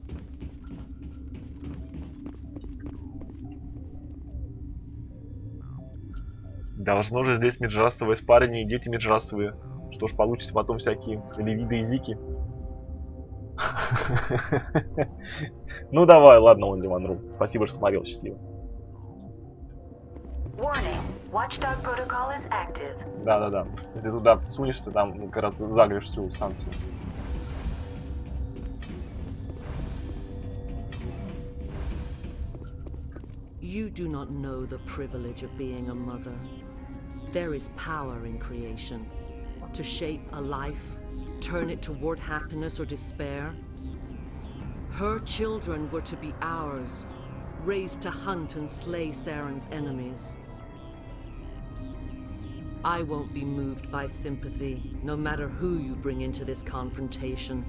Должно же здесь меджрастовое испарение и дети меджрастовые. Что ж, получится потом всякие левиды и зики. Ну давай, ладно, Only One Room. Спасибо, что смотрел, счастливо. Да-да-да. Если ты туда сунешься, там как раз загрешь всю станцию. You do not know the privilege of being a mother. There is power in creation. To shape a life, turn it toward happiness or despair. Her children were to be ours, raised to hunt and slay Saren's enemies. I won't be moved by sympathy, no matter who you bring into this confrontation.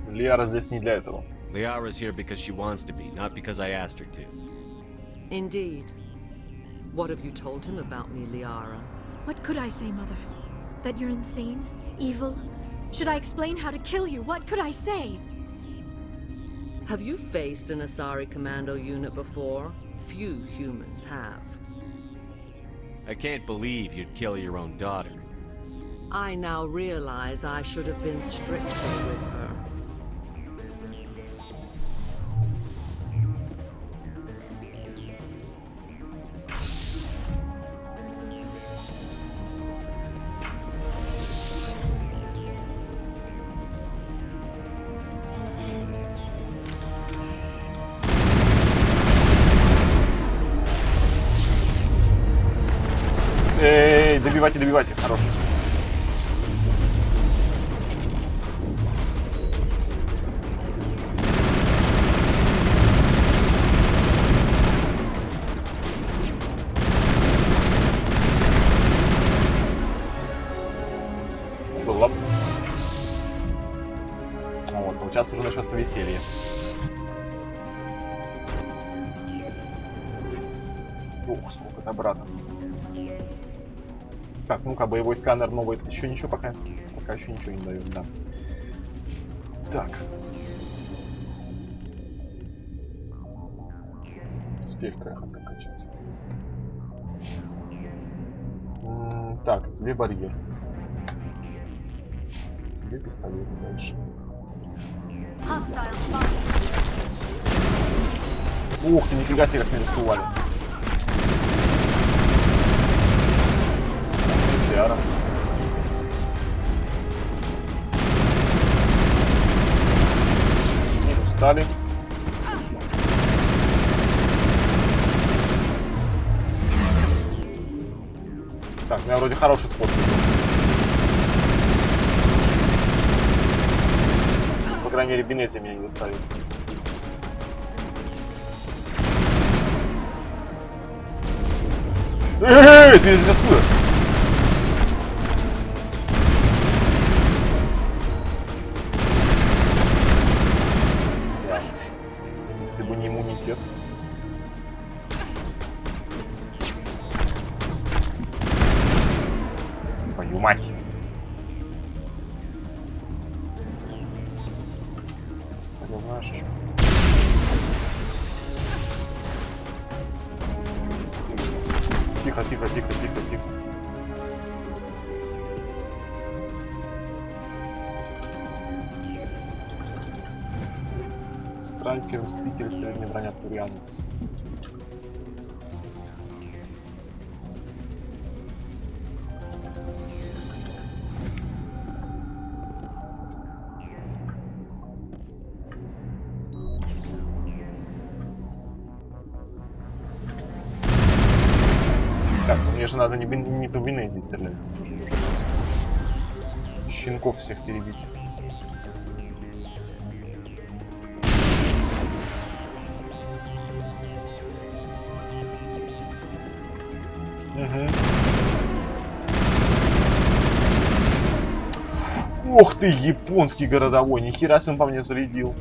Liara здесь не для этого. Liara's here because she wants to be, not because I asked her to. Indeed. What have you told him about me, Liara? What could I say, Mother? That you're insane? Evil? Should I explain how to kill you? What could I say? Have you faced an Asari commando unit before? Few humans have. I can't believe you'd kill your own daughter. I now realize I should have been stricter with her. Ай-яй-яй, добивайте, добивайте. Хорош. Было. Вот сейчас уже начнется веселье. Ох, сколько добра-то. Так, ну-ка, боевой сканер новый. Еще ничего пока. Пока еще ничего не дает, да. Так. Спектра я хотел качать. Так, тебе барьер. Тебе пистолет дальше. Ух ты, нифига себе, как меня раскували. Сиара. Минус стали. Так, у меня вроде хороший спот. По крайней мере, Бенези меня не доставит. Эй, ты здесь откуда? Если бы не иммунитет. Твою мать. Знаешь, что? Тихо, тихо, тихо, тихо, тихо. Страйкер, мститель, средняя броня, турианец. Так, мне же надо не по Венезии стрелять. Щенков всех перебить. Угу. Ох ты, японский городовой, нихера себе он по мне зарядил.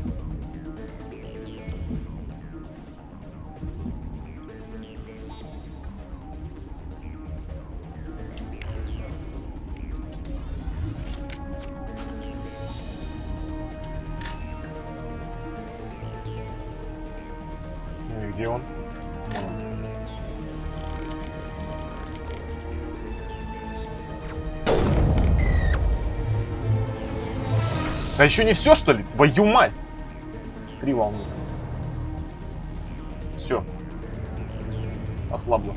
Ну и где он? А еще не все, что ли? Твою мать! Криво он. Все. Ослабло.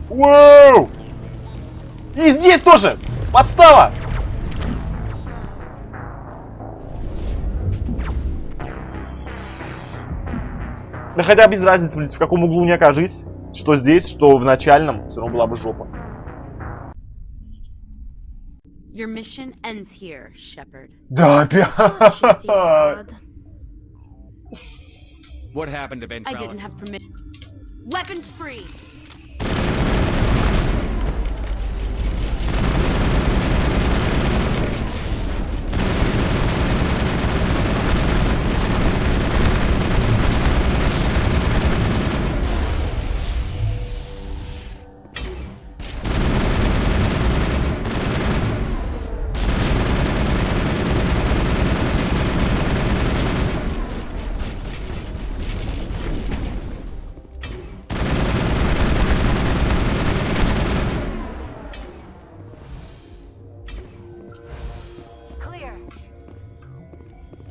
Воу! И здесь тоже! Подстава! Да хотя без разницы, блин, в каком углу не окажись. Что здесь, что в начальном, все равно была бы жопа. Your mission ends here, Shepard. Да, опять. What happened to I Ventralis? didn't have permission. Weapons free.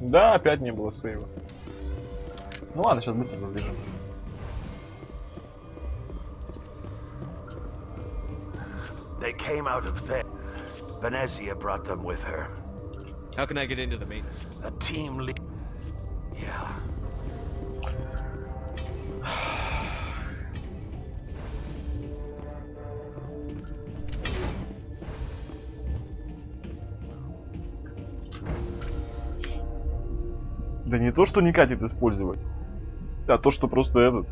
Да, опять не было сейва. Ну ладно, сейчас быстро забежим. They came out of there. Venezia brought them with her. How can I get into the main? A team lead. Yeah. Да не то, что не катит использовать, а то, что просто этот...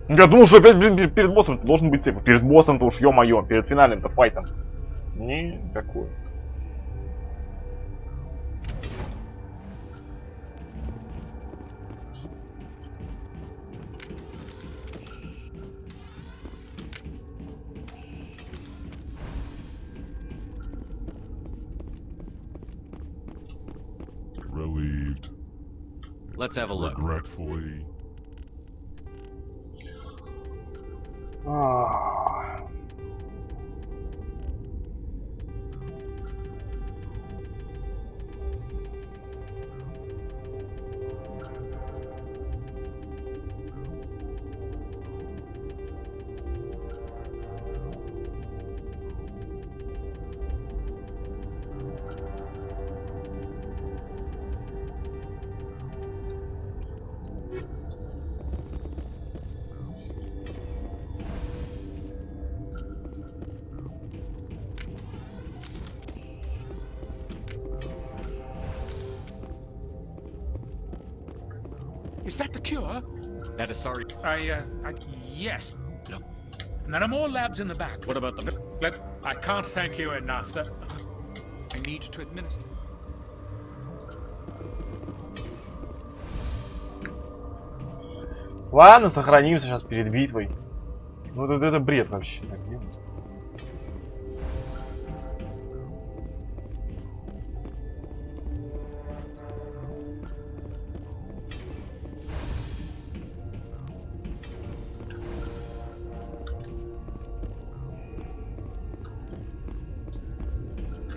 Я думал, что опять, блин, перед боссом ты должен быть сейф. Перед боссом-то уж, ё-моё, перед финальным-то файтом. Никакой. Relieved. Let's have a look. Regretfully. Is that the cure? That is sorry. Yes. And there are more labs in the back. What about them? Look, I can't thank you enough. That I need to administer. Ладно, сохранимся сейчас перед битвой. Ну это бред вообще. Так, где он?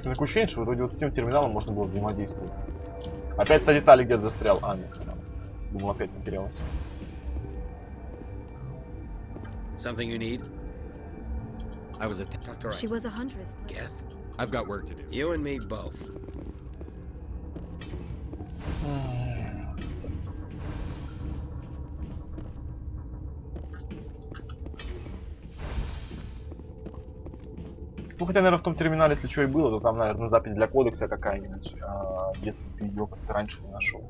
Такое ощущение, что вроде вот с тем терминалом можно было взаимодействовать. Опять та деталь где-то застрял. А, нет, думал, опять потерялась. Something you need? I was a Dr. She was a huntress. Geth? I've got work to do. You and me both. Ну хотя, наверное, в том терминале, если что и было, то там, наверное, запись для кодекса какая-нибудь, если ты ее как-то раньше не нашел.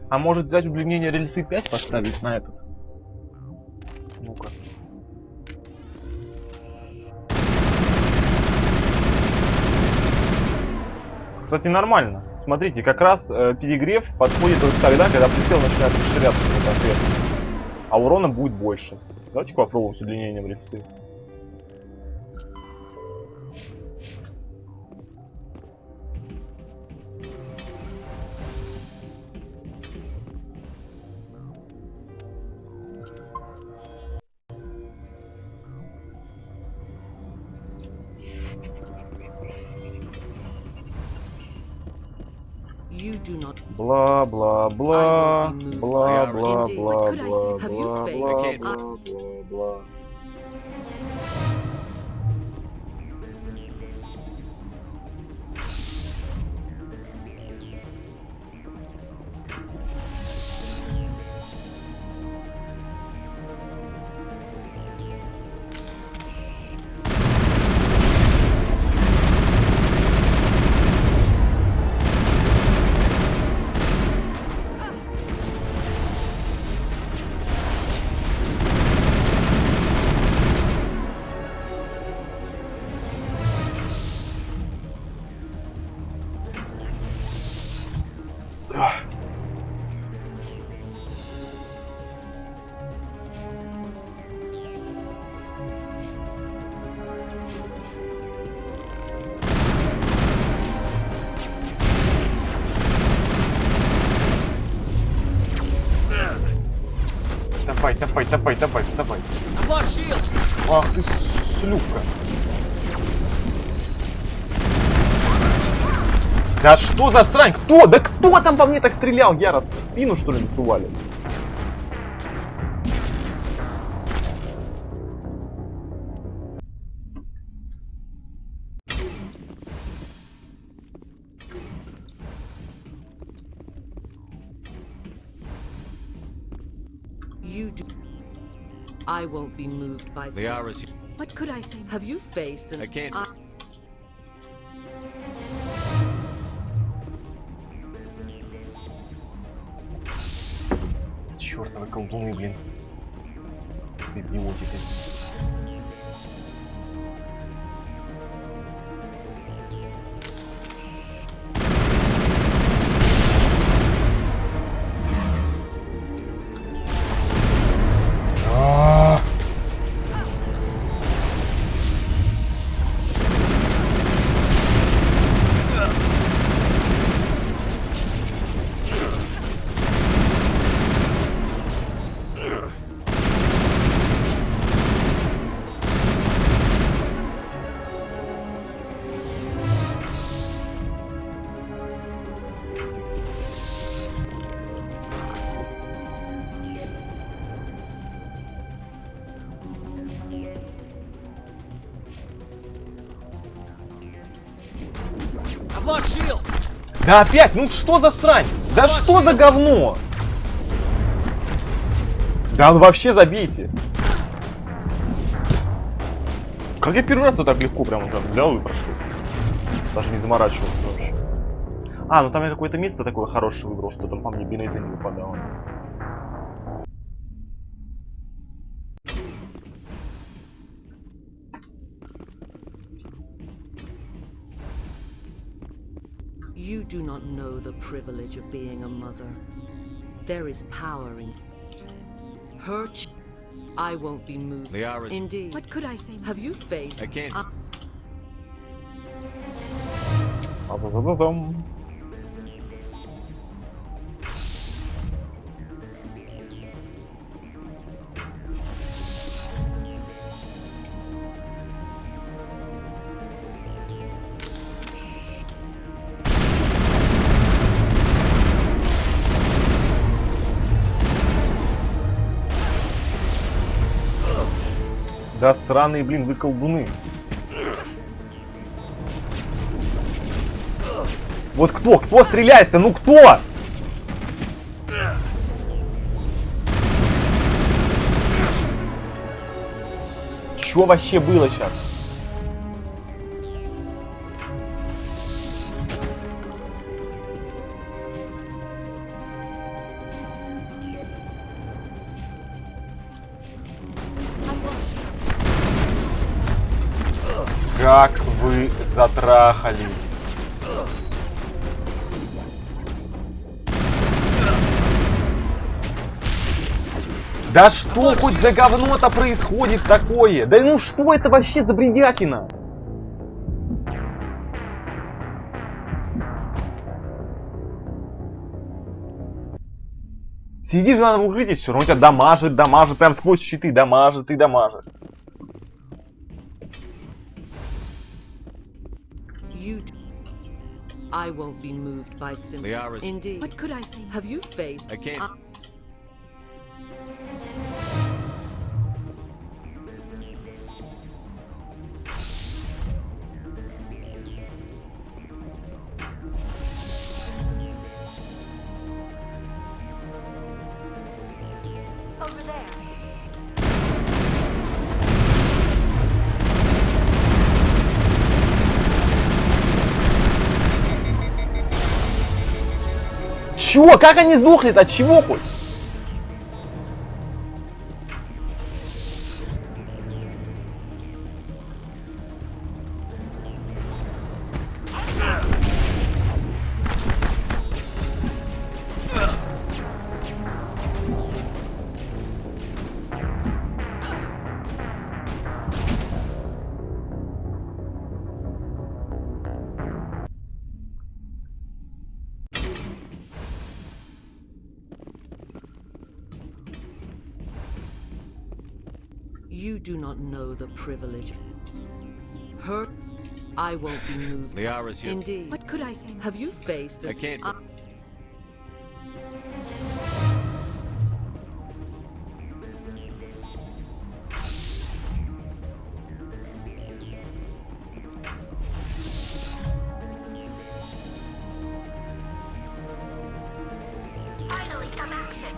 А может взять удлинение рельсы 5 поставить на этот? Ну-ка. Кстати, нормально. Смотрите, как раз перегрев подходит только тогда, когда прицел начинает расширяться конкретно. А урона будет больше. Давайте попробуем с удлинением рельсы. You do not. Бла бла бла бла бла Indeed. бла What could I say? бла Have you бла faced? бла бла бла. Давай, давай, давай, давай, вставай. Ах ты, шлюпка. Да что за срань? Кто? Да кто там по мне так стрелял яростно? В спину, что ли, насували? You do. I won't be moved by. Liara's here. What could I say? Have you faced an? I can't. Чёртовы колдуны, блин. С идиотикой. Да опять, ну что за срань? Да что за говно? Да ну вообще забейте. Как я первый раз так легко прям взял и прошел. Даже не заморачивался вообще. А, ну там я какое-то место такое хорошее выбрал, что там по мне Бенези не выпадало. You do not know the privilege of being a mother. There is power in her. I won't be moved. Liara's. Indeed. What could I say? Have you faced? I can't. Азазазазам. Да сраные, блин, вы колдуны. Вот кто? Кто стреляет-то? Ну кто? Чё вообще было сейчас? Как вы затрахали? Да что хоть за говно-то происходит такое? Да ну что это вообще за бредятина? Сидишь на укрытии, все равно тебя дамажит, дамажит, прям сквозь щиты, дамажит и дамажит. I won't be moved by sympathy. Liara's... Indeed. What could I say? Have you faced... I can't... Over there. Чё? Как они сдохли-то? От чего хоть? You do not know the privilege. Her... I won't be moved. Liara's here. Indeed. What could I say? Have you faced... I can't... Finally, some action.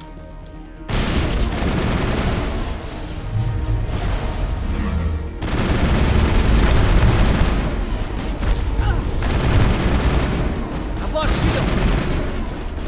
I've lost shields! I've lost shields!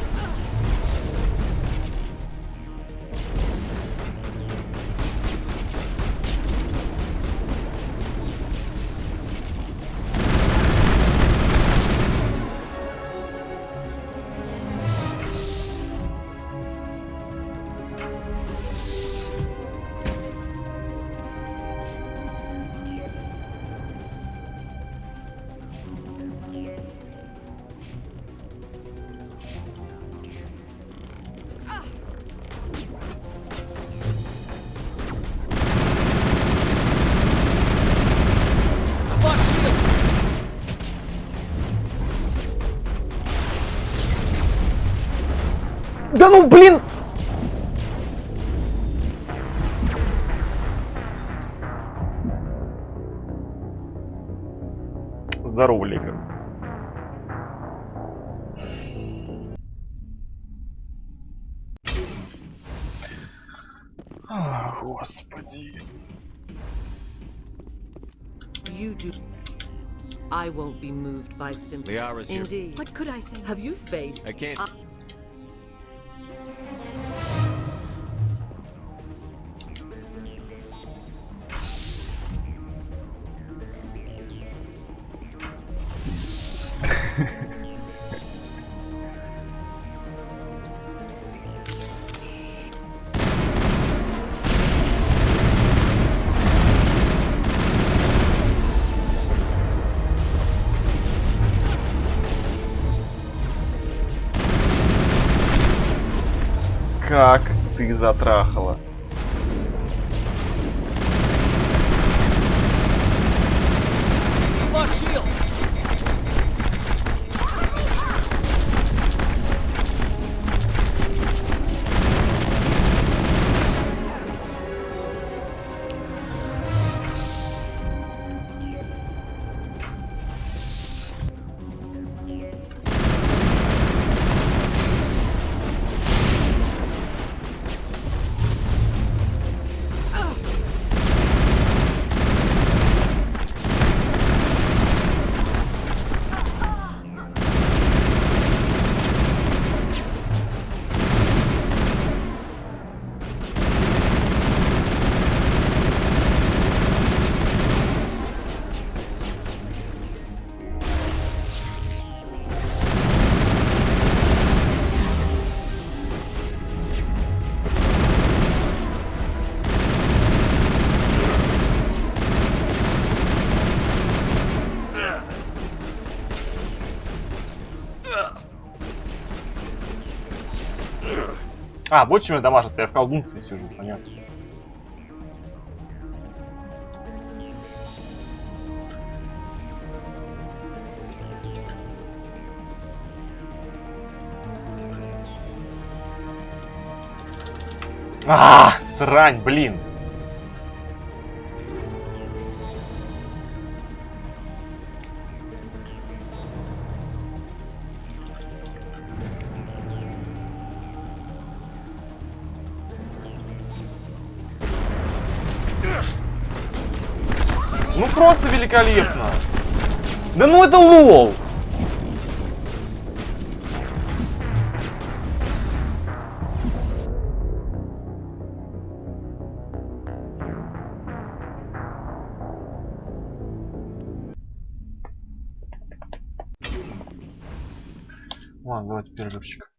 Да ну блин! Здорово, Лика. Господи. You do... I won't be moved by sympathy. Liara's here. Indeed. What could I say? Have you faced... I can't... Как ты затрахала? I've lost shields! А, вот чем я дамажит, я в колдунстве сижу, понятно. Срань, блин. Ну просто великолепно. Да ну это лол. Ладно, давайте перерывчик.